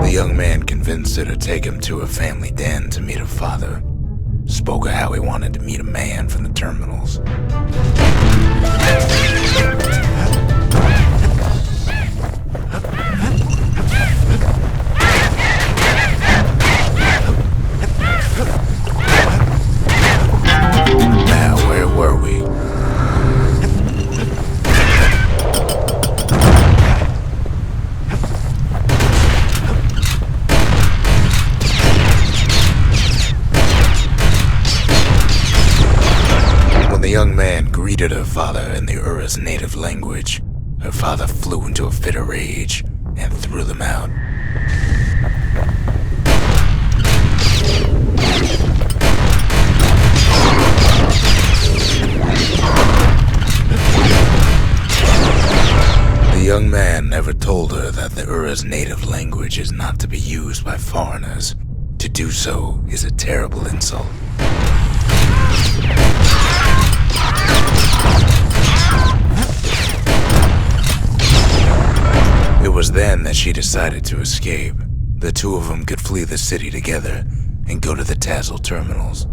The young man convinced her to take him to her family den to meet her father. Spoke of how he wanted to meet a man from the terminals. Now, where were we? The young man greeted her father in the Ura's native language. Her father flew into a fit of rage and threw them out. The young man never told her that the Ura's native language is not to be used by foreigners. To do so is a terrible insult. It was then that she decided to escape. The two of them could flee the city together and go to the Tassel terminals.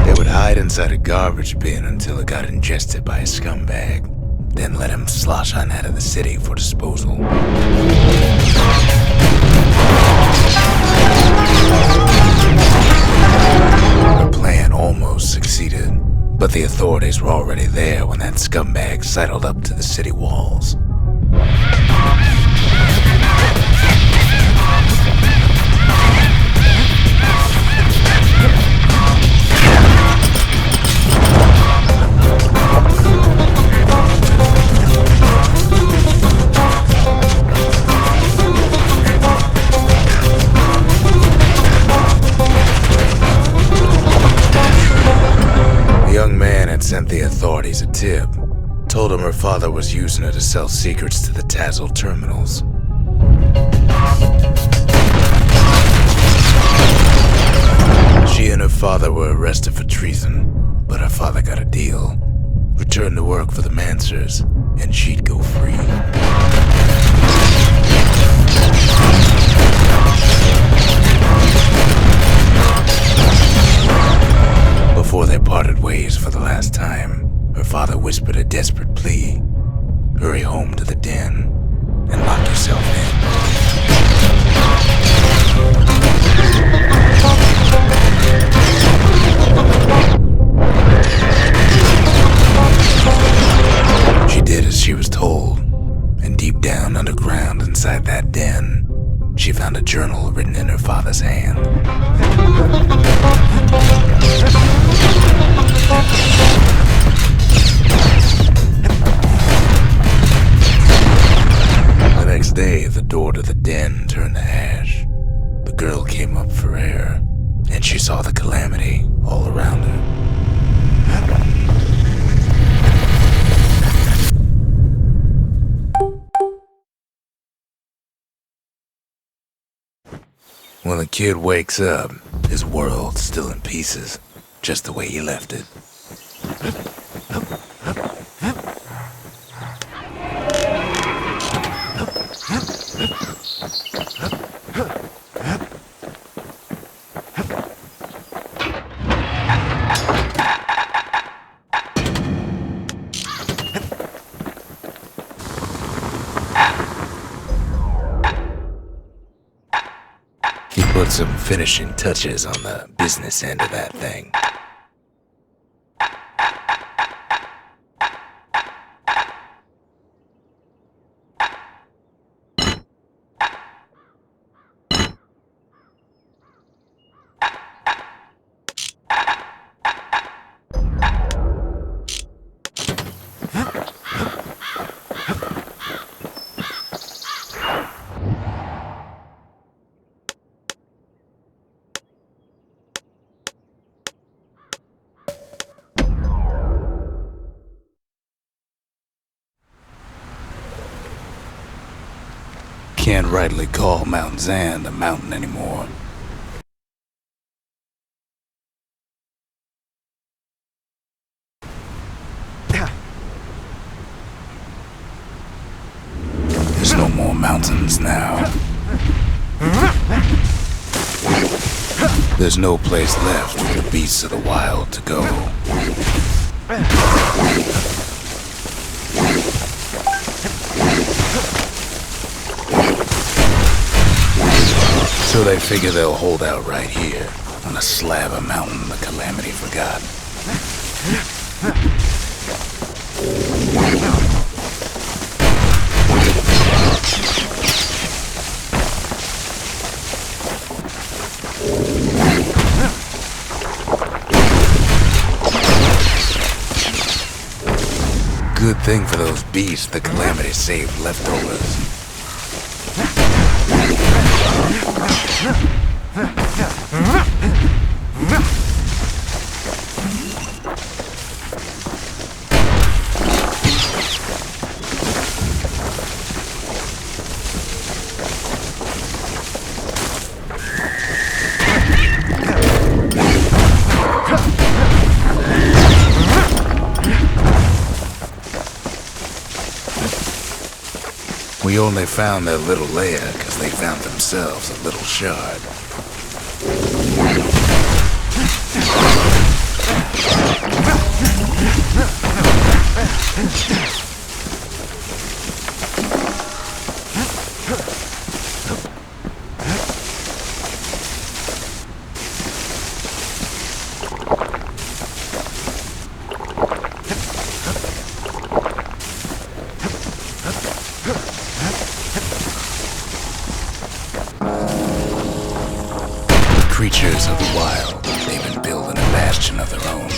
They would hide inside a garbage bin until it got ingested by a scumbag, then let him slosh on out of the city for disposal. Her plan almost succeeded, but the authorities were already there when that scumbag sidled up to the city walls. Told him her father was using her to sell secrets to the Tassel terminals. She and her father were arrested for treason, but her father got a deal. Returned to work for the Mansers, and she'd go free. Before they parted ways for the last time, her father whispered a desperate plea. Hurry home to the den and lock yourself in. She did as she was told, and deep down underground inside that den, she found a journal written in her father's hand. The next day, the door to the den turned to ash. The girl came up for air, and she saw the calamity all around her. When the kid wakes up, his world's still in pieces, just the way he left it. He put some finishing touches on the business end of that thing. Can't rightly call Mount Zan a mountain anymore. There's no more mountains now. There's no place left for the beasts of the wild to go. So they figure they'll hold out right here, on a slab of mountain the Calamity forgot. Good thing for those beasts the Calamity saved leftovers. We only found their little lair because they found themselves a little shard. Creatures of the wild, they've been building a bastion of their own.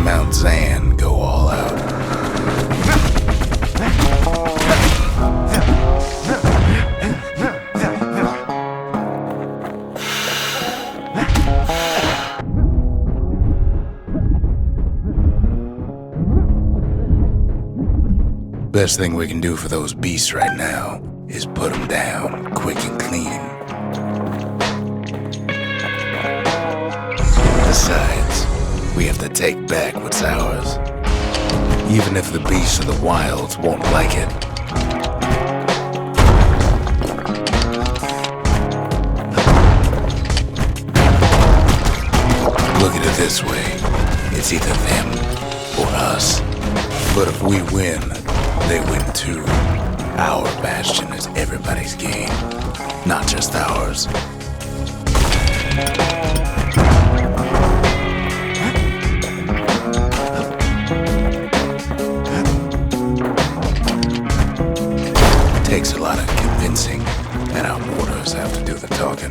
Mount Zan go all out. Best thing we can do for those beasts right now is put them down quick and clean. Besides, we have to take back what's ours, even if the beasts of the wilds won't like it. Look at it this way, it's either them or us. But if we win, they win too. Our Bastion is everybody's game, not just ours. Takes a lot of convincing, and our mortars have to do the talking.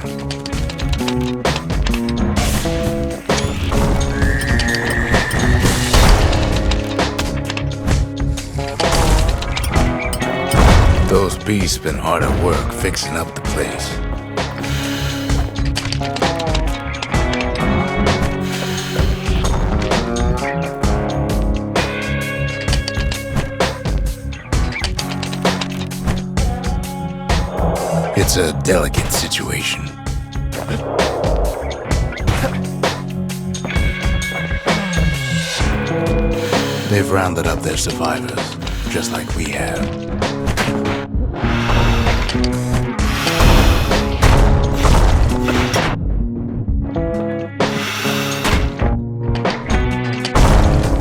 Those beasts been hard at work fixing up the place. It's a delicate situation. They've rounded up their survivors, just like we have.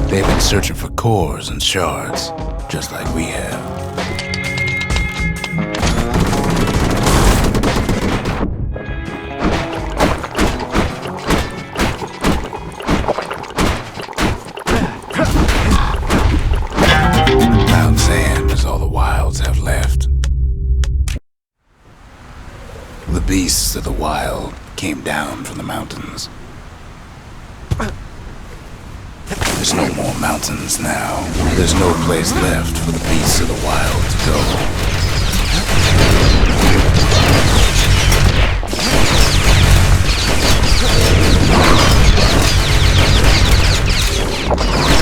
They've been searching for cores and shards, just like we have. Mount Zan is all the wilds have left. The beasts of the wild came down from the mountains. There's no more mountains now. There's no place left for the beasts of the wild to go.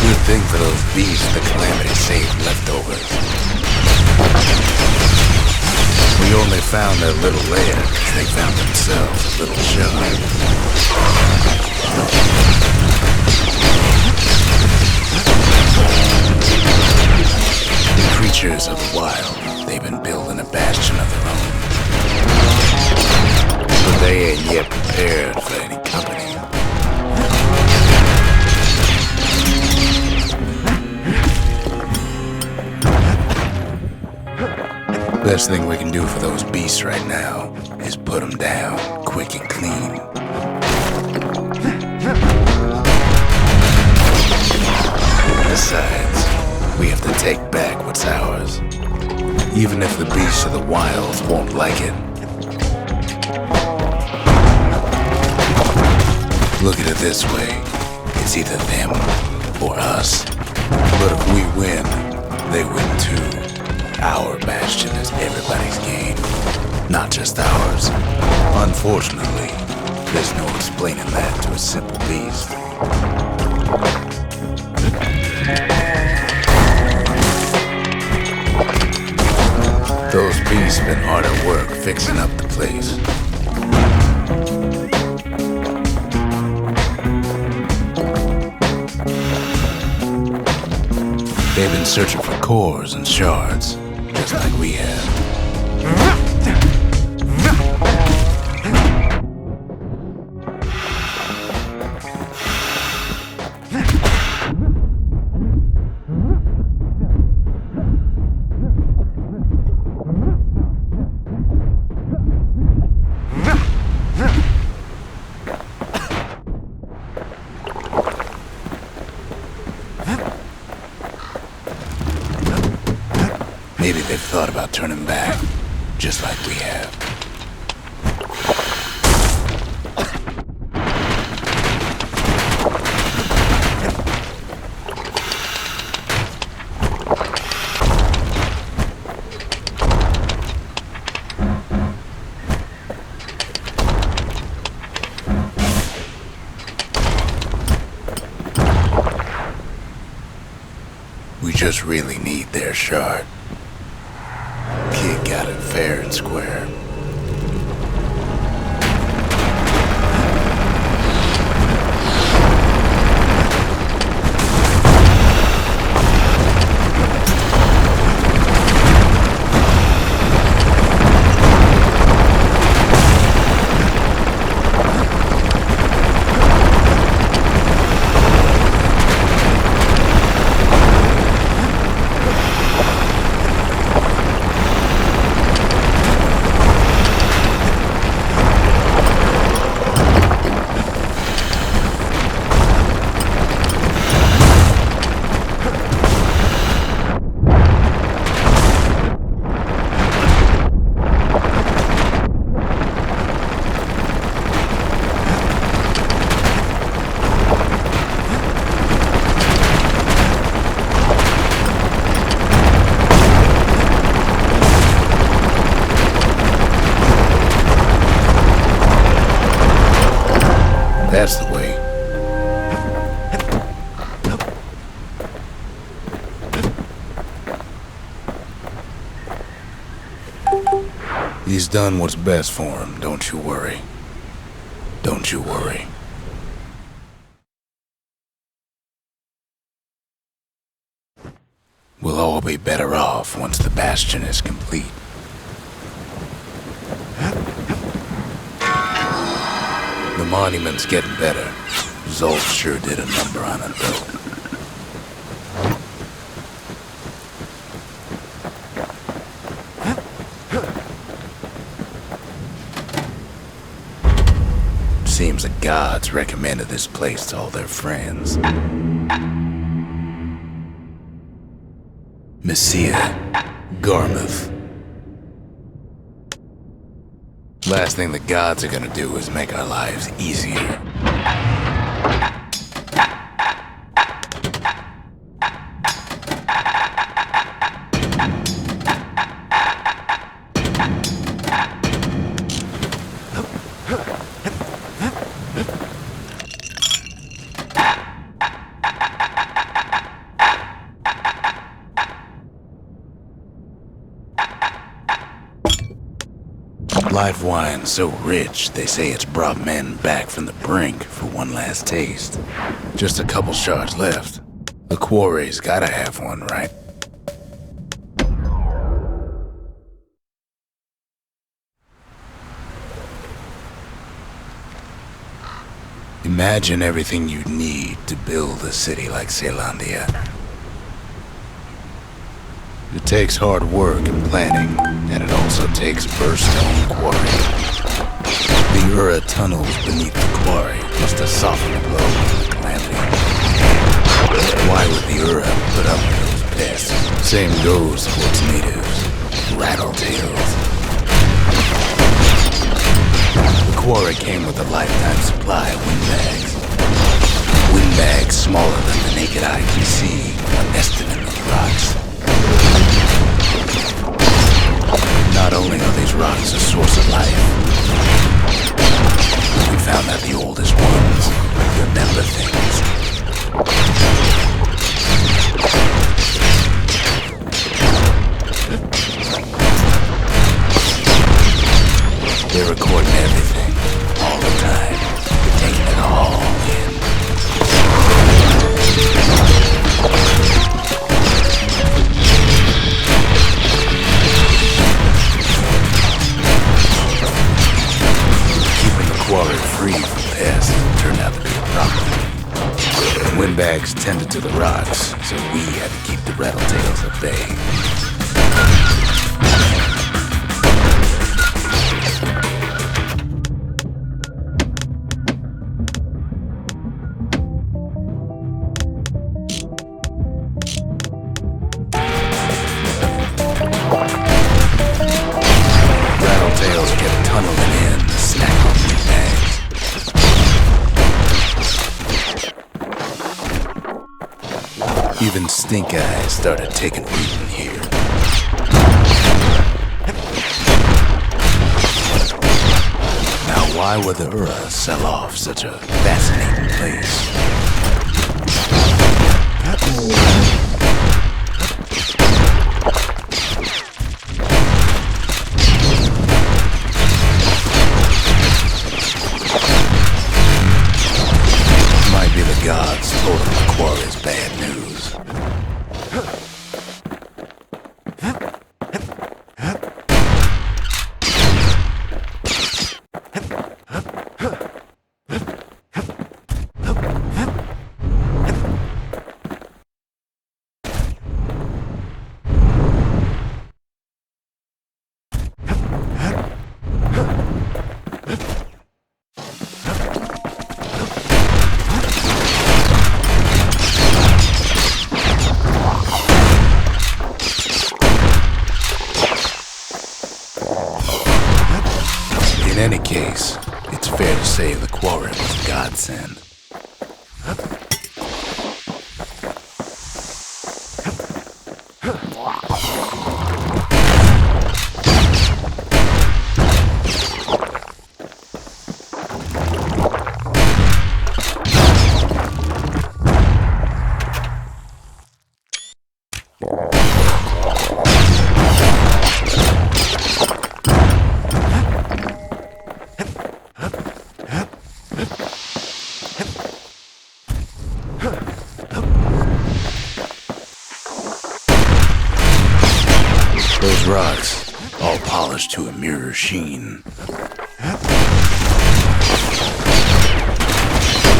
Good thing for those beasts the Calamity saved leftovers. We only found their little lair because they found themselves a little shard. The creatures of the wild, they've been building a bastion of their own. But they ain't yet prepared for any company. Best thing we can do for those beasts right now is put them down quick and clean. Besides, we have to take back what's ours, even if the beasts of the wilds won't like it. Look at it this way, it's either them or us. But if we win, they win too. Our Bastion is everybody's game, not just ours. Unfortunately, there's no explaining that to a simple beast. Those beasts been hard at work fixing up the place. They've been searching for cores and shards, just like we have. Maybe they've thought about turning back, just like we have. just really need their shard. Kid got it fair and square. That's the way. He's done what's best for him, don't you worry. Don't you worry. We'll all be better off once the Bastion is complete. The monument's getting better. Zolf sure did a number on it, though. Seems the gods recommended this place to all their friends. Messiah, Garmouth. Last thing the gods are gonna do is make our lives easier. Live wine so rich, they say it's brought men back from the brink for one last taste. Just a couple shards left. The quarry's gotta have one, right? Imagine everything you'd need to build a city like Zealandia. It takes hard work and planning, and it also takes Bastion quarry. The Ura tunnels beneath the quarry must have softened the blow of the calamity. Why would the Ura put up with those pests? Same goes for its natives, rattletails. The quarry came with a lifetime supply of windbags. Windbags smaller than the naked eye can see are nested in the rocks. Not only are these rocks a source of life, we found that the oldest ones remember things. They're recording everything, all the time, taking it all in. Quarry free from pests turned out to be a problem. Windbags tended to the rocks, so we had to keep the rattletails at bay. Rattletails kept tunneling in to snack on windbags. Even stink eyes started taking root in here. Now why would the Ura sell off such a fascinating place? descend. Those rocks, all polished to a mirror sheen. The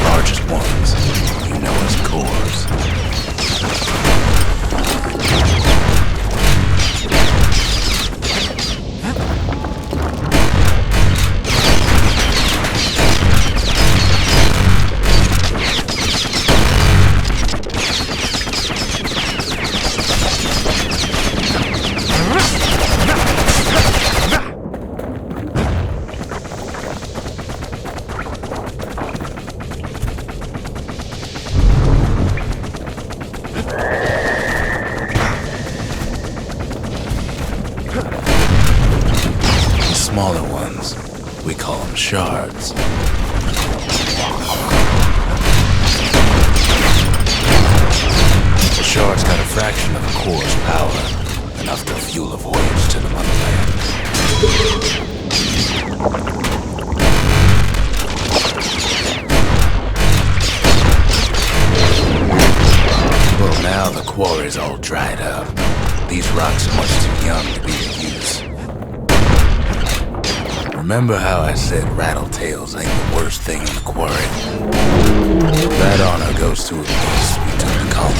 largest ones, you know as cores. Smaller ones, we call them shards. The shards got a fraction of a core's power, enough to fuel a voyage to the motherland. Well, now the quarry's all dried up. These rocks are much too young to be of use. Remember how I said rattletails ain't the worst thing in the quarry? That honor goes to a beast we took to Colin,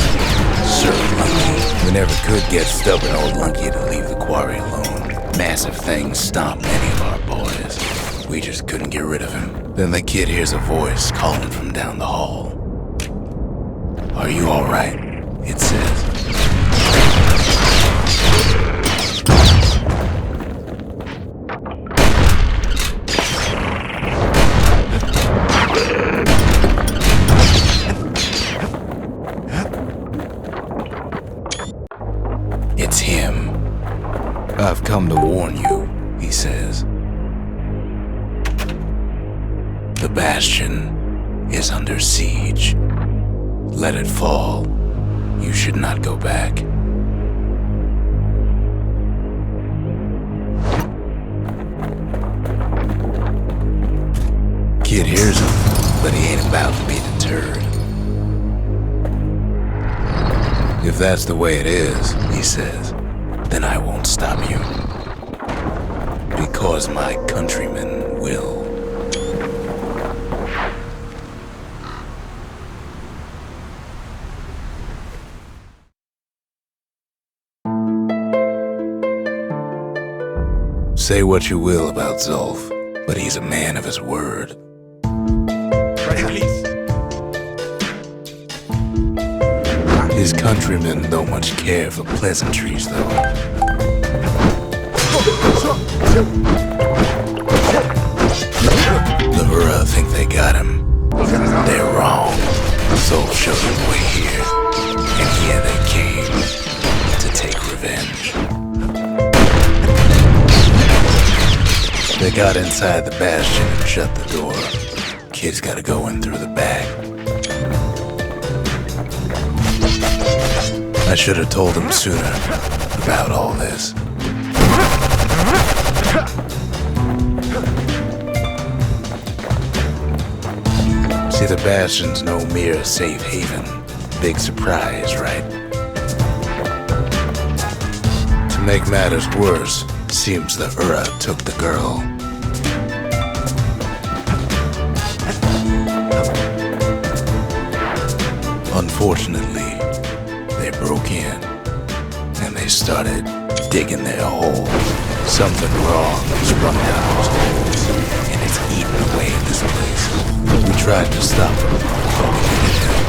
Sir Lunky. We never could get stubborn old Lunky to leave the quarry alone. Massive things stomped many of our boys. We just couldn't get rid of him. Then the kid hears a voice calling from down the hall. Are you alright? It says. It's him. I've come to warn you, he says. The Bastion is under siege. Let it fall. You should not go back. Kid hears him, but he ain't about to be deterred. If that's the way it is, he says, then I won't stop you. Because my countrymen will. Say what you will about Zulf, but he's a man of his word. His countrymen don't much care for pleasantries, though. The Ura think they got him. They're wrong. Zulf showed them the way here, and here they came to take revenge. They got inside the Bastion and shut the door. Kid's gotta go in through the back. I should have told him sooner about all this. See, the Bastion's no mere safe haven. Big surprise, right? To make matters worse, seems the Ura took the girl. Unfortunately, they broke in, and they started digging their hole. Something wrong has run down those holes, and it's eaten away at this place. We tried to stop them, but we needed help.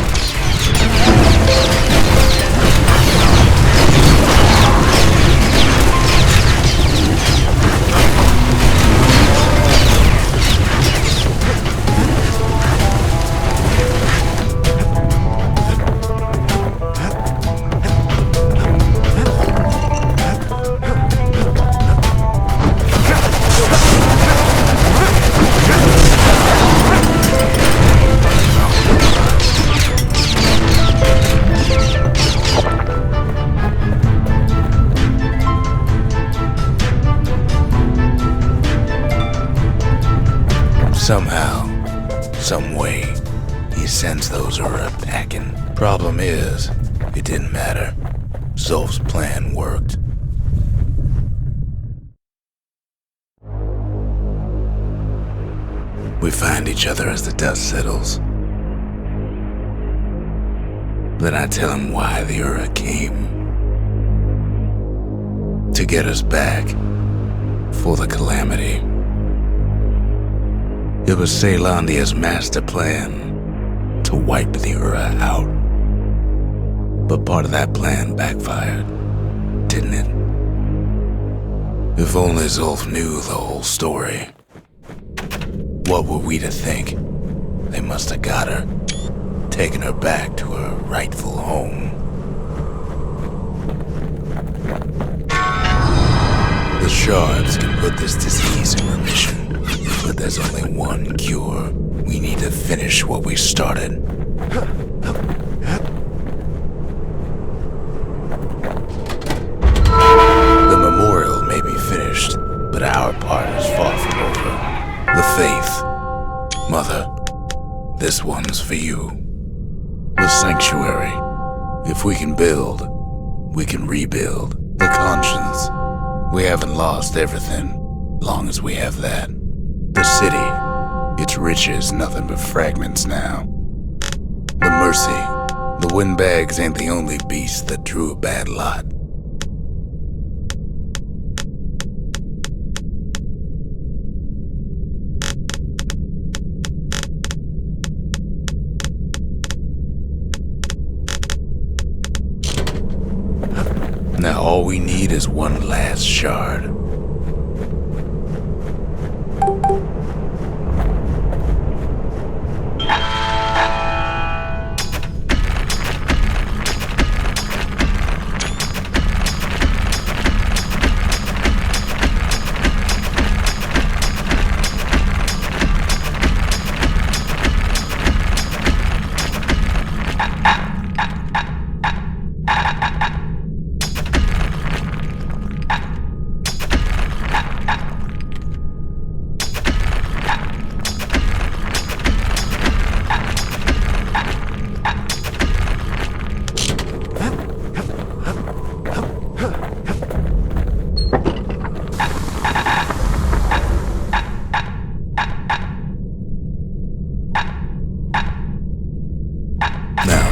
Problem is, it didn't matter. Zolf's plan worked. We find each other as the dust settles. Then I tell him why the Ura came. To get us back. For the calamity. It was Ceylandia's master plan to wipe the Ura out. But part of that plan backfired, didn't it? If only Zolf knew the whole story. What were we to think? They must have got her, taken her back to her rightful home. The shards can put this disease in remission, but there's only one cure. We need to finish what we started. The memorial may be finished, but our part is far from over. The faith. Mother, this one's for you. The sanctuary. If we can build, we can rebuild. The conscience. We haven't lost everything, long as we have that. The city, its riches nothing but fragments now. The mercy, the windbags ain't the only beast that drew a bad lot. Now all we need is one last shard.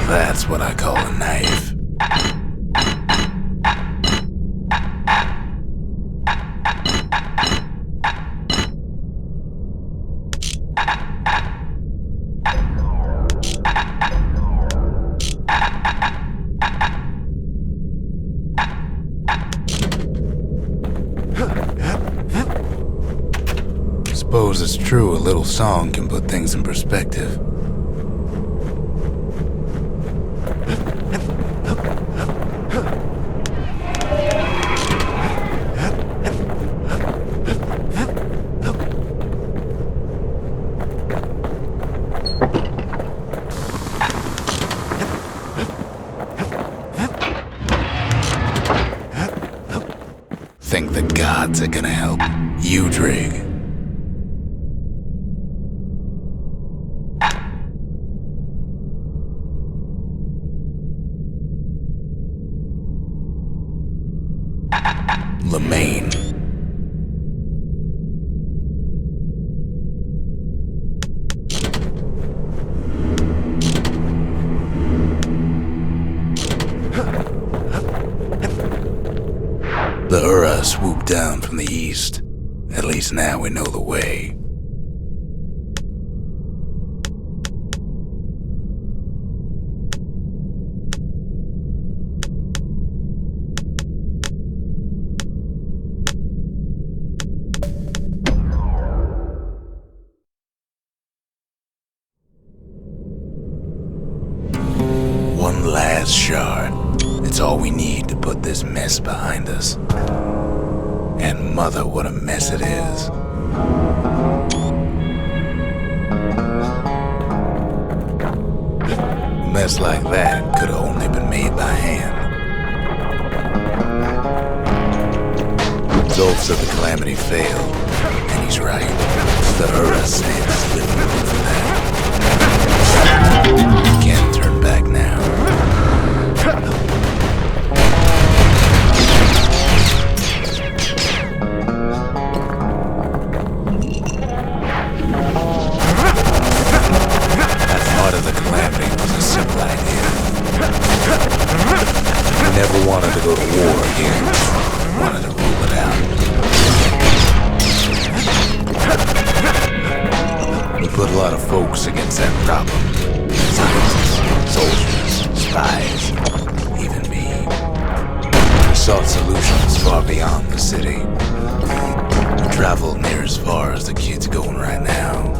That's what I call a knife. Suppose it's true a little song can put things in perspective. Think the gods are gonna help you, Drig? Lemaine. The Ura swooped down from the east. At least now we know the way. One last shard. It's all we need to put this mess behind us. And mother, what a mess it is. A mess like that could have only been made by hand. Zolf said the calamity failed, and he's right. The Ura stands living proof of that. You can't turn back now. city. Travel near as far as the kid's going right now.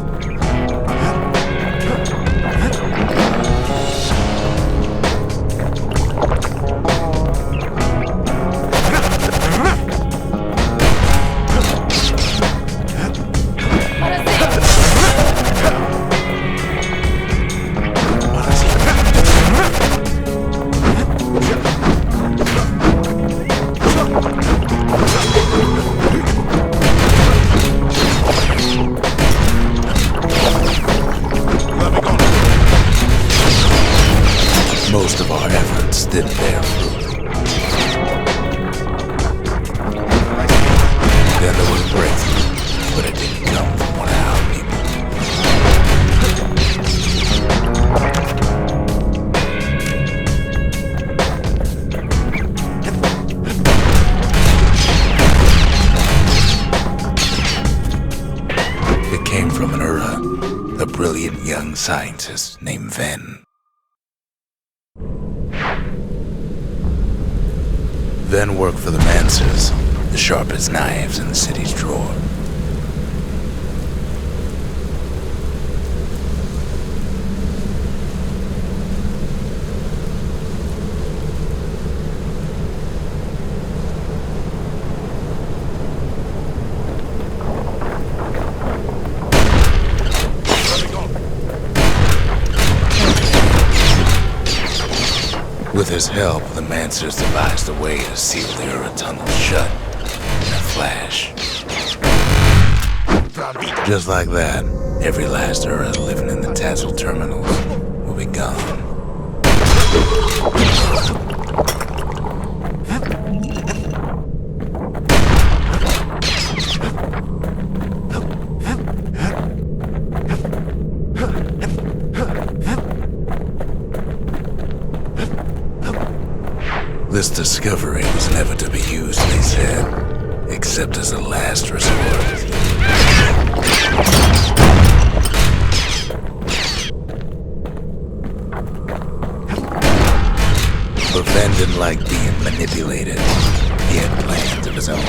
Most of our efforts didn't bear fruit. Then there was a breakthrough, but it didn't come from one of our people. It came from an Ura, a brilliant young scientist named Ven. Then worked for the Mancers, the sharpest knives in the city's drawer. With his help, the Mancers devised a way to seal the Ura tunnel shut in a flash. Just like that, every last Ura living in the Tassel terminals will be gone. This discovery was never to be used, they said, except as a last resort. But Ven didn't like being manipulated. He had plans of his own.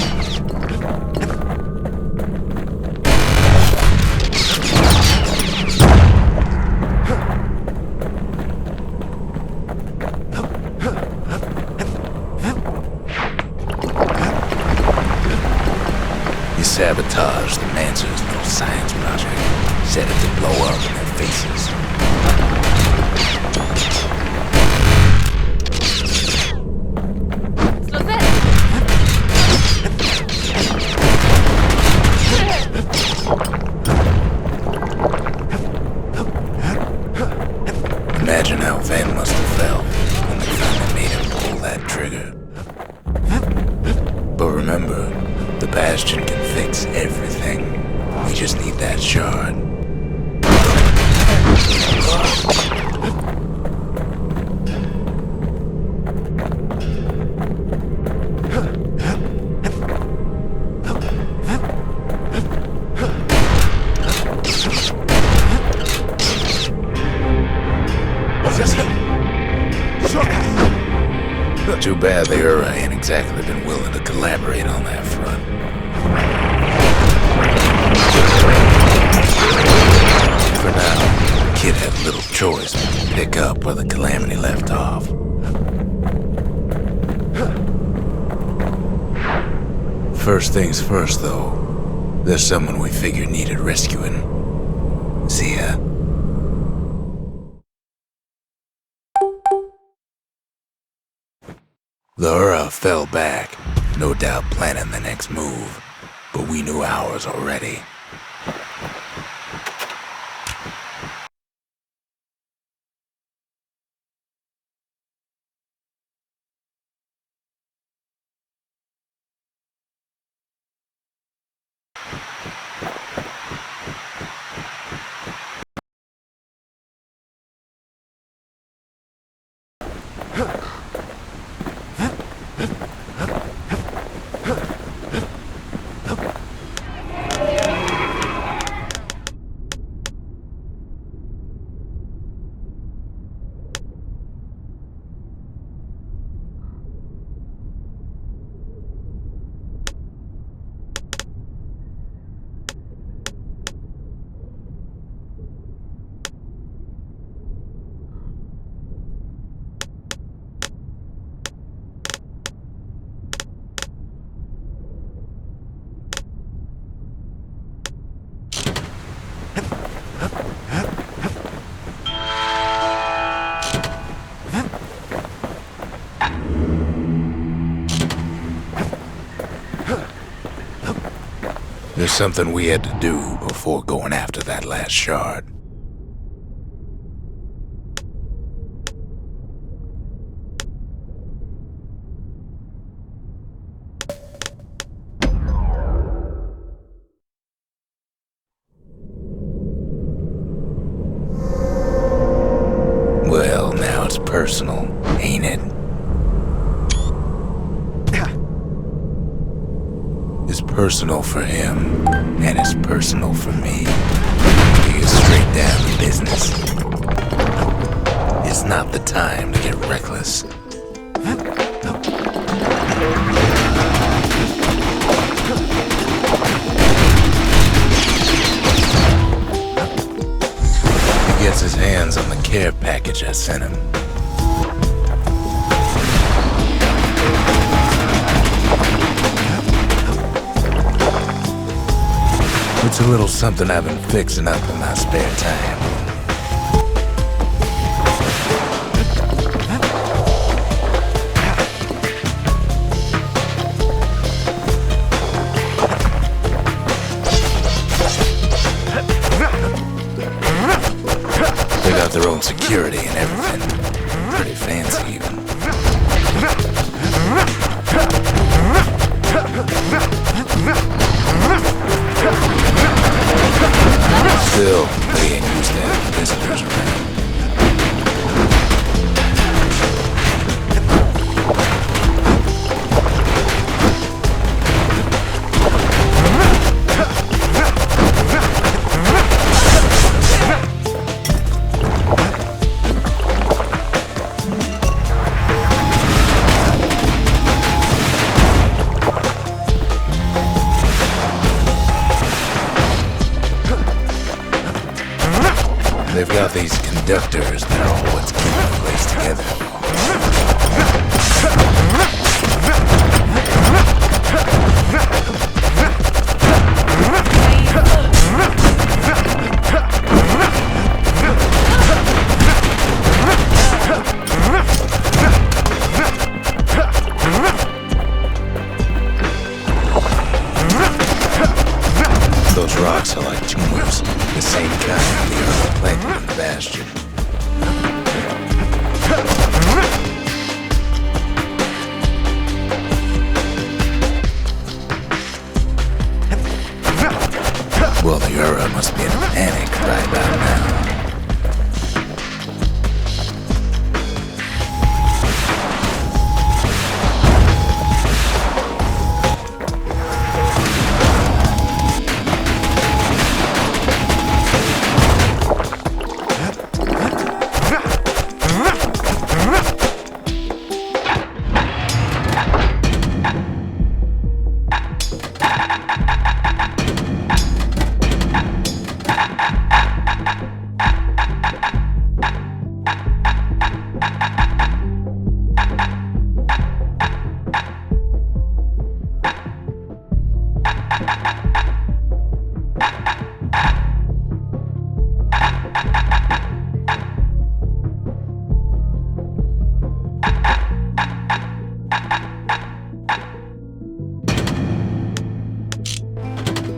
Sabotage the Mancers' little science project, set it to blow up in their faces. Imagine how Ven must have felt when they finally made him pull that trigger. But remember, the Bastion can fix everything. We just need that shard. Too bad the Ura ain't exactly been willing to collaborate on that front. For now, the kid had little choice but to pick up where the Calamity left off. First things first, though. There's someone we figured needed rescuing. See ya. The Ura fell back, no doubt planning the next move, but we knew ours already. There's something we had to do before going after that last shard. Well, now it's personal, ain't it? It's personal for him, and it's personal for me. We get straight down to business. It's not the time to get reckless. He gets his hands on the care package I sent him. It's a little something I've been fixing up in my spare time. They got their own security and everything. Pretty fancy even. Still, they ain't used to having visitors around. They've got these conductors that are what's keeping the place together. Those rocks are like tumors, the same kind the earth planted in Bastion. Well, the Ura must be in a panic right about now.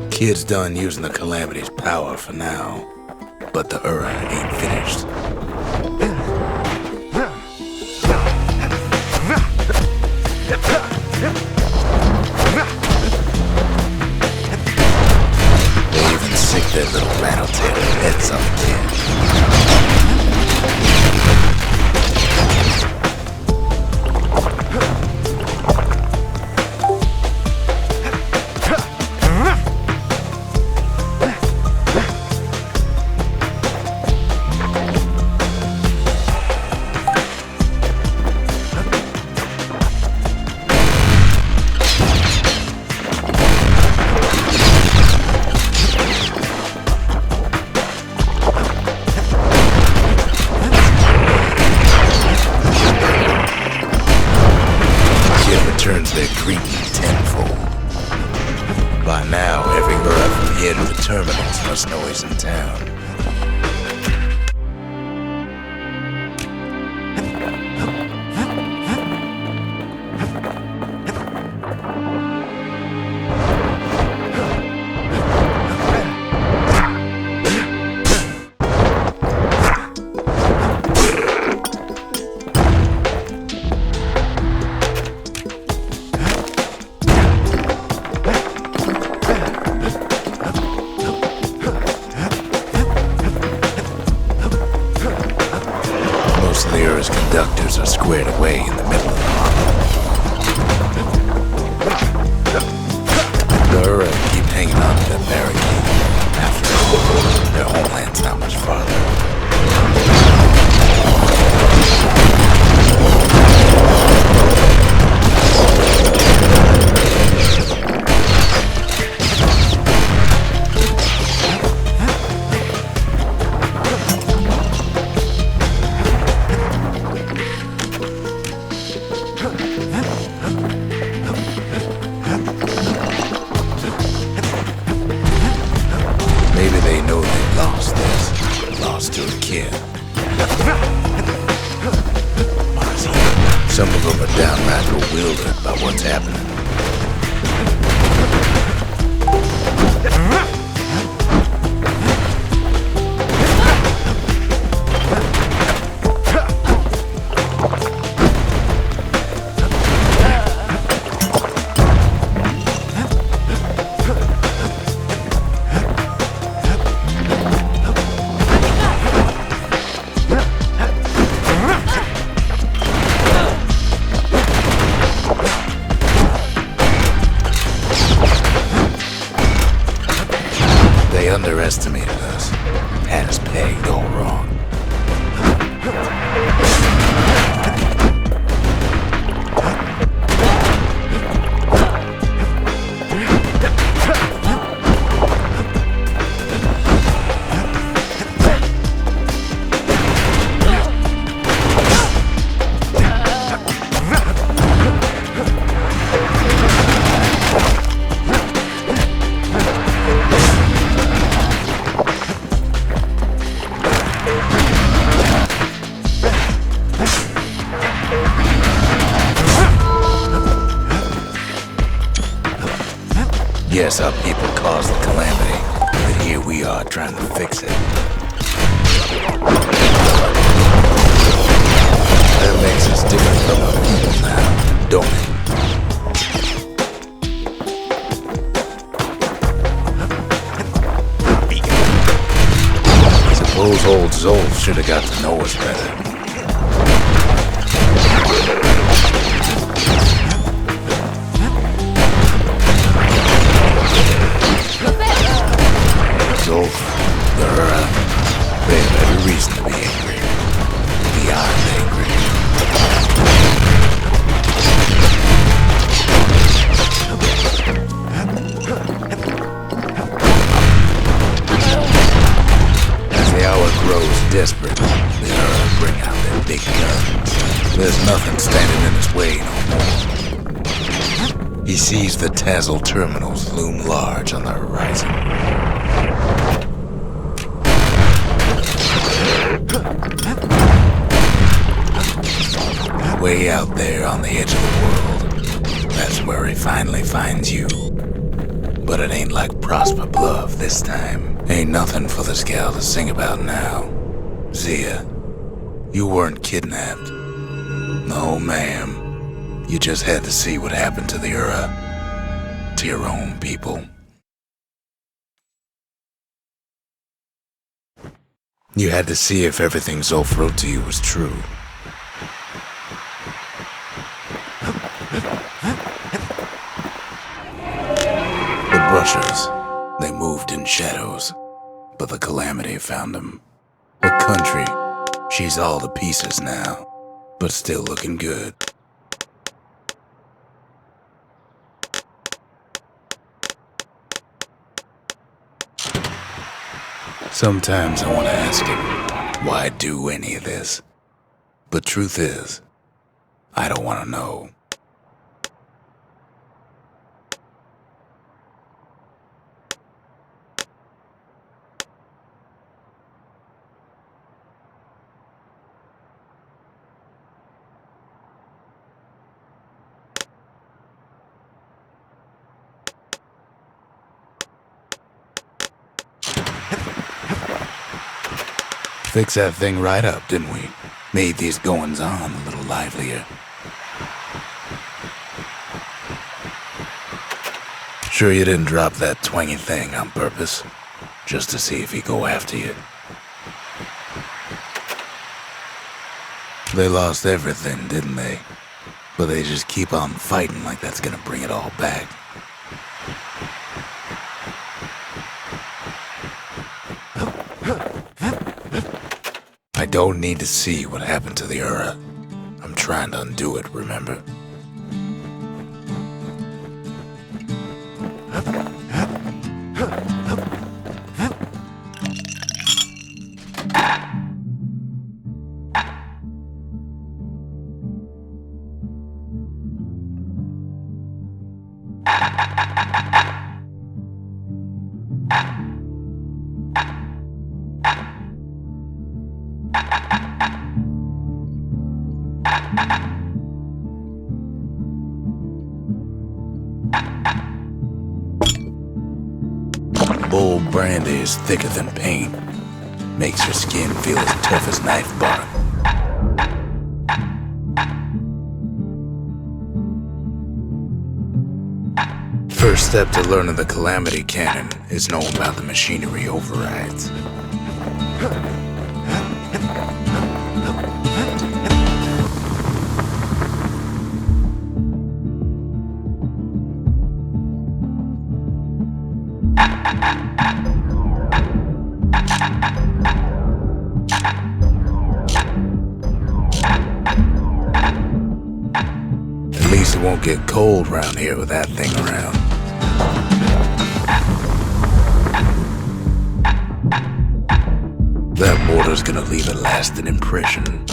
Kid's done using the Calamity's power for now, but the Ura ain't finished. They even sick their little rattletail heads on the kid. Turns their greed tenfold. By now, every Ura from here to the terminals must know he's in town. conductors are squared away in the middle of the harbor. The Ura keep hanging on to that barricade. After all, their homeland's not much farther. Maybe they know they lost this. Lost to a kid. Some of them are downright bewildered by what's happening. They underestimated us. Had us pegged all wrong. Yes, our people caused the calamity, but here we are trying to fix it. That makes us different from our people now, don't it? Suppose old Zolf should have got to know us better. Zolf, the Ura, they have every reason to be angry. Beyond angry. As the hour grows desperate, the Ura bring out their big guns. There's nothing standing in his way no more. He sees the Tazzle terminals loom large on the horizon. Way out there on the edge of the world, that's where he finally finds you. But it ain't like Prosper Bluff this time. Ain't nothing for this gal to sing about now. Zia, you weren't kidnapped. No, ma'am. You just had to see what happened to the Ura. To your own people. You had to see if everything Zolf wrote to you was true. The brushers, they moved in shadows, but the calamity found them. The country, she's all to pieces now, but still looking good. Sometimes I want to ask him, why do any of this? But truth is, I don't want to know. Fixed that thing right up, didn't we? Made these goings-on a little livelier. Sure you didn't drop that twangy thing on purpose? Just to see if he'd go after you? They lost everything, didn't they? But they just keep on fighting like that's gonna bring it all back. I don't need to see what happened to the Ura. I'm trying to undo it, remember? Bold brandy is thicker than paint. Makes your skin feel as tough as knife bark. First step to learning the Calamity Cannon is knowing about the machinery overrides. At least it won't get cold around here with that thing around. That mortar's gonna leave a lasting impression.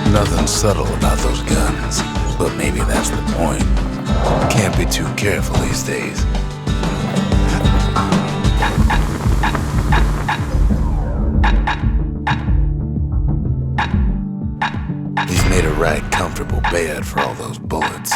Nothing subtle about those guns, but maybe that's the point. Can't be too careful these days. He's made a right comfortable bed for all those bullets.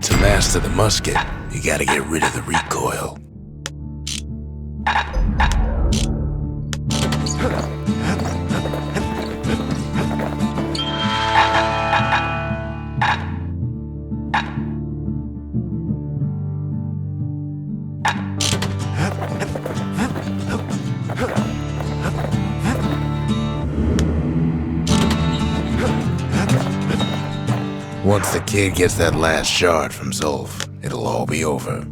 To master the musket, you gotta get rid of the recoil. Once the kid gets that last shard from Zolf, it'll all be over.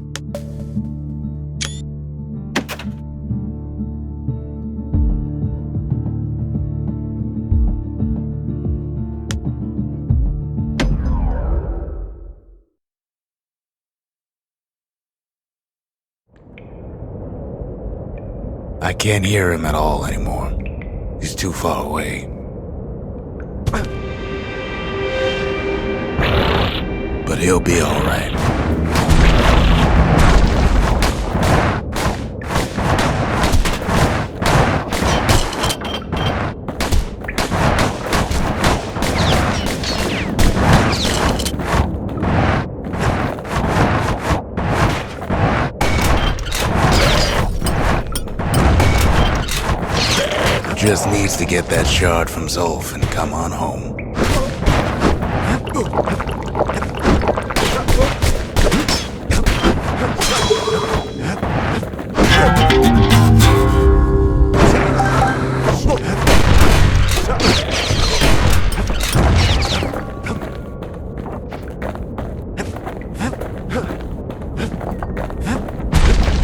I can't hear him at all anymore. He's too far away. But he'll be all right. Just needs to get that shard from Zolf and come on home.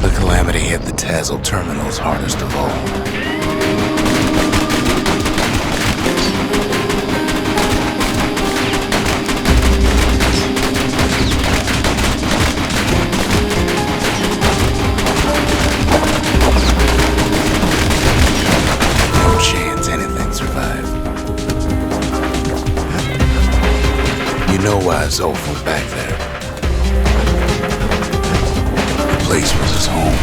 The Calamity hit the Tazzle terminals hardest of all. You know why Zolf went back there. The place was his home.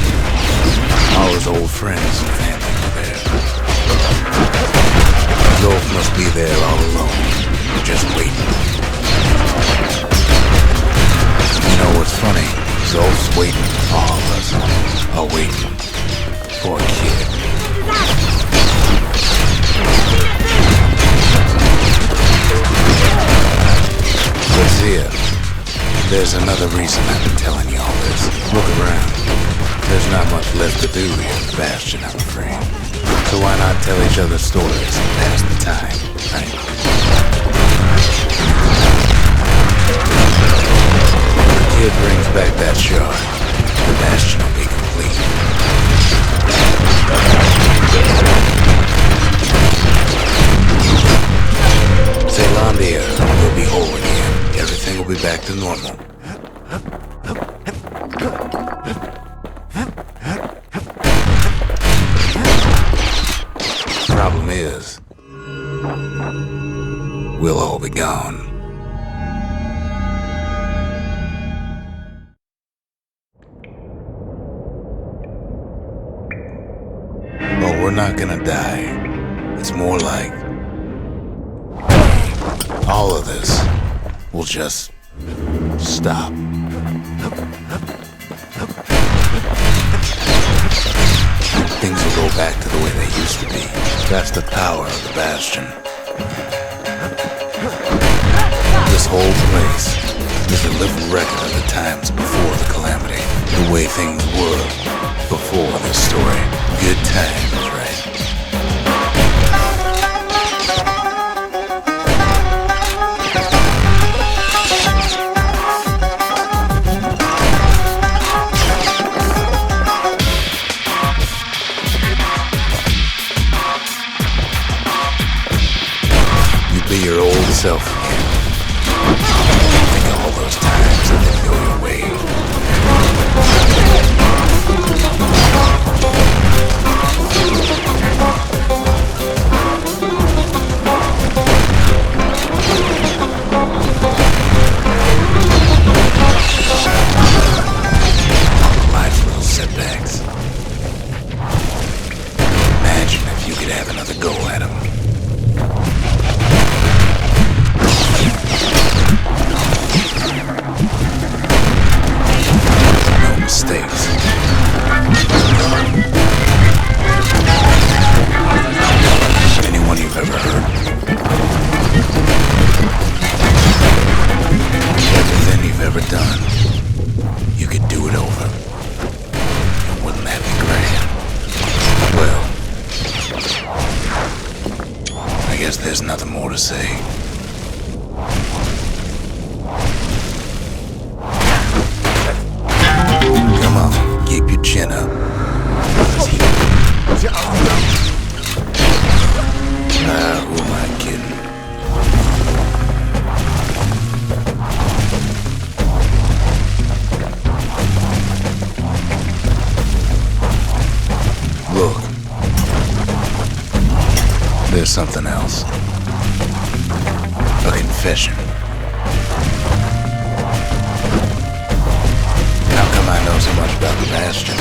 All his old friends and family were there. Zolf must be there all alone, just waiting. You know what's funny? Zolf's waiting for all of us. Are waiting for a kid. But Zia, there's another reason I've been telling you all this. Look around. There's not much left to do here in Bastion, I'm afraid. So why not tell each other stories and pass the time, right? If the kid brings back that shard, the Bastion will be complete. Zealandia will be whole again. Everything will be back to normal. Problem is, we'll all be gone. But we're not gonna die. It's more like all of this will just stop. Things will go back to the way they used to be. That's the power of the Bastion. This whole place is a living record of the times before the Calamity. The way things were before this story. Good times, right? Be your old self again. Think of all those times that didn't go your way. Life's little setbacks. Imagine if you could have another go at them. Mistakes. Anyone you've ever hurt. Everything you've ever done. You could do it over. Wouldn't that be grand? Well, I guess there's nothing more to say. Come on, keep your chin up. Who am I kidding? Look. There's something else. A confession. I know so much about the Bastion.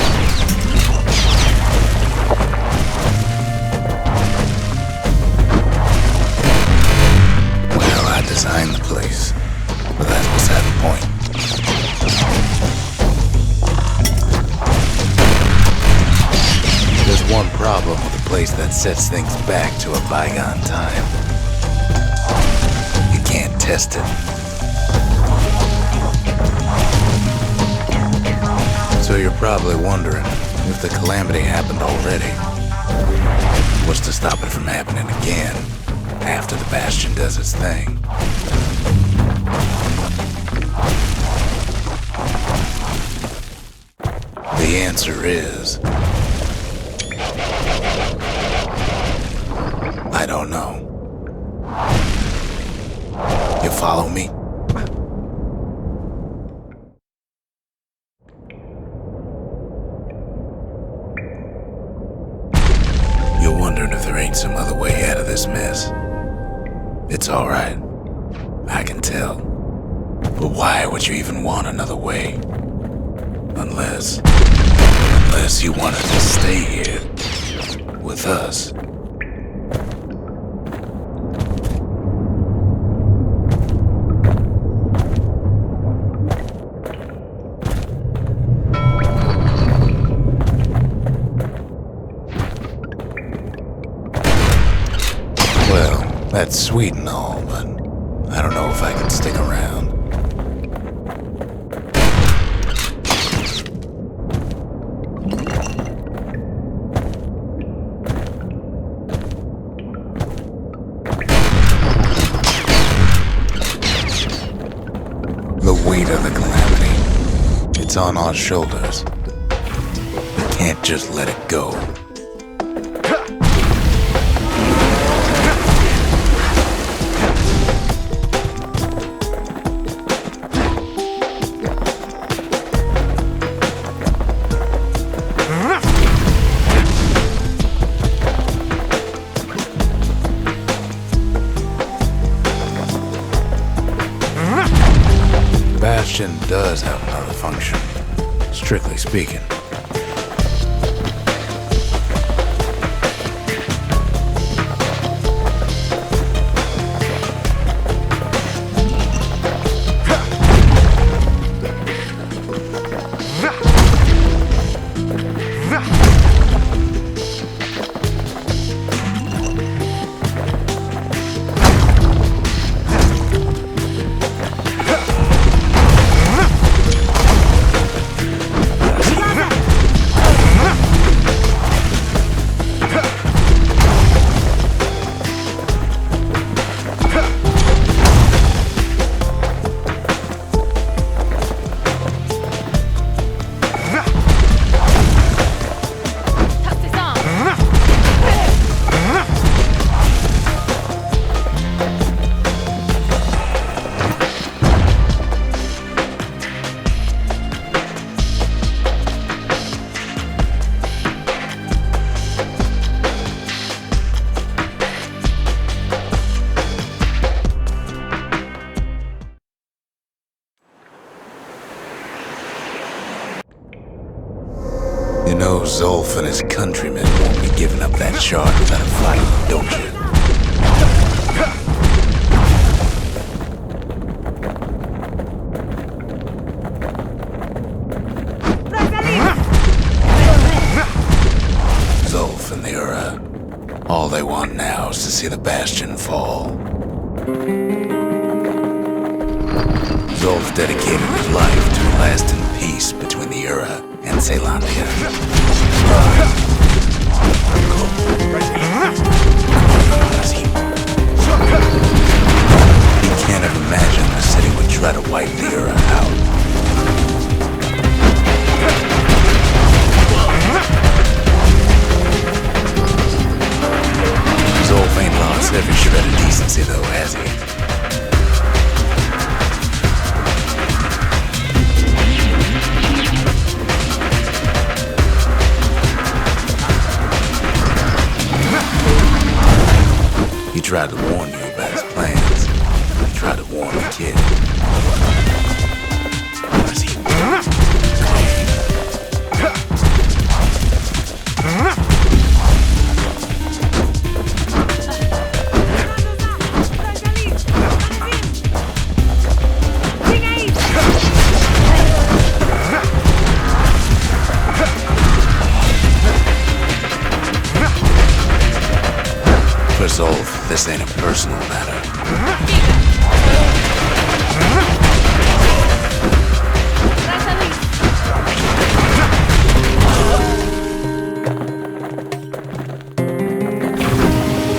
Well, I designed the place, but that's beside the point. There's one problem with a place that sets things back to a bygone time. You can't test it. So you're probably wondering if the calamity happened already. What's to stop it from happening again after the Bastion does its thing? The answer is... I don't know. You follow me? You're wondering if there ain't some other way out of this mess. It's alright. I can tell. But why would you even want another way? Unless you wanted to stay here with us. Well, that's sweet and all, but I don't know if I can stick around. The weight of the calamity, it's on our shoulders. We can't just let it go. Bastion does have another function, strictly speaking. You know Zolf and his countrymen won't be giving up that shard without a fight, don't you? Zolf and the Ura, all they want now is to see the Bastion fall. Zolf dedicated his life to a lasting peace between the Ura and Ceylondia. He can't have imagined the city would try to wipe the Ura out. Zolf ain't lost every shred of decency though, has he? He tried to warn you about his plans. He tried to warn the kid. What is he? This ain't a personal matter.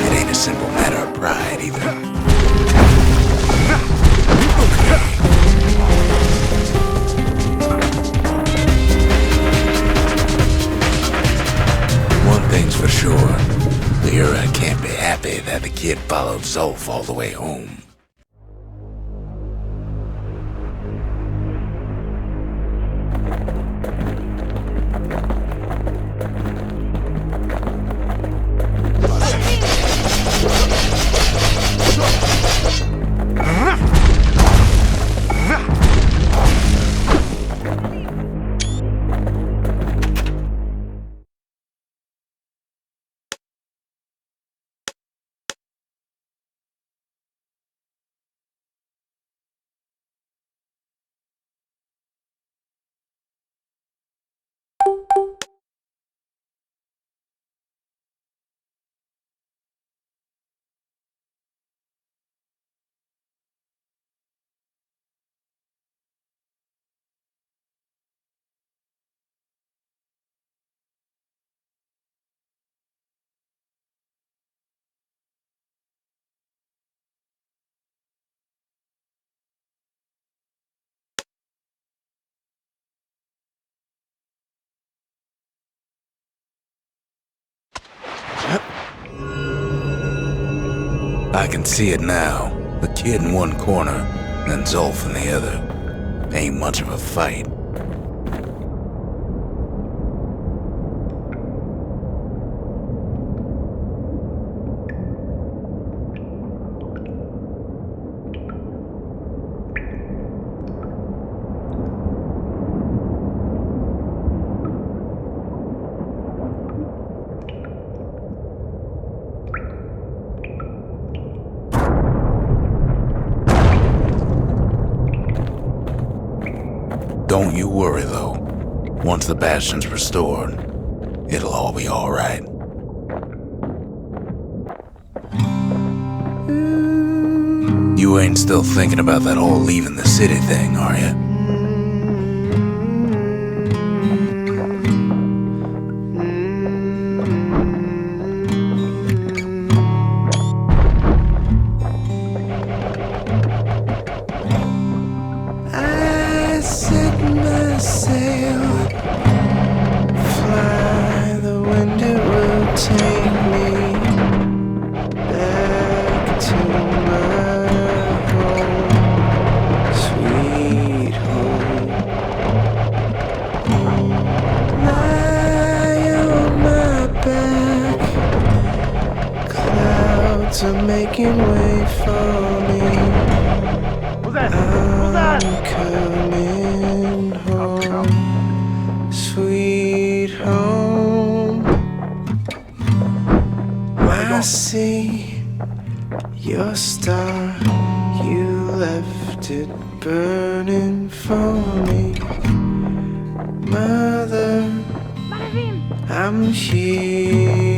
It ain't a simple matter of pride either. One thing's for sure. Lyra can't be happy that the kid followed Zolf all the way home. I can see it now. The kid in one corner, and Zolf in the other. Ain't much of a fight. Don't you worry, though. Once the Bastion's restored, it'll all be alright. You ain't still thinking about that whole leaving the city thing, are you? Are making way for me. I'm coming home, sweet home. I see your star, you left it burning for me. Mother, I'm here.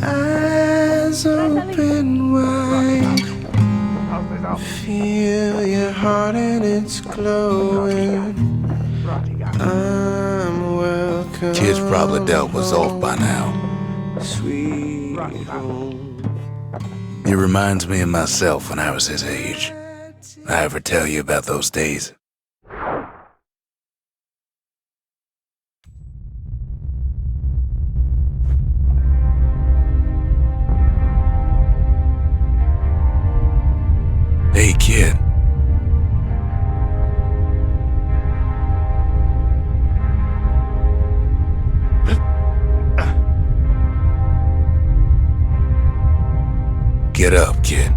Eyes open wide, feel your heart and it's glowing. I'm welcome. Kid's probably dealt with Zolf by now. Sweet home. It reminds me of myself when I was his age. I ever tell you about those days? Hey, kid. Get up, kid.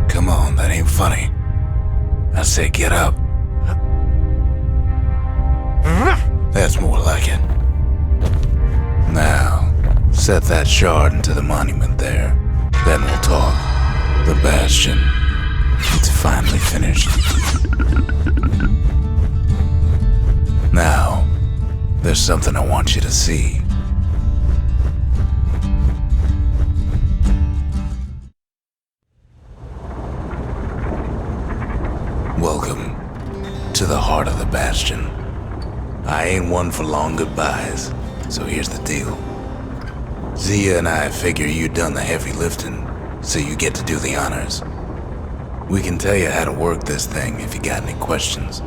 Come on, that ain't funny. I say get up. That's more like it. Now, set that shard into the monument there. Then we'll talk. The Bastion. It's finally finished. Now, there's something I want you to see. Welcome to the heart of the Bastion. I ain't one for long goodbyes, so here's the deal. Zia and I figure you done the heavy lifting, so you get to do the honors. We can tell you how to work this thing if you got any questions.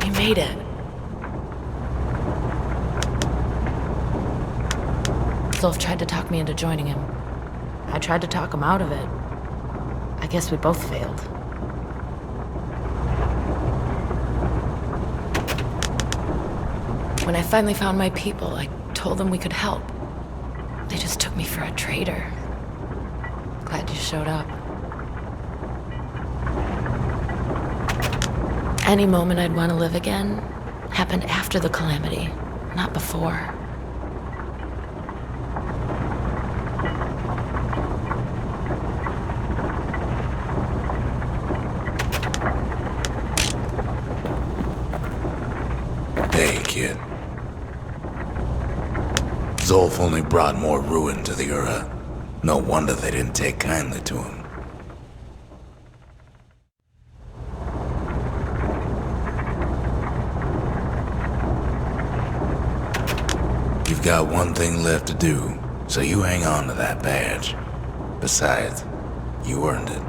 You made it. Zolf tried to talk me into joining him. I tried to talk him out of it. I guess we both failed. When I finally found my people, I told them we could help. They just took me for a traitor. Glad you showed up. Any moment I'd want to live again happened after the calamity, not before. Hey, kid. Zolf only brought more ruin to the Ura. No wonder they didn't take kindly to him. You've got one thing left to do, so you hang on to that badge. Besides, you earned it.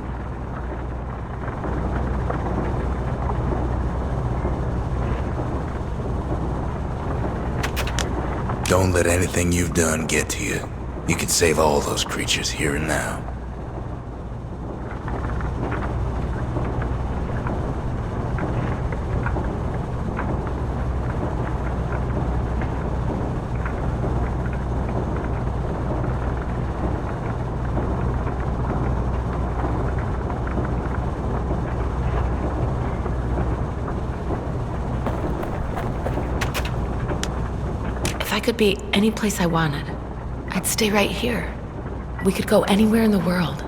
Don't let anything you've done get to you. You can save all those creatures here and now. If I could be any place I wanted, I'd stay right here. We could go anywhere in the world.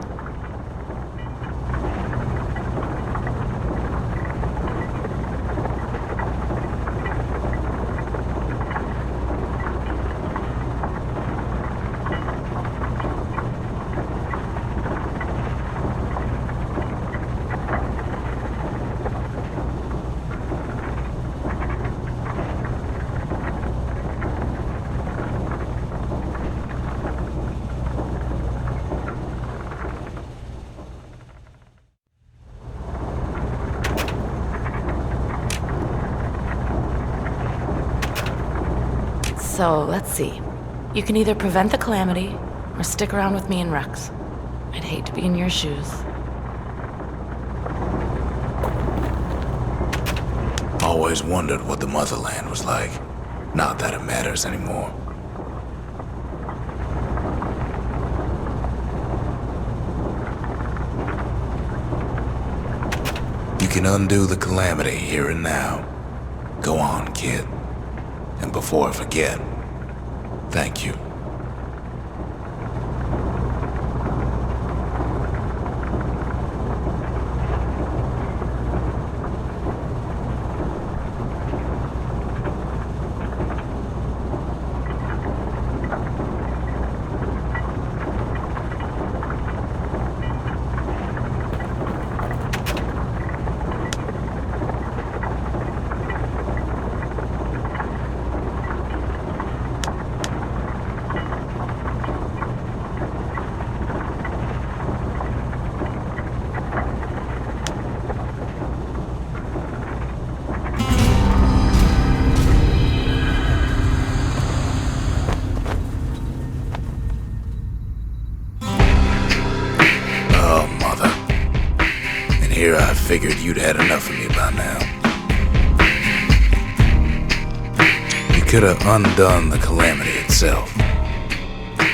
So, let's see. You can either prevent the calamity, or stick around with me and Rex. I'd hate to be in your shoes. Always wondered what the motherland was like. Not that it matters anymore. You can undo the calamity here and now. Go on, kid. And before I forget, thank you. Here I figured you'd had enough of me by now. You could have undone the calamity itself,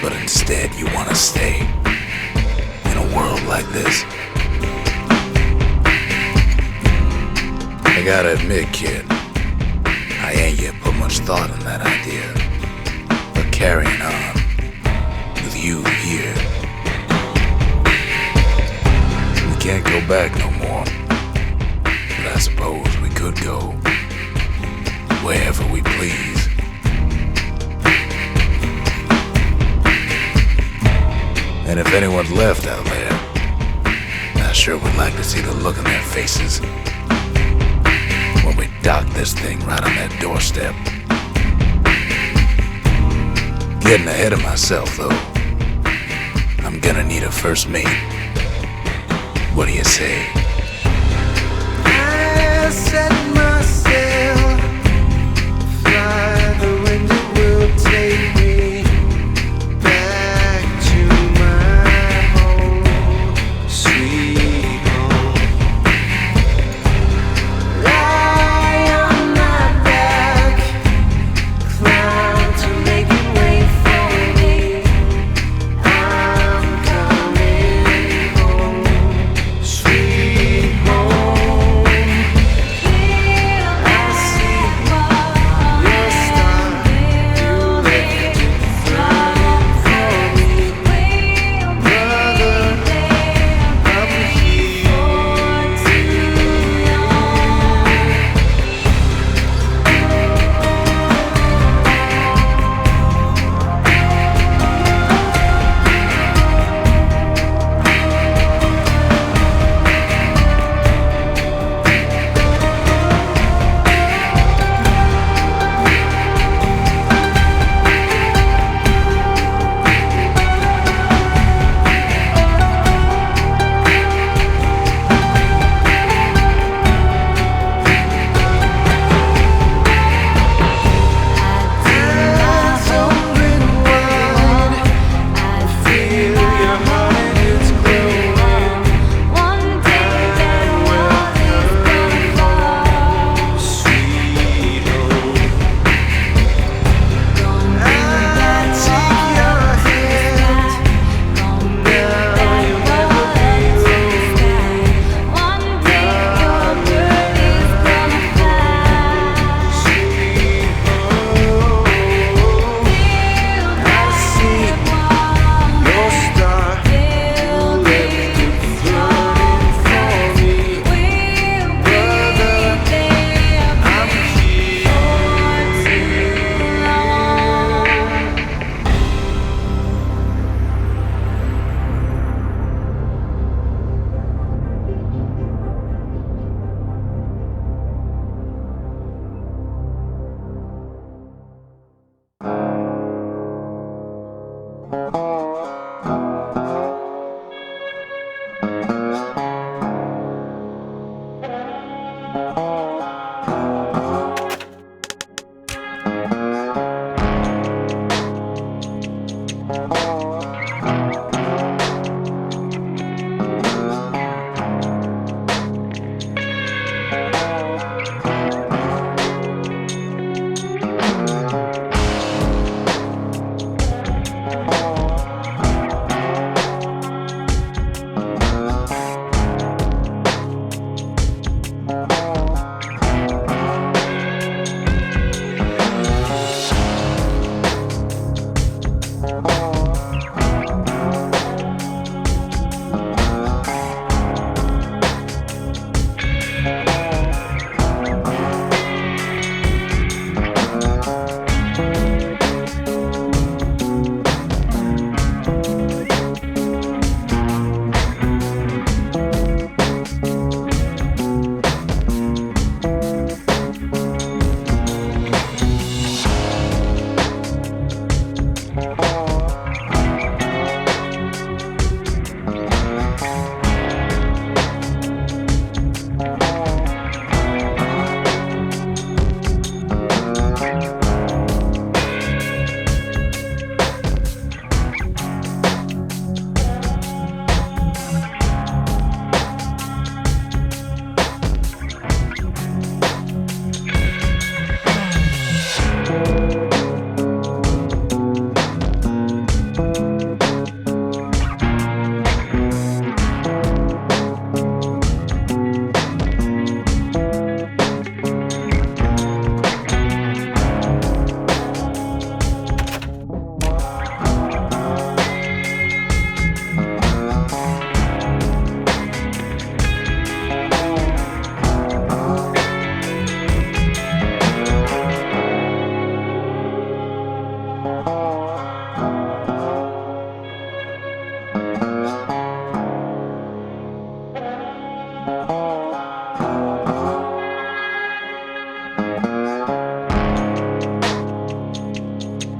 but instead you want to stay in a world like this. I gotta admit, kid, much thought in that idea, but carrying on with you here. We can't go back no more, but I suppose we could go wherever we please. And if anyone's left out there, I sure would like to see the look on their faces when we dock this thing right on that doorstep. Getting ahead of myself, though. I'm gonna need a first mate. What do you say? I set my sail, fly the wind, it will take me back to my home, sweet home. Lie on my back, clouds are making way for me. I'm coming home, sweet home.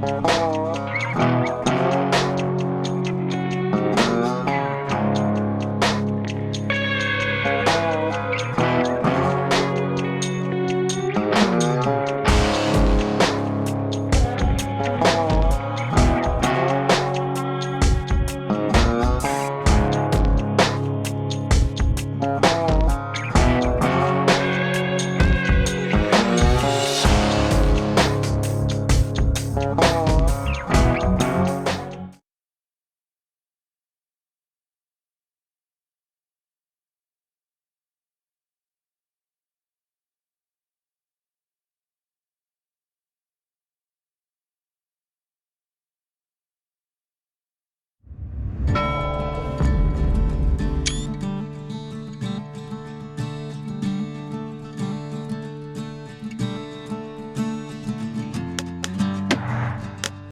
Thank